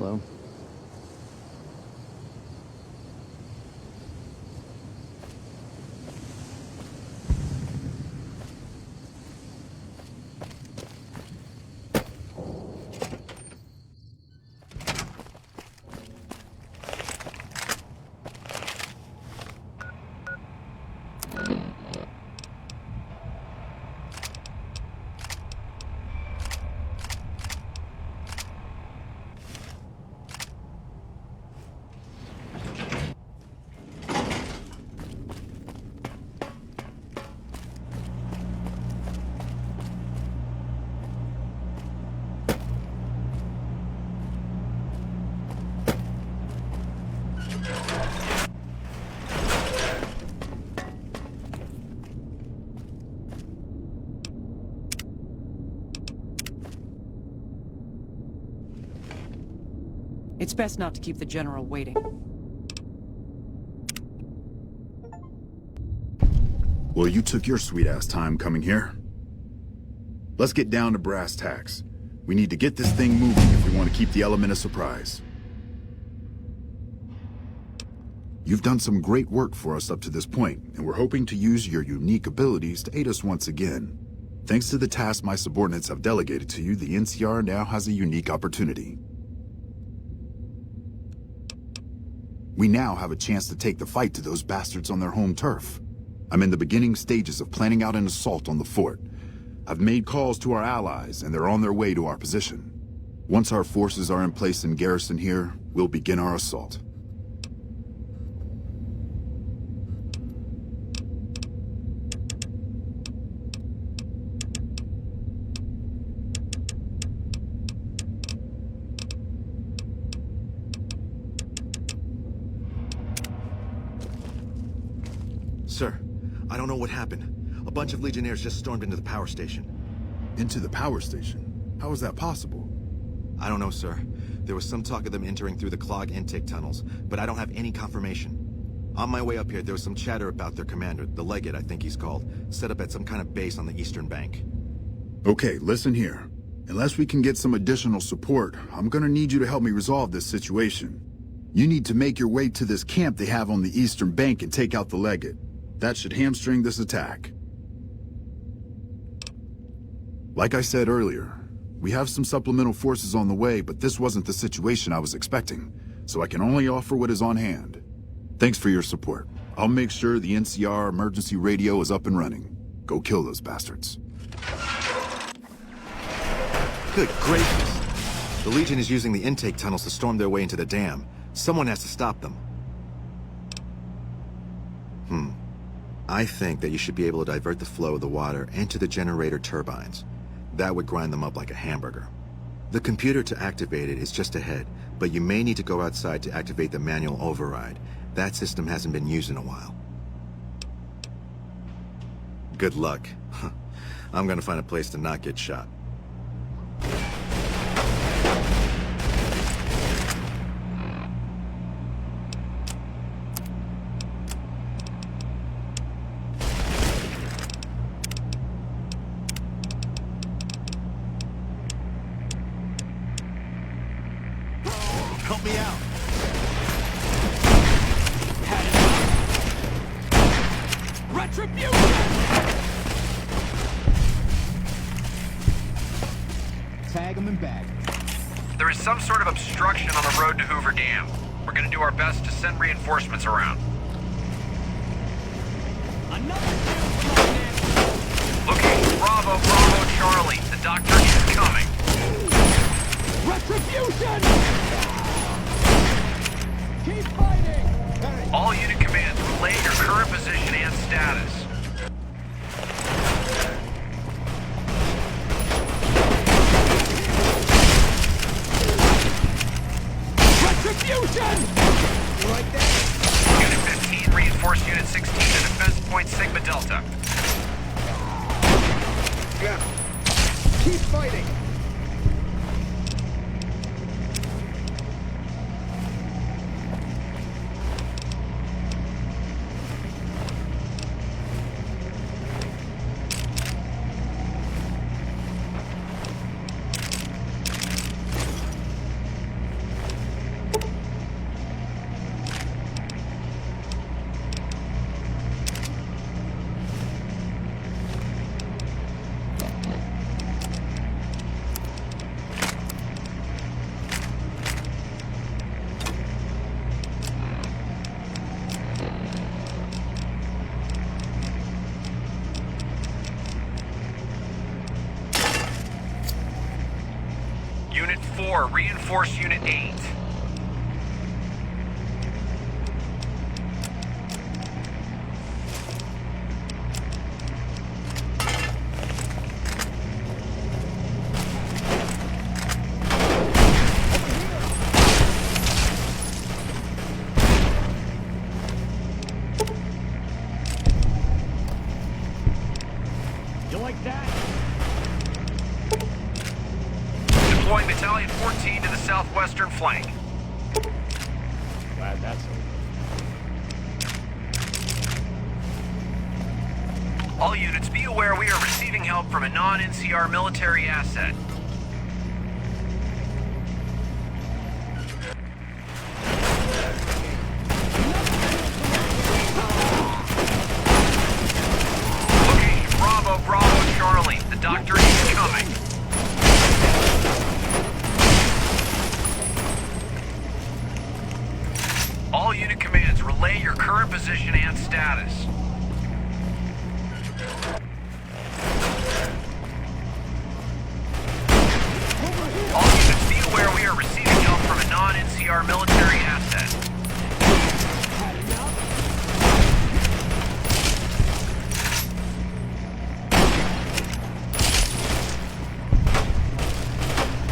Speaker 4: Hello?
Speaker 17: It's best not to keep the General waiting.
Speaker 13: Well, you took your sweet-ass time coming here. Let's get down to brass tacks. We need to get this thing moving if we want to keep the element of surprise. You've done some great work for us up to this point, and we're hoping to use your unique abilities to aid us once again. Thanks to the task my subordinates have delegated to you, the NCR now has a unique opportunity. We now have a chance to take the fight to those bastards on their home turf. I'm in the beginning stages of planning out an assault on the fort. I've made calls to our allies, and they're on their way to our position. Once our forces are in place in garrison here, we'll begin our assault.
Speaker 8: Sir, I don't know what happened. A bunch of Legionnaires just stormed into the power station.
Speaker 13: Into the power station? How is that possible?
Speaker 8: I don't know, sir. There was some talk of them entering through the clog intake tunnels, but I don't have any confirmation. On my way up here, there was some chatter about their commander, the Legate, I think he's called, set up at some kind of base on the eastern bank.
Speaker 13: Okay, listen here. Unless we can get some additional support, I'm gonna need you to help me resolve this situation. You need to make your way to this camp they have on the eastern bank and take out the Legate. That should hamstring this attack. Like I said earlier, we have some supplemental forces on the way, but this wasn't the situation I was expecting, so I can only offer what is on hand. Thanks for your support. I'll make sure the NCR emergency radio is up and running. Go kill those bastards.
Speaker 8: Good gracious. The Legion is using the intake tunnels to storm their way into the dam. Someone has to stop them. I think that you should be able to divert the flow of the water into the generator turbines. That would grind them up like a hamburger. The computer to activate it is just ahead, but you may need to go outside to activate the manual override. That system hasn't been used in a while. Good luck. I'm gonna find a place to not get shot.
Speaker 2: Help me out. Retribution!
Speaker 10: Tag them and bag.
Speaker 3: There is some sort of obstruction on the road to Hoover Dam. We're gonna do our best to send reinforcements around. Location Bravo, Bravo, Charlie. The doctor is coming.
Speaker 10: Retribution! Keep fighting!
Speaker 3: All unit commands, relay your current position and status.
Speaker 10: Retribution! Right there.
Speaker 3: Unit 15, reinforce Unit 16 to defense point Sigma Delta.
Speaker 10: Yeah. Keep fighting!
Speaker 3: Unit 4, reinforce Unit 8.
Speaker 10: You like that?
Speaker 3: Deploying Battalion 14 to the southwestern flank.
Speaker 10: Glad that's over.
Speaker 3: All units, be aware we are receiving help from a non-NCR military asset. Location Bravo, Bravo, Charlie. The doctor is coming. All unit commands, relay your current position and status. All units, be aware we are receiving help from a non-NCR military asset.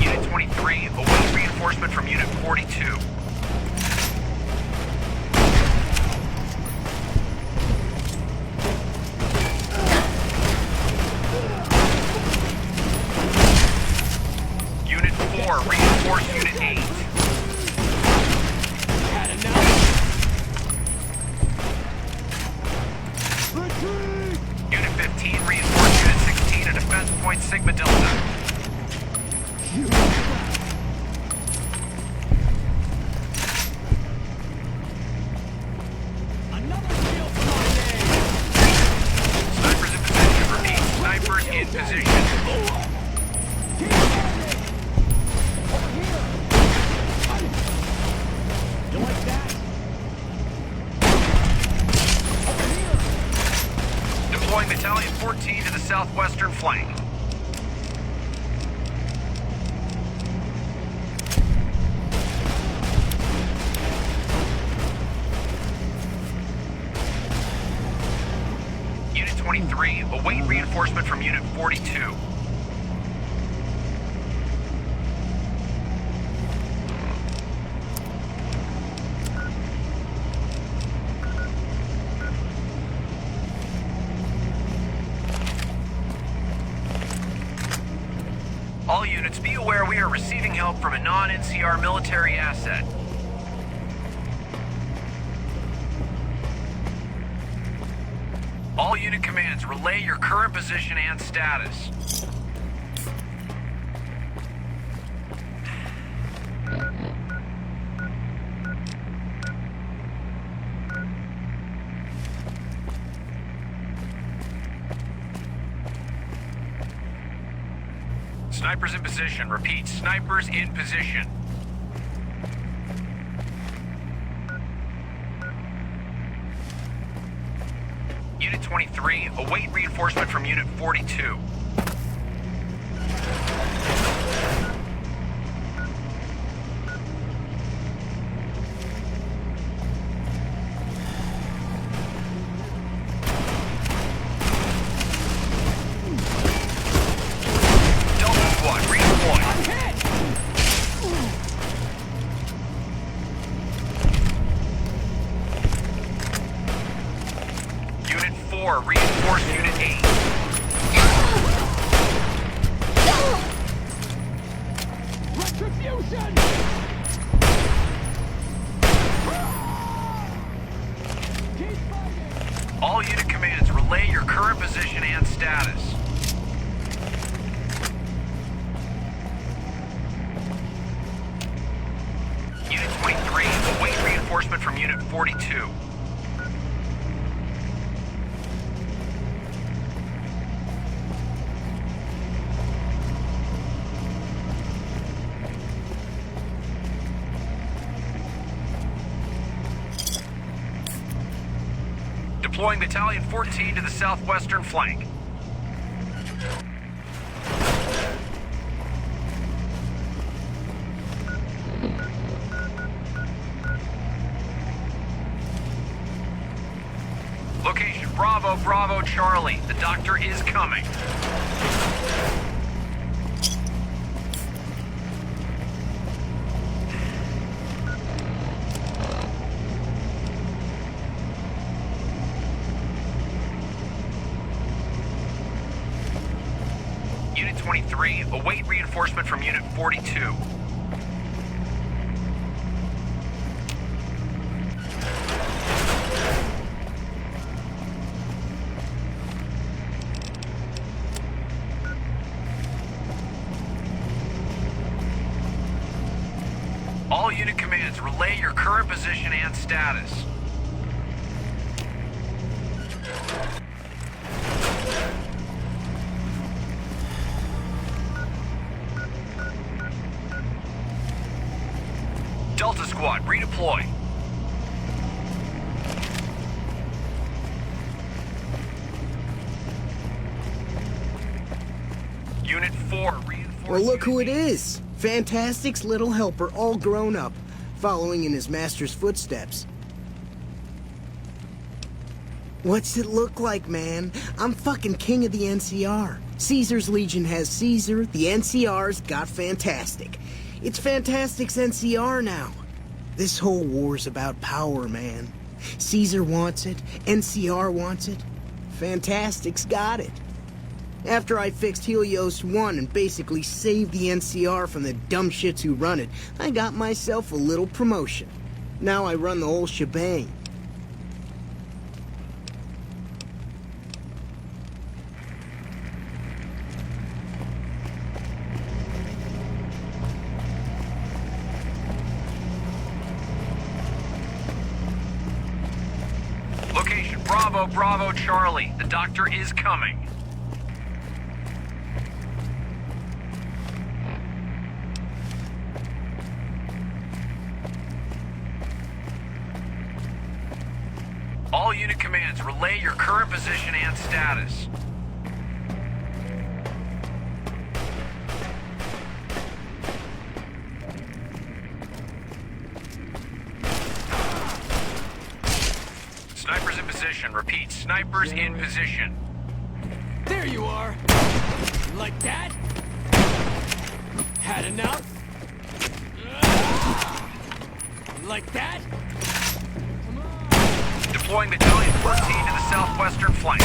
Speaker 3: Unit 23, await reinforcement from Unit 42.
Speaker 14: Battalion 14 to the southwestern flank. Unit 23, await reinforcement from Unit 42. All units, be aware we are receiving help from a non-NCR military asset. All unit commands, relay your current position and status. Snipers in position. Repeat, snipers in position. Unit 23, await reinforcement from Unit 42. Reinforce Unit 8.
Speaker 10: Retribution!
Speaker 14: All unit commands, relay your current position and status. Unit 23, await reinforcement from Unit 42. Deploying Battalion 14 to the southwestern flank. Location Bravo, Bravo, Charlie. The doctor is coming. Unit 23, await reinforcement from Unit 42. All unit commands, relay your current position and status. Delta Squad, redeploy. Unit 4, reinforce.
Speaker 9: Well, look who it is. Fantastic's little helper, all grown up, following in his master's footsteps. What's it look like, man? I'm fucking king of the NCR. Caesar's Legion has Caesar, the NCR's got Fantastic. It's Fantastic's NCR now. This whole war's about power, man. Caesar wants it, NCR wants it. Fantastic's got it. After I fixed Helios 1 and basically saved the NCR from the dumb shits who run it, I got myself a little promotion. Now I run the whole shebang.
Speaker 14: Location Bravo, Bravo, Charlie. The doctor is coming. All unit commands, relay your current position and status. Snipers in position. Repeat, snipers in position.
Speaker 10: There you are. Like that? Had enough? Like that?
Speaker 14: Deploying Battalion 14 to the southwestern flank.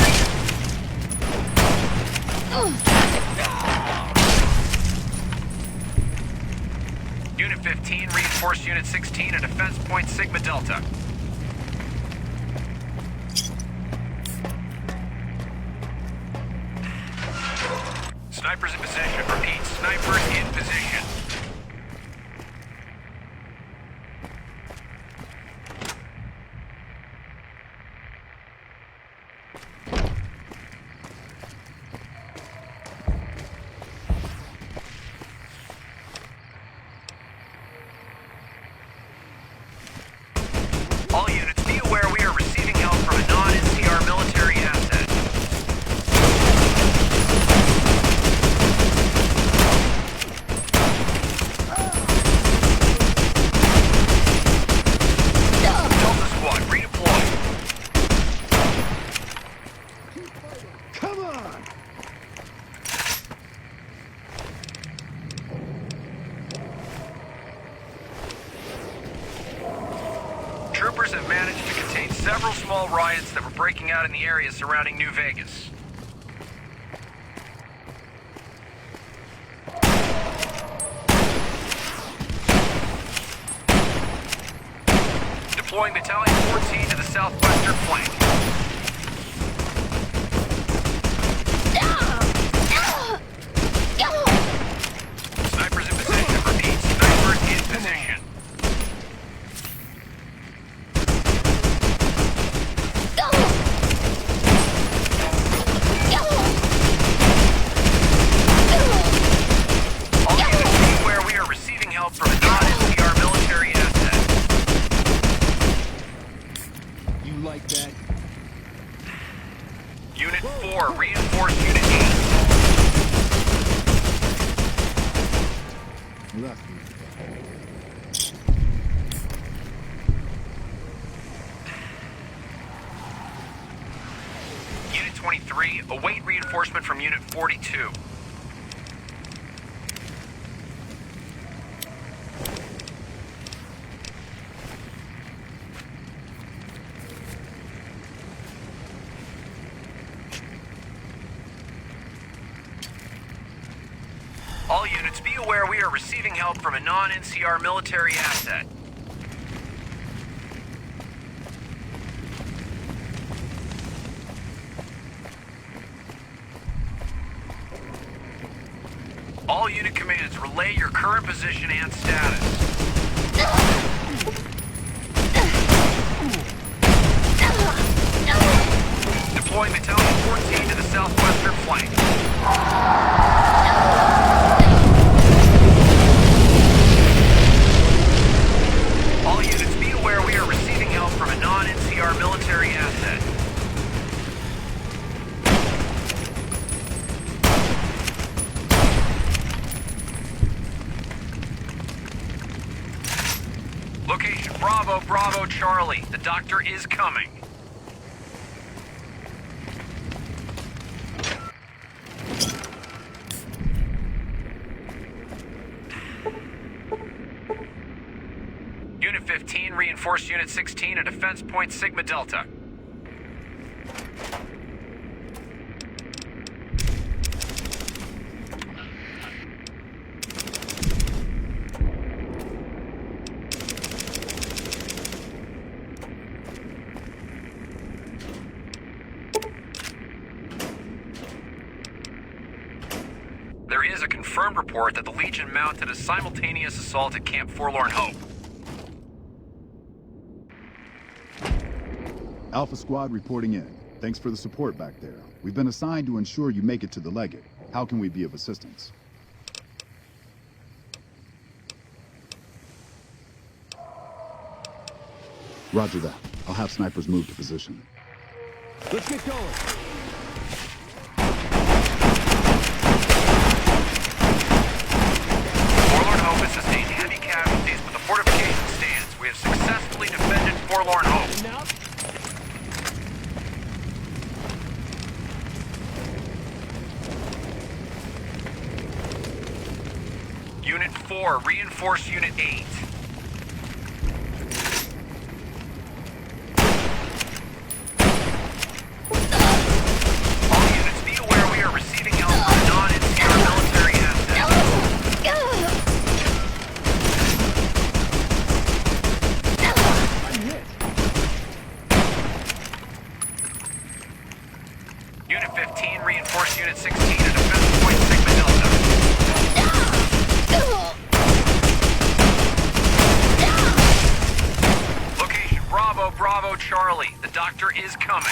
Speaker 14: Unit 15, reinforce Unit 16 at Defense Point Sigma Delta. Snipers in position. Repeat, snipers in position. All units, be aware we are receiving help from a non-NCR military asset. Delta Squad, redeploy.
Speaker 10: Come on!
Speaker 14: Troopers have managed to contain several small riots that were breaking out in the area surrounding New Vegas. Deploying Battalion 14 to the southwestern flank. Snipers in position. Repeat, snipers in position. All units, be aware we are receiving help from a non-NCR military asset.
Speaker 10: You like that?
Speaker 14: Unit 4, reinforce Unit 8. Unit 23, await reinforcement from Unit 42. All units, be aware we are receiving help from a non-NCR military asset. All unit commands, relay your current position and status. Deploying Battalion 14 to the southwestern flank. All units, be aware we are receiving help from a non-NCR military asset. Location Bravo, Bravo, Charlie. The doctor is coming. Unit 15, reinforce Unit 16 at Defense Point Sigma Delta. There is a confirmed report that the Legion mounted a simultaneous assault at Camp Forlorn Hope.
Speaker 13: Alpha Squad reporting in. Thanks for the support back there. We've been assigned to ensure you make it to the Legate. How can we be of assistance? Roger that. I'll have snipers move to position.
Speaker 10: Let's get going.
Speaker 14: Forlorn Hope has sustained heavy casualties, but the fortification stands. We have successfully defended Forlorn Hope. Unit 4, reinforce Unit 8. All units be aware we are receiving help from non-NCR military assets. Unit 15, reinforce Unit 16 at defense point Sigma Delta. Location Bravo, Bravo, Charlie. The doctor is coming.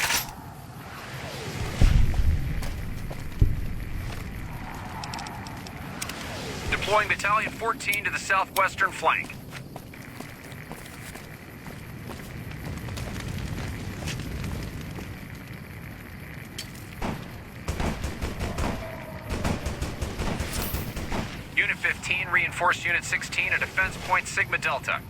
Speaker 14: Deploying Battalion 14 to the southwestern flank. Unit 15, reinforce Unit 16 at defense point Sigma Delta.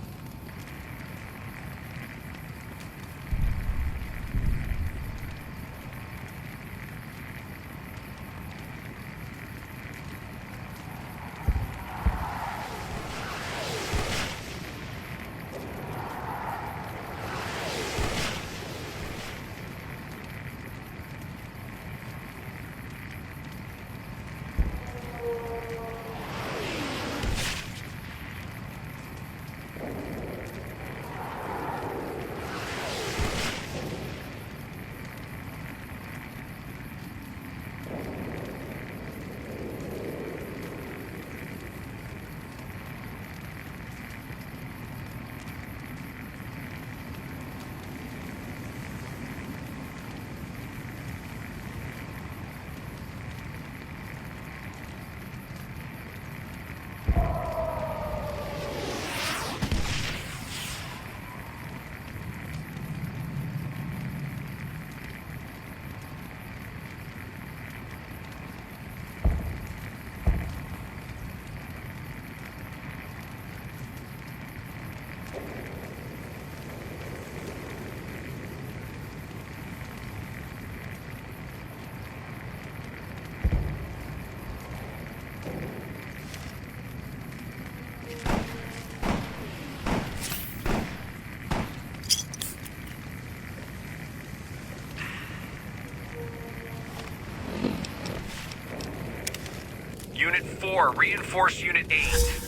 Speaker 14: Unit 4, reinforce Unit 8.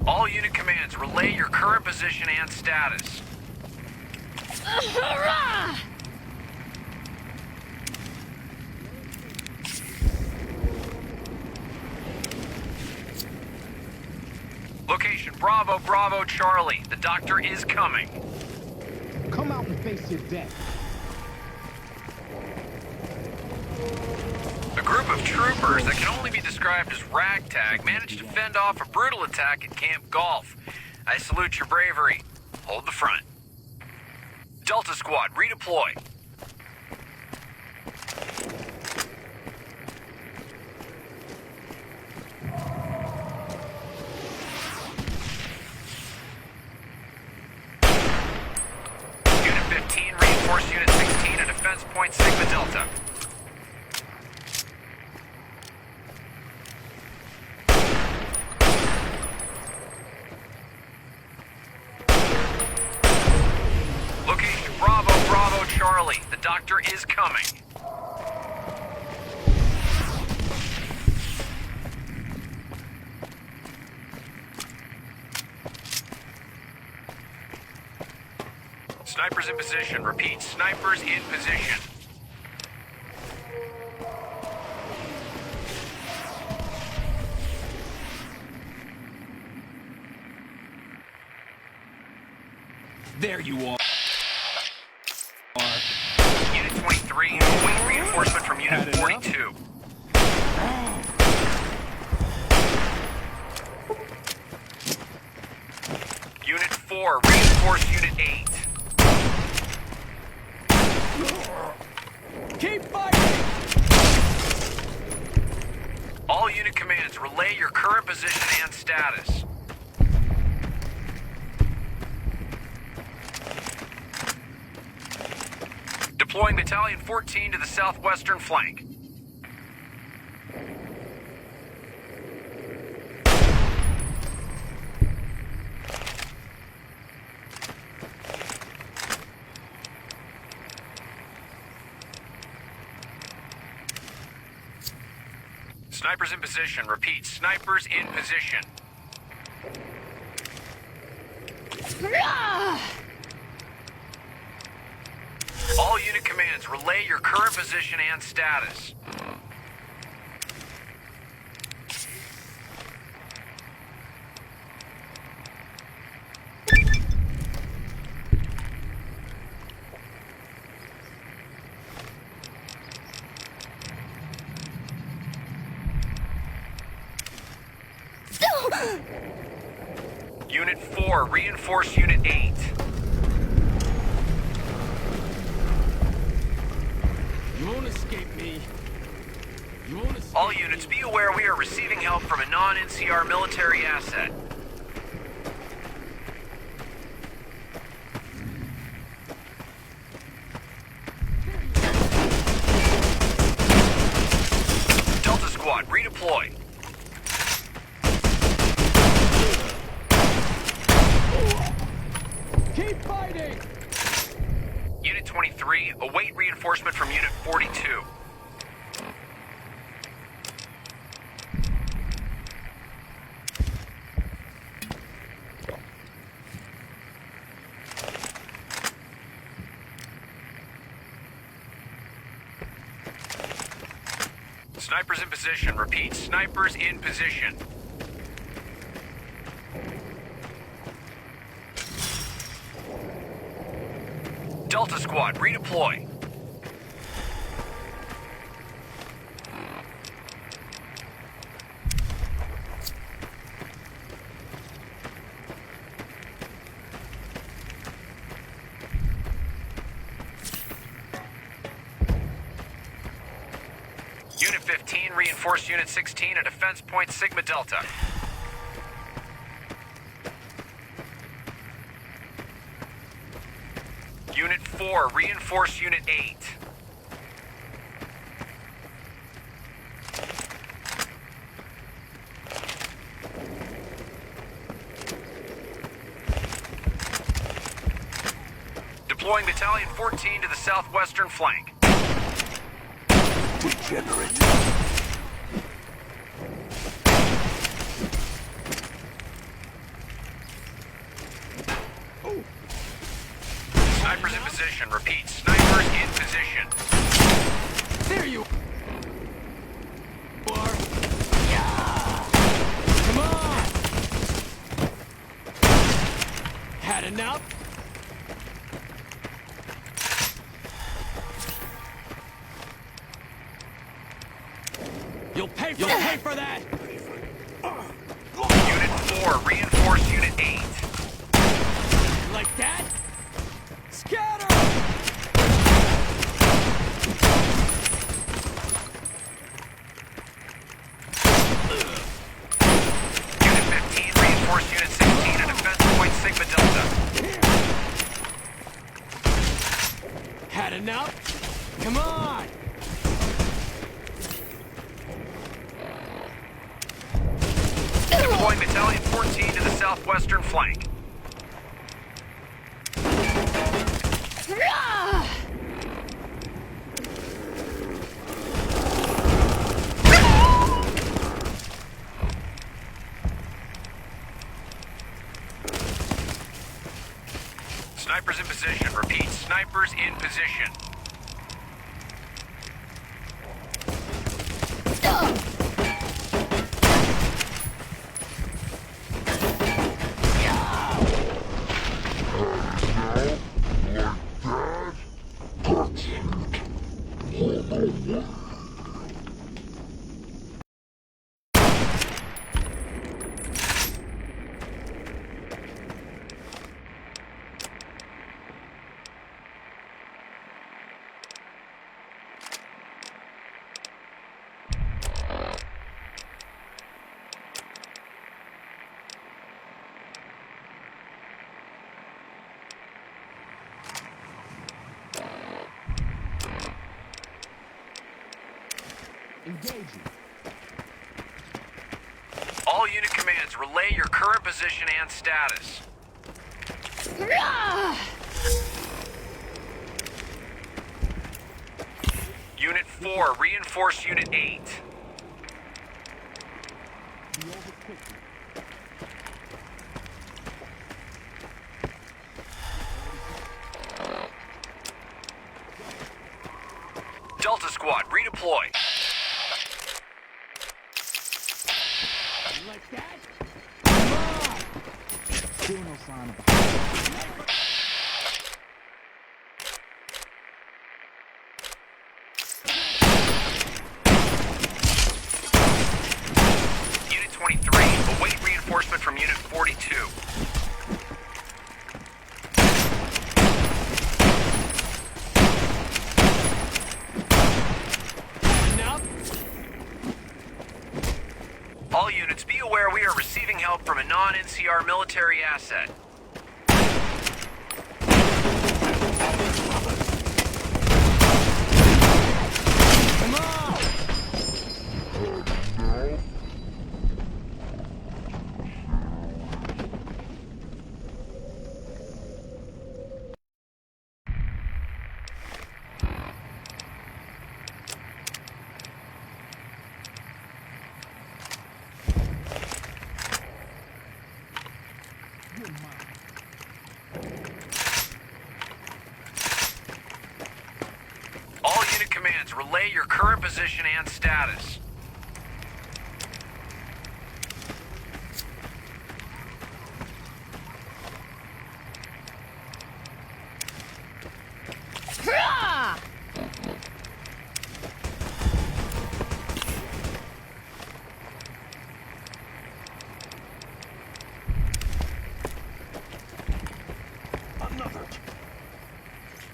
Speaker 14: All unit commands, relay your current position and status. Location Bravo, Bravo, Charlie. The doctor is coming.
Speaker 10: Come out and face your death.
Speaker 14: A group of troopers that can only be described as ragtag managed to fend off a brutal attack at Camp Golf. I salute your bravery. Hold the front. Delta Squad, redeploy. Unit 15, reinforce Unit 16 at defense point Sigma Delta. Location Bravo, Bravo, Charlie. The doctor is coming. Snipers in position. Repeat, snipers in position.
Speaker 10: There you are.
Speaker 14: Unit 23, wait reinforcements. commands, relay your current position and status. Deploying Battalion 14 to the southwestern flank. Snipers in position. Repeat, snipers in position. All unit commands, relay your current position and status. Unit 4, reinforce Unit 8.
Speaker 4: You won't escape me. You won't escape
Speaker 14: All units, be aware we are receiving help from a non-NCR military asset. Delta Squad, redeploy.
Speaker 10: Keep fighting!
Speaker 14: Unit 23, await reinforcement from Unit 42. Snipers in position. Repeat, snipers in position. Delta Squad, redeploy. Unit 15, reinforce Unit 16 at Defense Point Sigma Delta. Unit 4, reinforce Unit 8. Deploying Battalion 14 to the southwestern flank.
Speaker 10: Degenerate.
Speaker 14: Snipers in position. Repeat, snipers in position.
Speaker 4: There you are. Yeah. Come on. Had enough? You'll pay for that.
Speaker 14: Unit 4, reinforce Unit 8.
Speaker 4: Like that? Scatter!
Speaker 14: Unit 15, reinforce Unit 16 at Defense Point Sigma Delta.
Speaker 4: Had enough? Come on!
Speaker 14: Deploying Battalion 14 to the southwestern flank. Snipers in position. Repeat, snipers in position.
Speaker 10: Engaging.
Speaker 14: All unit commands, relay your current position and status. Unit 4, reinforce Unit 8. Delta Squad, redeploy.
Speaker 10: Like that? Come on! Still no sign of a...
Speaker 14: Unit 23, await reinforcement from Unit 42. All units, be aware we are receiving help from a non-NCR military asset.
Speaker 10: Come on!
Speaker 14: All unit commands, relay your current position and status.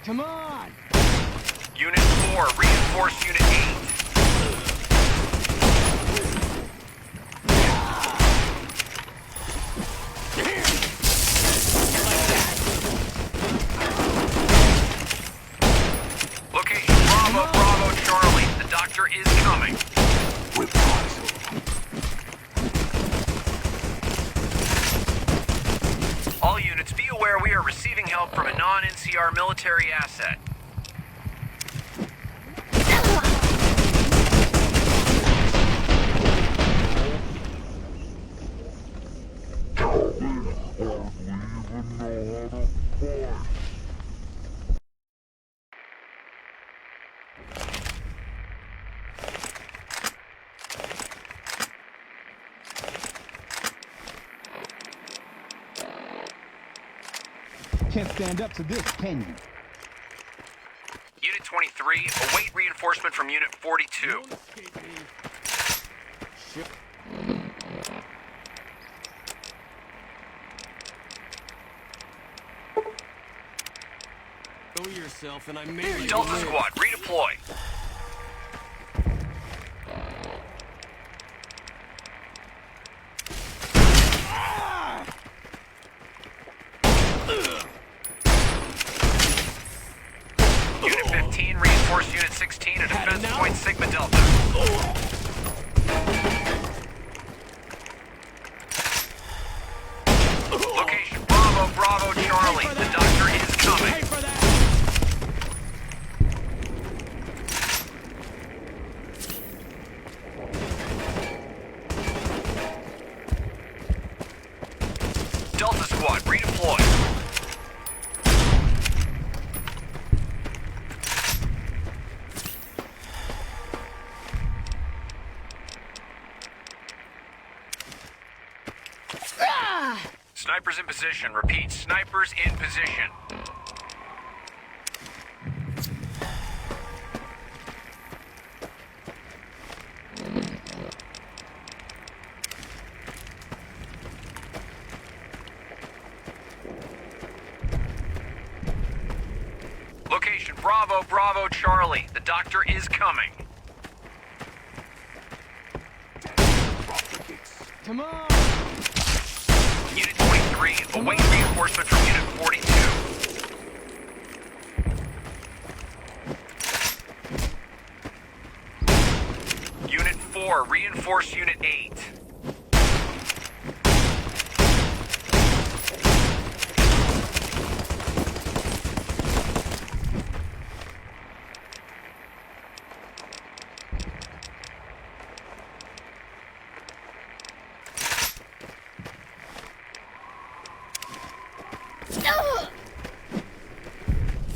Speaker 10: Come on!
Speaker 14: Unit 4, reinforce Unit 8. Location Bravo, Bravo, Charlie. The doctor is coming. All units, be aware we are receiving help from a non-NCR military asset.
Speaker 10: Can't stand up to this, can you?
Speaker 14: Unit 23, await reinforcement from Unit 42.
Speaker 4: Know yourself, and I made
Speaker 14: Delta Squad, redeploy. Unit 15, reinforce Unit 16 at defense point Sigma Delta. Location Bravo, Bravo, Charlie. The doctor is coming. Delta Squad, redeploy. Snipers in position. Repeat, snipers in position. Location Bravo, Bravo, Charlie. The doctor is coming.
Speaker 10: Come on!
Speaker 14: Unit 23, await reinforcement from Unit 42. Unit 4, reinforce Unit 8.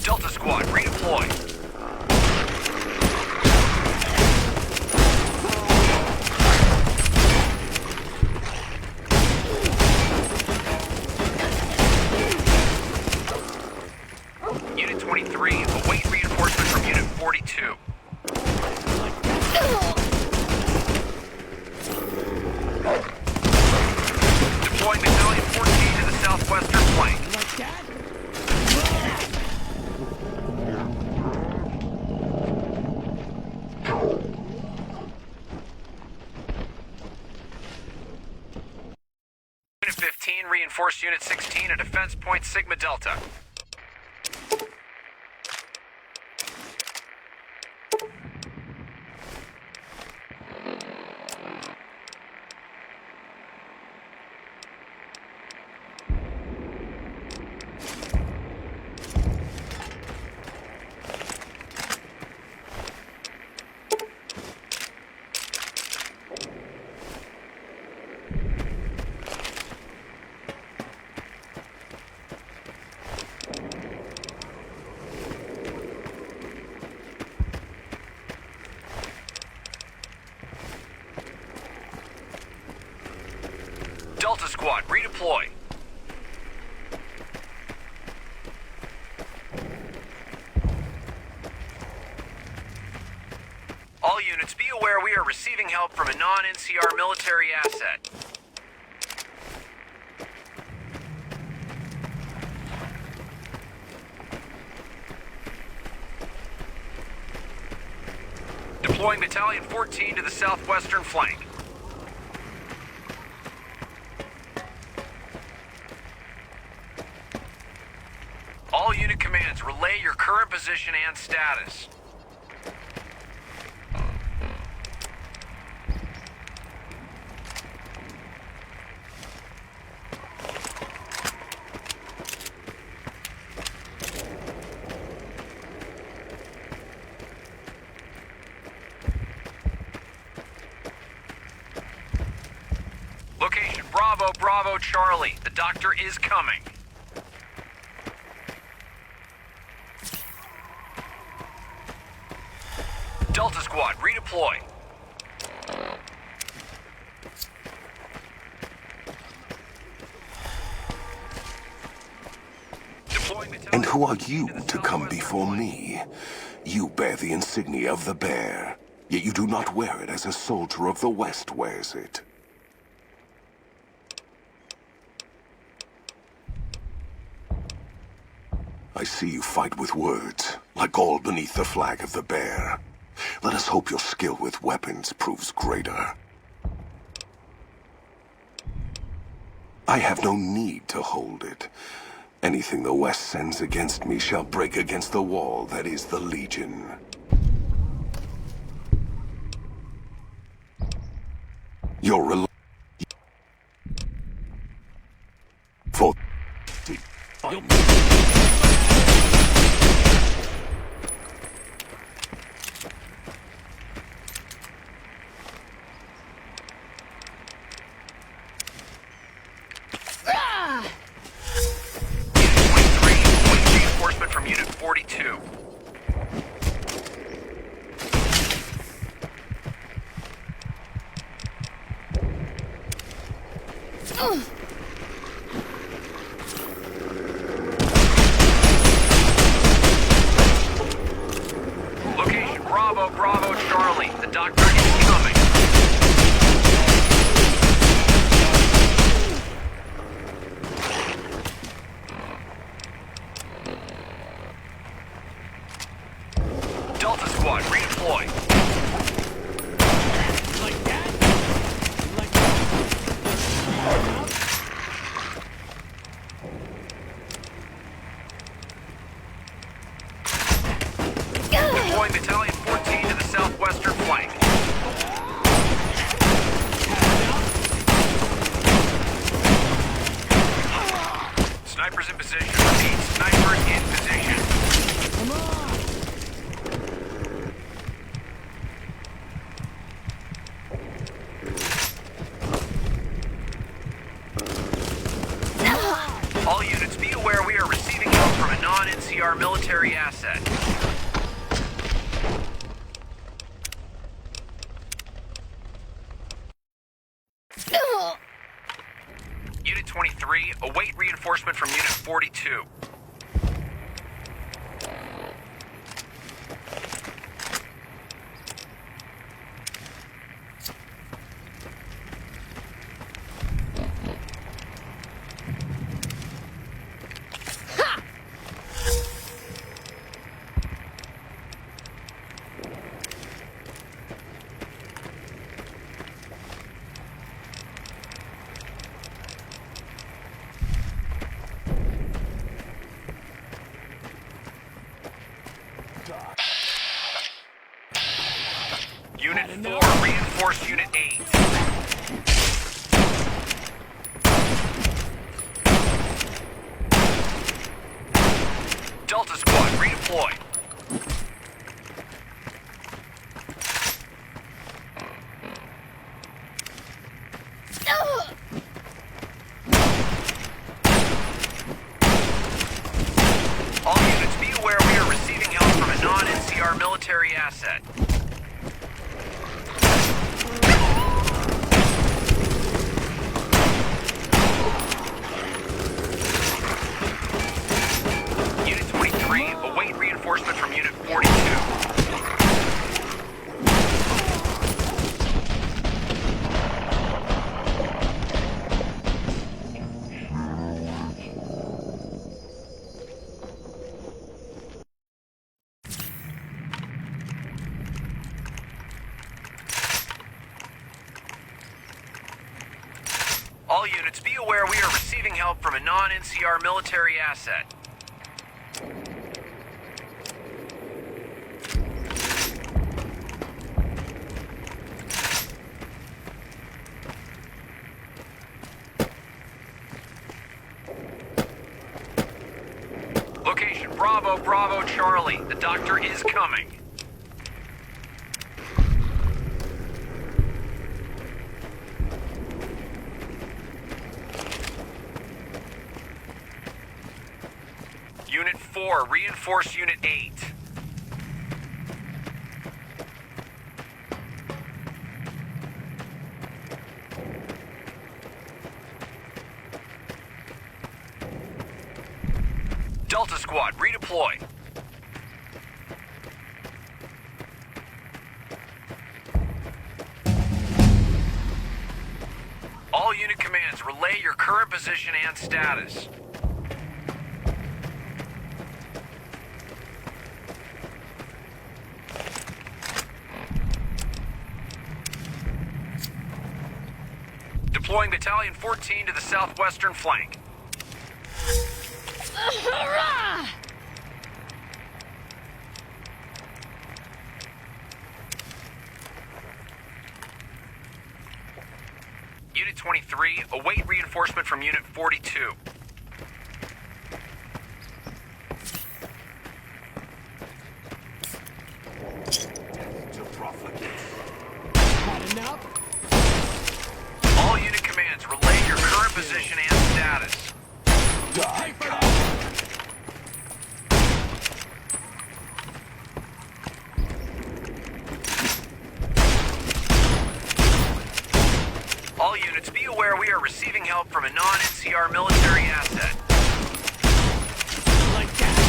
Speaker 14: Delta Squad, redeploy. Unit 23, await reinforcement from Unit 42. Deploying Battalion 14 to the southwestern flank. Unit 15, reinforce Unit 16 at Defense Point Sigma Delta. Delta Squad, redeploy. All units, be aware we are receiving help from a non-NCR military asset. Deploying Battalion 14 to the southwestern flank. All unit commands, relay your current position and status. Location, Bravo, Bravo, Charlie. The doctor is coming. Delta Squad, redeploy.
Speaker 15: And who are you to come before me? You bear the insignia of the bear, yet you do not wear it as a soldier of the West wears it. I see you fight with words, like all beneath the flag of the bear. Let us hope your skill with weapons proves greater. I have no need to hold it. Anything the West sends against me shall break against the wall that is the Legion. Your for
Speaker 14: Reinforcement from Unit 42. Location, Bravo, Bravo, Charlie. The doctor is coming. Delta Squad, redeploy.
Speaker 10: Like that? Like that?
Speaker 14: non-NCR military asset. Unit 23, await reinforcement from Unit 42. Unit 4, reinforce Unit 8. Delta Squad, redeploy. All units, be aware we are receiving help from a non-NCR military asset. Unit 23, await reinforcement from Unit 42. All units, be aware we are receiving help from a non-NCR military asset. Location, Bravo, Bravo, Charlie. The doctor is coming. Unit 4, reinforce Unit 8. Delta Squad, redeploy. All unit commands, relay your current position and status. Deploying Battalion 14 to the southwestern flank. Unit 23, await reinforcement from Unit 42. All unit commands, relay your current position and status. All units, be aware we are receiving help from a non-NCR military asset. Like that.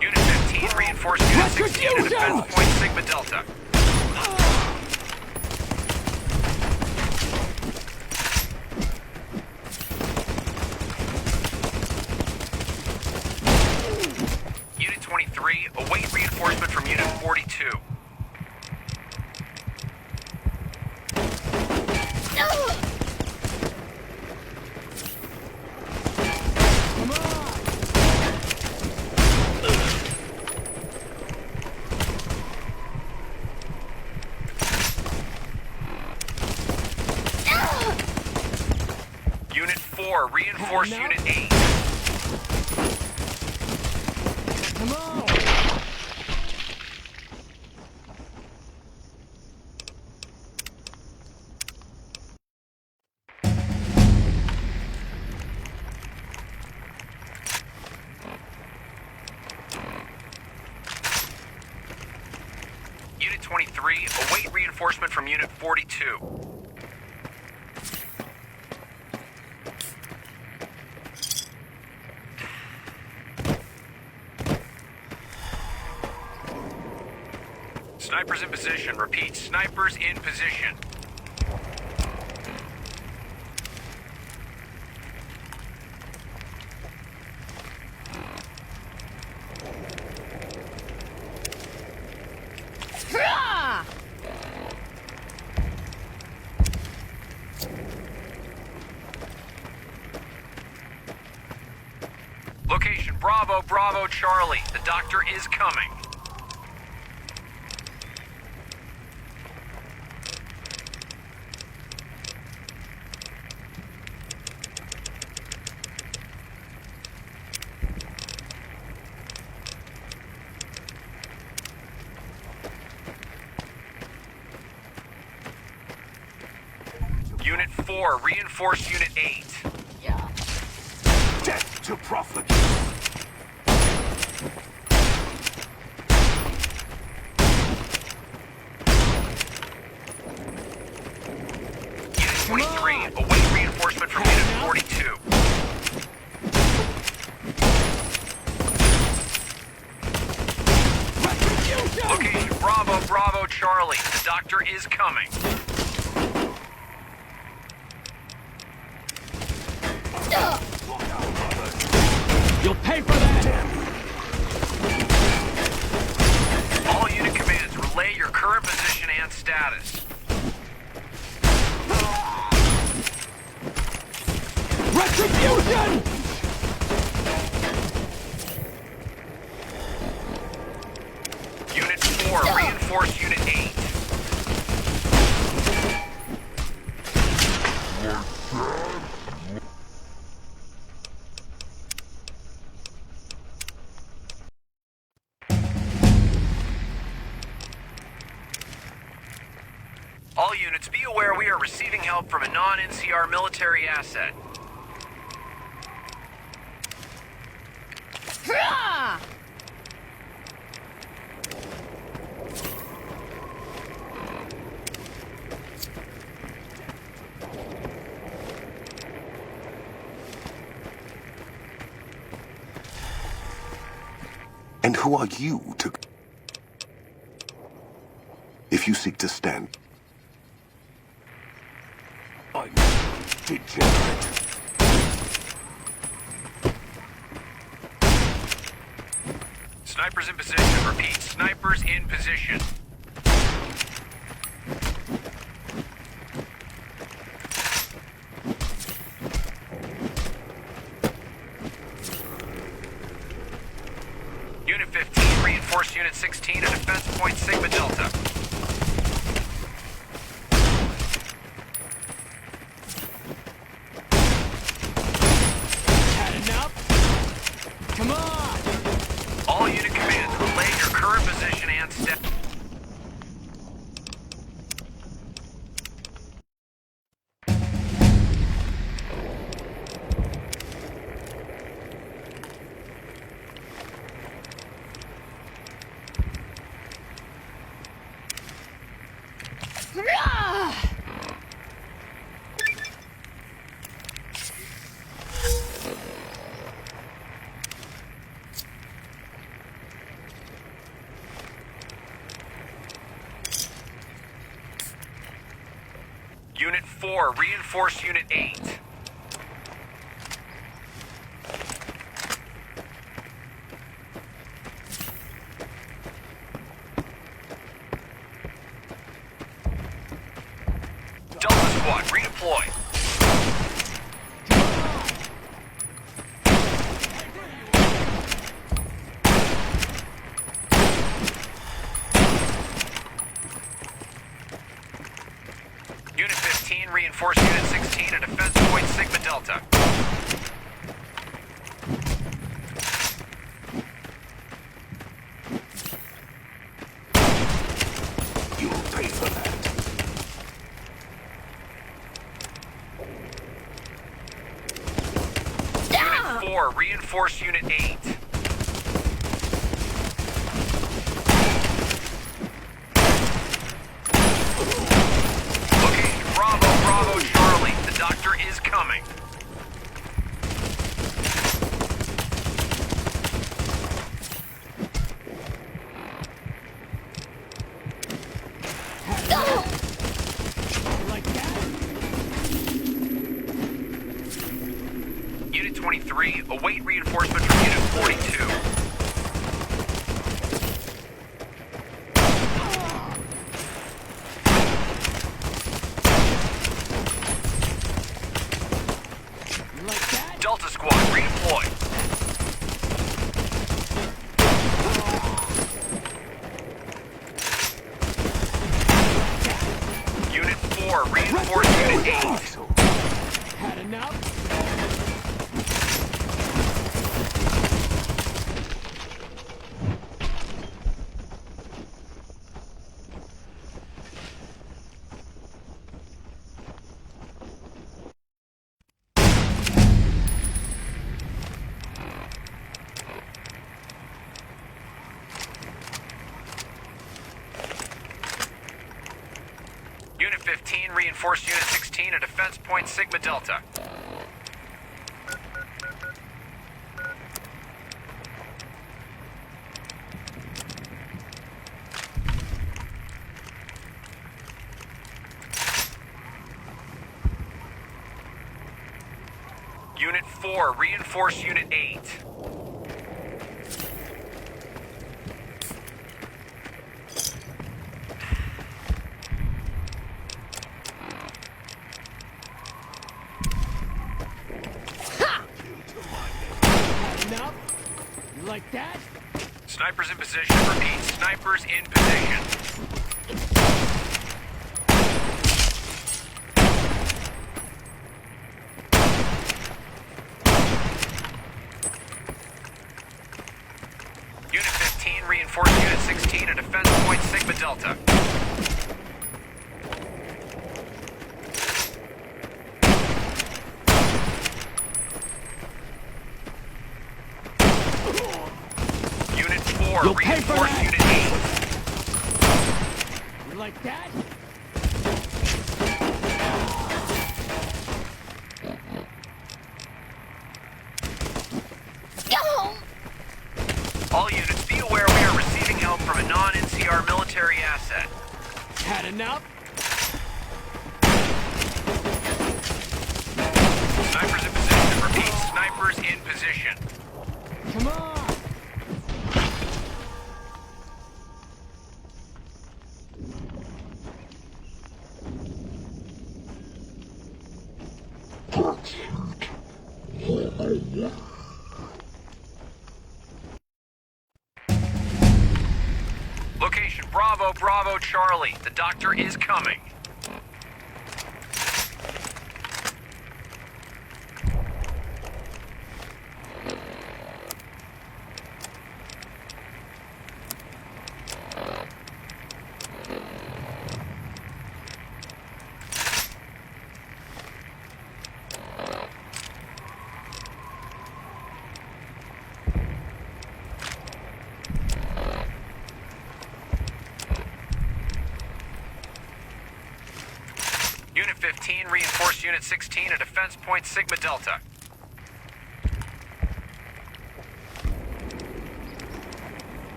Speaker 14: Unit 15, reinforce Unit 16 to defense point Sigma Delta. Unit 23, await reinforcement from Unit 42. Unit 4, reinforce Unit 8. Come on! reinforcement from Unit 42. Snipers in position. Repeat, snipers in position. Location Bravo, Bravo, Charlie. The doctor is coming. Unit 4, reinforce Unit 8.
Speaker 15: Death to profligate.
Speaker 14: Unit 23, await reinforcement from Unit 42. Location Bravo, Bravo, Charlie. The doctor is coming.
Speaker 4: You'll pay for that!
Speaker 14: All unit commands, relay your current position and status.
Speaker 4: Retribution!
Speaker 14: Unit 4, reinforce Unit 8. All units, be aware we are receiving help from a non-NCR military asset.
Speaker 15: And who are you to... If you seek to stand... I'm degenerate.
Speaker 14: Snipers in position. Repeat, snipers in position. Unit 15, reinforce Unit 16 at defense point Sigma Delta.
Speaker 4: Had enough? Come on!
Speaker 14: All unit commands, relay your current position and step. Unit 4, reinforce Unit 8. Delta Squad, redeploy. Unit 15, reinforce Unit 16 at defense point Sigma Delta.
Speaker 15: You'll pay for that.
Speaker 14: Unit 4, reinforce Unit 8. 42. Delta Squad, redeploy. Unit 4, reinforce Unit 8.
Speaker 4: Had enough?
Speaker 14: Unit 15, reinforce Unit 16 at Defense Point Sigma Delta. Unit 4, reinforce Unit 8.
Speaker 4: Enough? You like that?
Speaker 14: Snipers in position. Repeat, snipers in position. Unit 15, reinforce Unit 16 at Defense Point Sigma Delta. Unit 4,
Speaker 4: You'll pay for
Speaker 14: reinforce
Speaker 4: that.
Speaker 14: Unit 8.
Speaker 4: You like that?
Speaker 14: All units, be aware we are receiving help from a non-NCR military asset.
Speaker 4: Had enough?
Speaker 14: Snipers in position. Repeat, snipers in position.
Speaker 4: Come on!
Speaker 14: Location Bravo, Bravo, Charlie. The doctor is coming. Unit 15, reinforce Unit 16 at Defense Point Sigma Delta.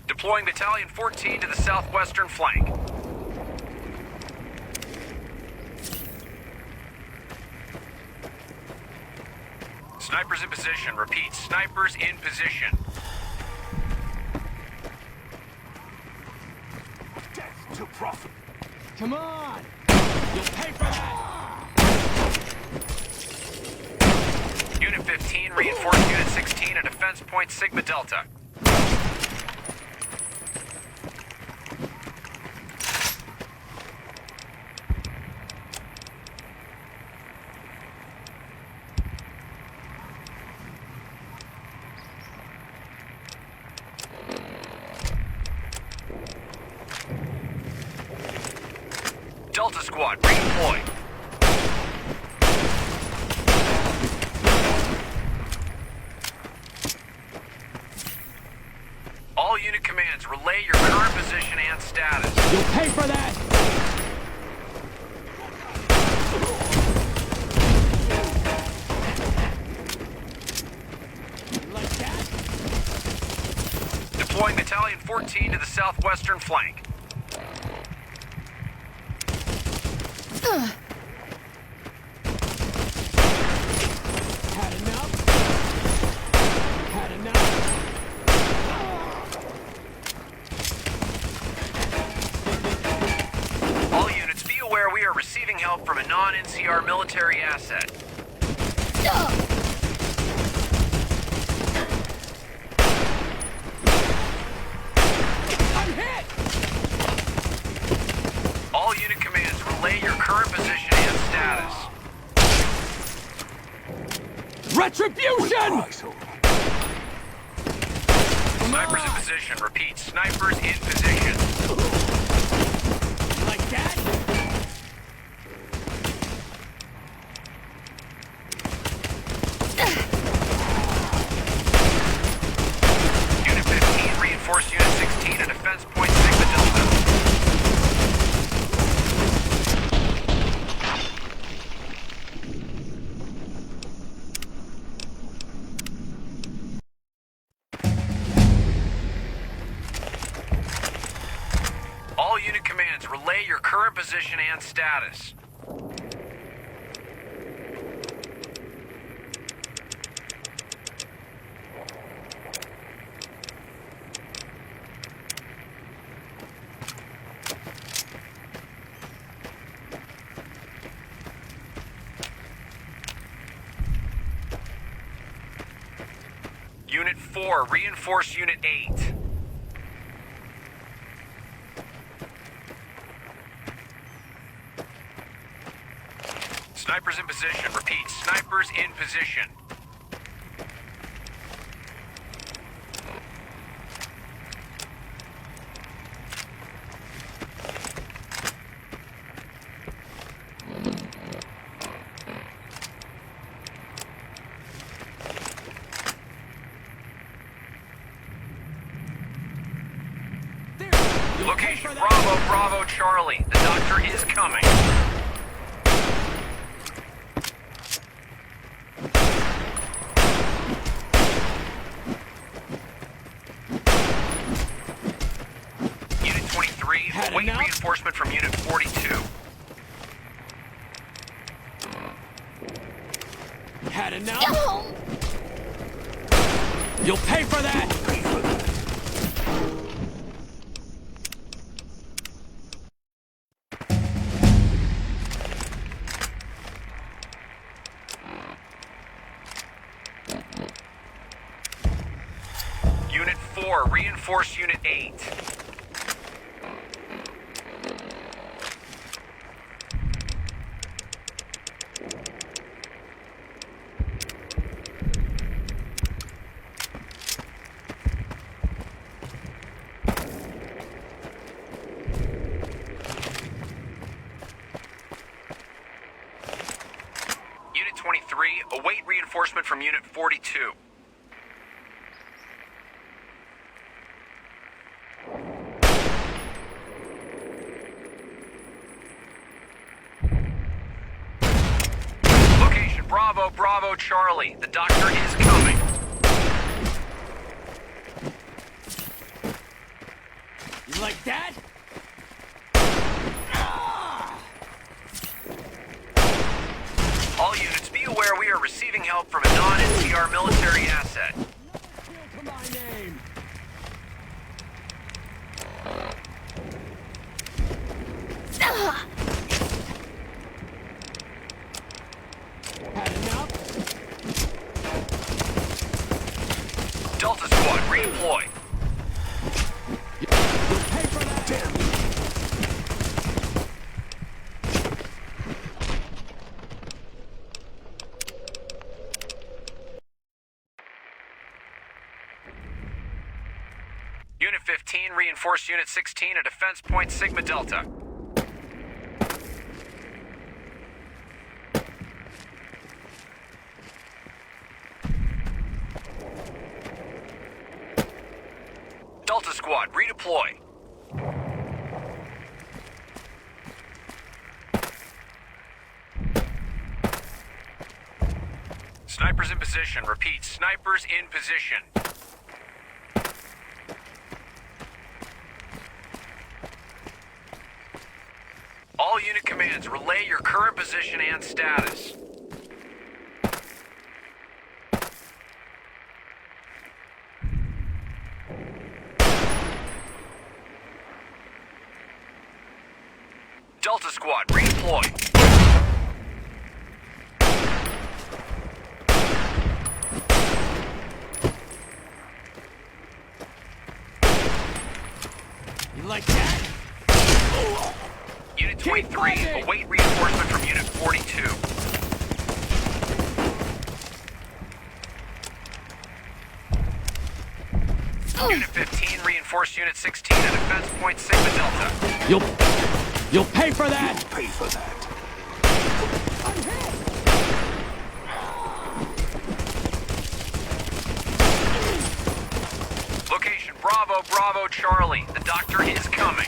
Speaker 14: Deploying Battalion 14 to the southwestern flank. Snipers in position. Repeat, snipers in position.
Speaker 4: Death to profit. Come on! You'll pay for that!
Speaker 14: Unit 15, reinforce Unit 16 at Defense Point Sigma Delta. Delta Squad, redeploy. All unit commands, relay your current position and status.
Speaker 4: You'll pay for that!
Speaker 14: 13 to the southwestern flank.
Speaker 4: Had enough? Had enough?
Speaker 14: All units, be aware we are receiving help from a non-NCR military asset.
Speaker 4: I'm hit!
Speaker 14: All unit commands, relay your current position and status.
Speaker 4: Retribution!
Speaker 14: Snipers in position. Repeat, snipers in position.
Speaker 4: Like that?
Speaker 14: Unit 15, reinforce Unit 16 at defense point Sigma Delta. All unit commands, relay your current position and status. Unit 4, reinforce Unit 8. Snipers in position. Repeat, snipers in position. Location Bravo, Charlie. The doctor is coming. Unit 23, await reinforcement from Unit 42.
Speaker 4: Had enough? You'll pay for that!
Speaker 14: Unit 4, reinforce Unit 8. Unit 23, await reinforcement from Unit 42. Location Bravo, Charlie. The doctor is coming.
Speaker 4: You like that?
Speaker 14: All units, be aware we are receiving help from a non-NCR military asset.
Speaker 4: To my name. Had enough?
Speaker 14: Delta Squad, redeploy.
Speaker 4: You'll pay for that! Damn.
Speaker 14: Unit 15, reinforce Unit 16 at defense point Sigma Delta. Delta Squad, redeploy. Snipers in position. Repeat, snipers in position. commands, relay your current position and status. Delta Squad, redeploy.
Speaker 4: You like that?
Speaker 14: Unit 23, await reinforcement from Unit 42. Unit 15, reinforce Unit 16 at defense point Sigma Delta.
Speaker 4: You'll pay for that!
Speaker 15: Pay for that.
Speaker 14: Location Bravo, Bravo, Charlie. The doctor is coming.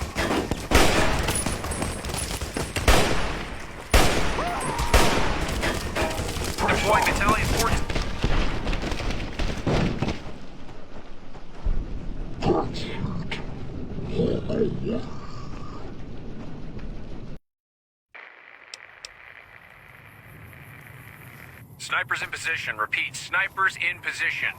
Speaker 14: Deploying Battalion 14. Snipers in position. Repeat, snipers in position.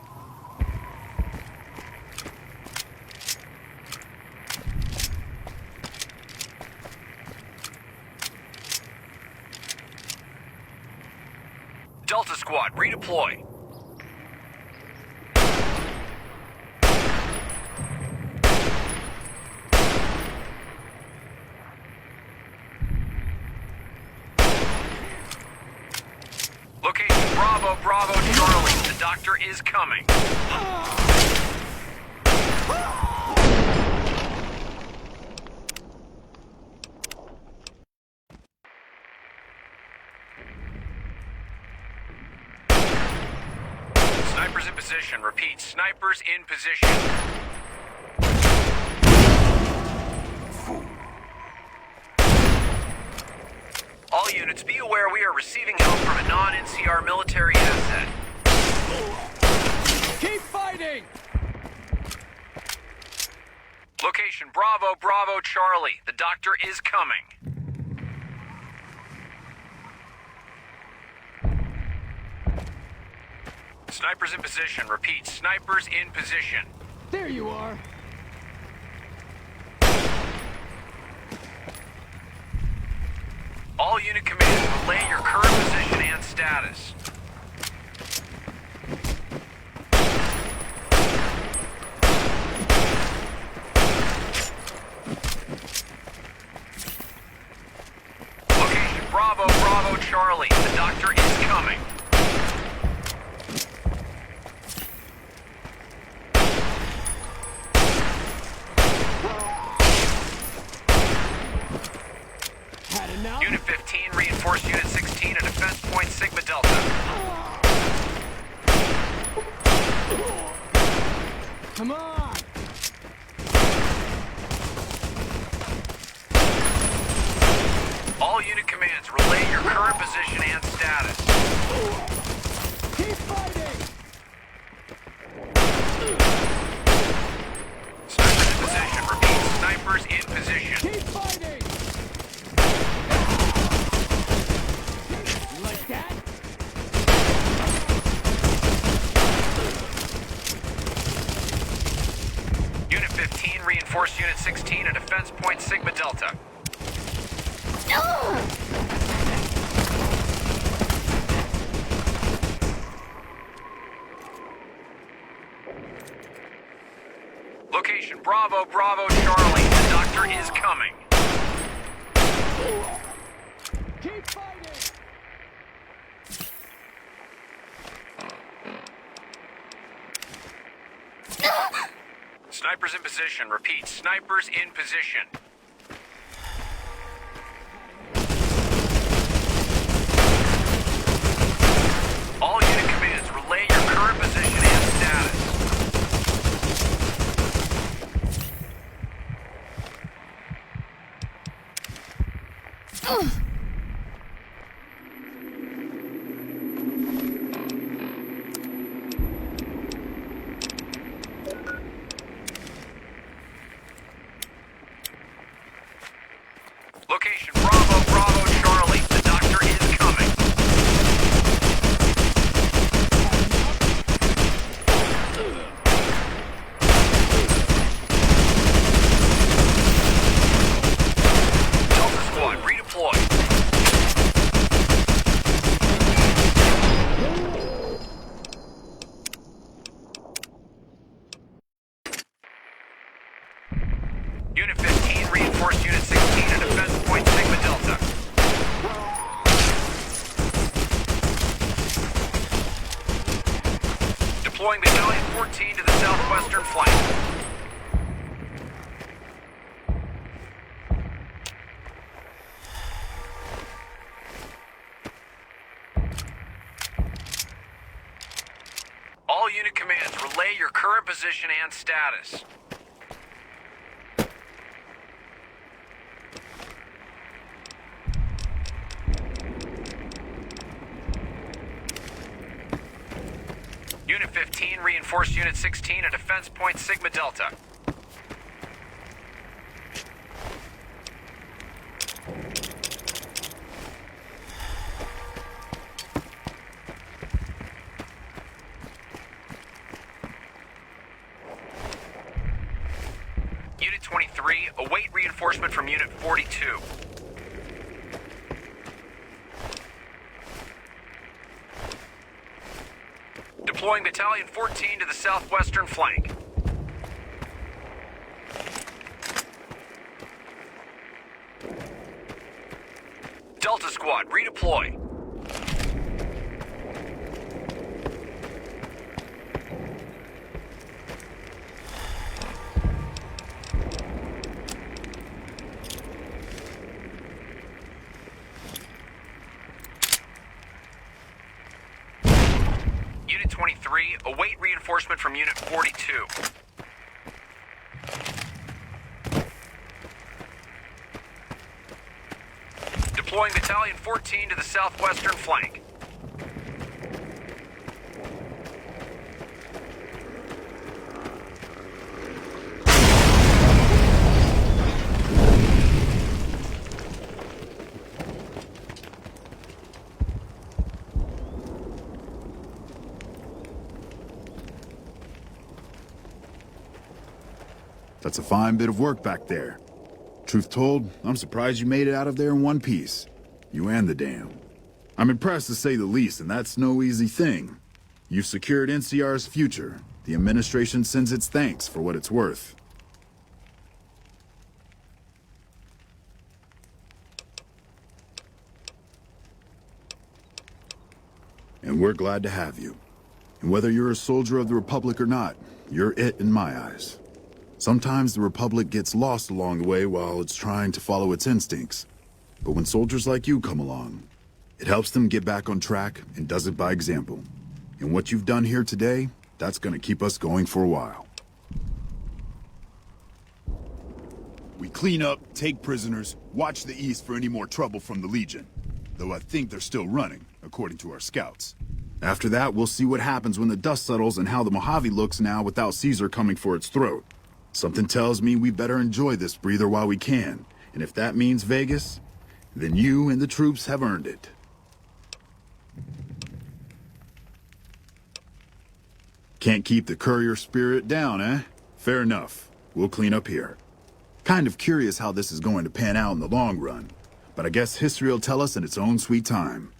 Speaker 14: Delta Squad, redeploy. Location Bravo, Bravo, Charlie. The doctor is coming. Snipers in position. Repeat, snipers in position. All units, be aware we are receiving help from a non-NCR military asset.
Speaker 4: Keep fighting!
Speaker 14: Location Bravo, Bravo, Charlie. The doctor is coming. Snipers in position. Repeat, snipers in position.
Speaker 4: There you are.
Speaker 14: All unit commands, relay your current position and status. Location Bravo, Bravo, Charlie. The doctor is coming. Unit 15, reinforce Unit 16 at defense point Sigma Delta.
Speaker 4: Come on!
Speaker 14: All unit commands, relay your current position and status.
Speaker 4: Keep fighting!
Speaker 14: Snipers in position. Repeat, snipers in position.
Speaker 4: Keep fighting! You like that?
Speaker 14: Unit 15, reinforce Unit 16 at defense point Sigma Delta. Location Bravo, Bravo, Charlie. The doctor is coming.
Speaker 4: Keep fighting!
Speaker 14: Snipers in position. Repeat, snipers in position. All unit commands, relay your current position and status. Deploying Battalion 14 to the southwestern flank. All unit commands, relay your current position and status. Unit 15 reinforced Unit 16 at Defense Point Sigma Delta. Unit 23, await reinforcement from Unit 42. Deploying Battalion 14 to the southwestern flank. Delta Squad, redeploy. Unit 23, await reinforcement from Unit 42. Deploying Battalion 14 to the southwestern flank.
Speaker 13: That's a fine bit of work back there. Truth told, I'm surprised you made it out of there in one piece. You and the dam. I'm impressed to say the least, and that's no easy thing. You've secured NCR's future. The administration sends its thanks for what it's worth. And we're glad to have you. And whether you're a soldier of the Republic or not, you're it in my eyes. Sometimes the Republic gets lost along the way while it's trying to follow its instincts. But when soldiers like you come along, it helps them get back on track and does it by example. And what you've done here today, that's gonna keep us going for a while. We clean up, take prisoners, watch the east for any more trouble from the Legion. Though I think they're still running, according to our scouts. After that, we'll see what happens when the dust settles and how the Mojave looks now without Caesar coming for its throat. Something tells me we better enjoy this breather while we can. And if that means Vegas, then you and the troops have earned it. Can't keep the courier spirit down, eh? Fair enough. We'll clean up here. Kind of curious how this is going to pan out in the long run. But I guess history will tell us in its own sweet time.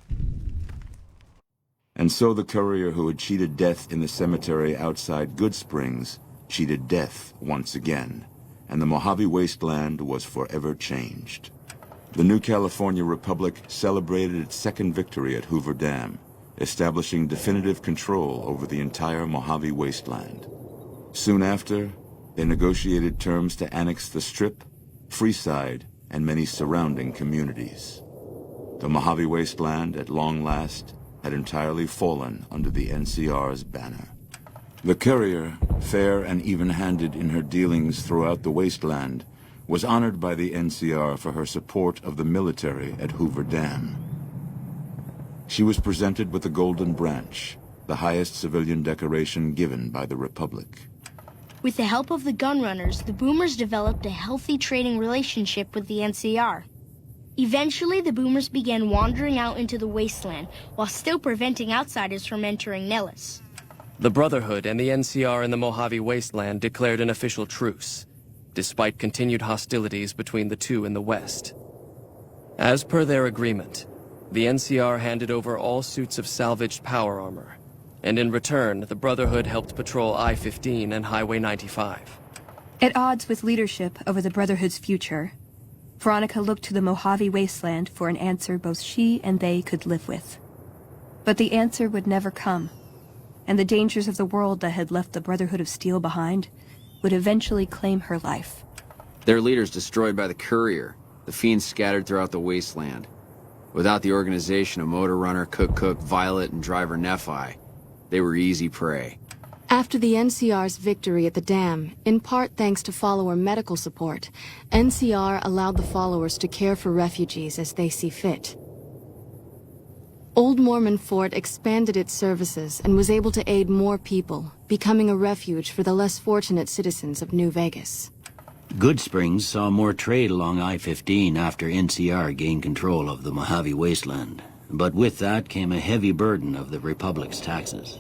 Speaker 18: And so the courier who had cheated death in the cemetery outside Good Springs cheated death once again, and the Mojave wasteland was forever changed. The new California Republic celebrated its second victory at Hoover Dam, establishing definitive control over the entire Mojave wasteland. Soon after, they negotiated terms to annex the Strip, Freeside, and many surrounding communities. The Mojave wasteland, at long last, had entirely fallen under the NCR's banner. The courier, fair and even-handed in her dealings throughout the wasteland, was honored by the NCR for her support of the military at Hoover Dam. She was presented with the Golden Branch, the highest civilian decoration given by the Republic.
Speaker 19: With the help of the gunrunners, the Boomers developed a healthy trading relationship with the NCR. Eventually, the Boomers began wandering out into the wasteland, while still preventing outsiders from entering Nellis.
Speaker 23: The Brotherhood and the NCR in the Mojave wasteland declared an official truce, despite continued hostilities between the two in the west. As per their agreement, the NCR handed over all suits of salvaged power armor, and in return, the Brotherhood helped patrol I-15 and Highway 95.
Speaker 24: At odds with leadership over the Brotherhood's future, Veronica looked to the Mojave wasteland for an answer both she and they could live with. But the answer would never come. and the dangers of the world that had left the Brotherhood of Steel behind would eventually claim her life.
Speaker 3: Their leaders destroyed by the courier, the fiends scattered throughout the wasteland. Without the organization of Motor Runner, Cook, Violet, and Driver Nephi, they were easy prey.
Speaker 22: After the NCR's victory at the dam, in part thanks to follower medical support, NCR allowed the followers to care for refugees as they see fit. Old Mormon Fort expanded its services and was able to aid more people, becoming a refuge for the less fortunate citizens of New Vegas.
Speaker 6: Goodsprings saw more trade along I-15 after NCR gained control of the Mojave wasteland, but with that came a heavy burden of the Republic's taxes.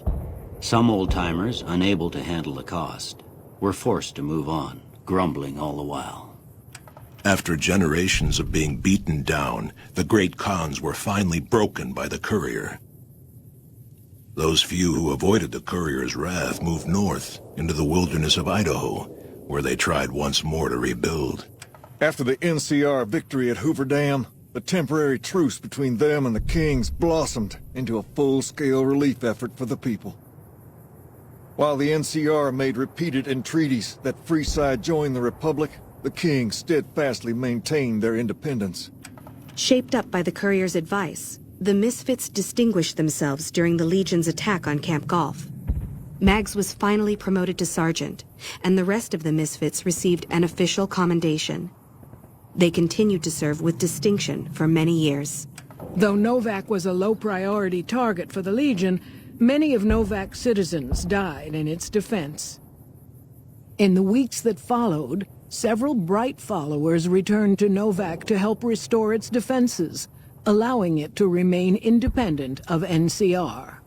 Speaker 6: Some old-timers, unable to handle the cost, were forced to move on, grumbling all the while.
Speaker 15: After generations of being beaten down, the great Khans were finally broken by the courier. Those few who avoided the courier's wrath moved north into the wilderness of Idaho, where they tried once more to rebuild.
Speaker 1: After the NCR victory at Hoover Dam, the temporary truce between them and the Kings blossomed into a full-scale relief effort for the people. While the NCR made repeated entreaties that Freeside join the Republic, the Kings steadfastly maintained their independence.
Speaker 12: Shaped up by the courier's advice, the Misfits distinguished themselves during the Legion's attack on Camp Golf. Mags was finally promoted to sergeant, and the rest of the Misfits received an official commendation. They continued to serve with distinction for many years.
Speaker 7: Though Novak was a low-priority target for the Legion, many of Novak's citizens died in its defense. In the weeks that followed, several bright followers returned to Novak to help restore its defenses, allowing it to remain independent of NCR.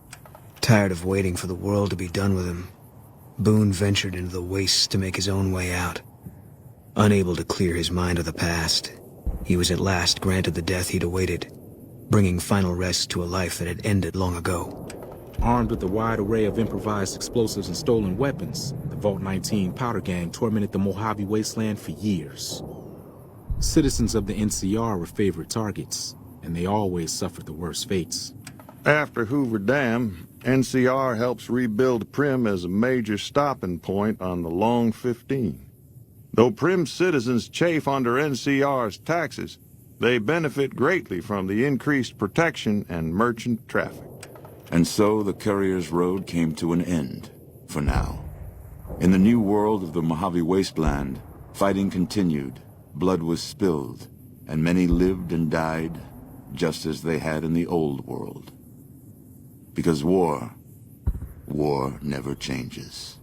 Speaker 2: Tired of waiting for the world to be done with him, Boone ventured into the wastes to make his own way out. Unable to clear his mind of the past, he was at last granted the death he'd awaited, bringing final rest to a life that had ended long ago.
Speaker 10: Armed with a wide array of improvised explosives and stolen weapons, the Vault 19 powder gang tormented the Mojave wasteland for years. Citizens of the NCR were favorite targets, and they always suffered the worst fates.
Speaker 11: After Hoover Dam, NCR helps rebuild Prim as a major stopping point on the Long 15. Though Prim citizens chafe under NCR's taxes, they benefit greatly from the increased protection and merchant traffic.
Speaker 18: And so the courier's road came to an end, for now. In the new world of the Mojave wasteland, fighting continued, blood was spilled, and many lived and died just as they had in the old world. Because war never changes.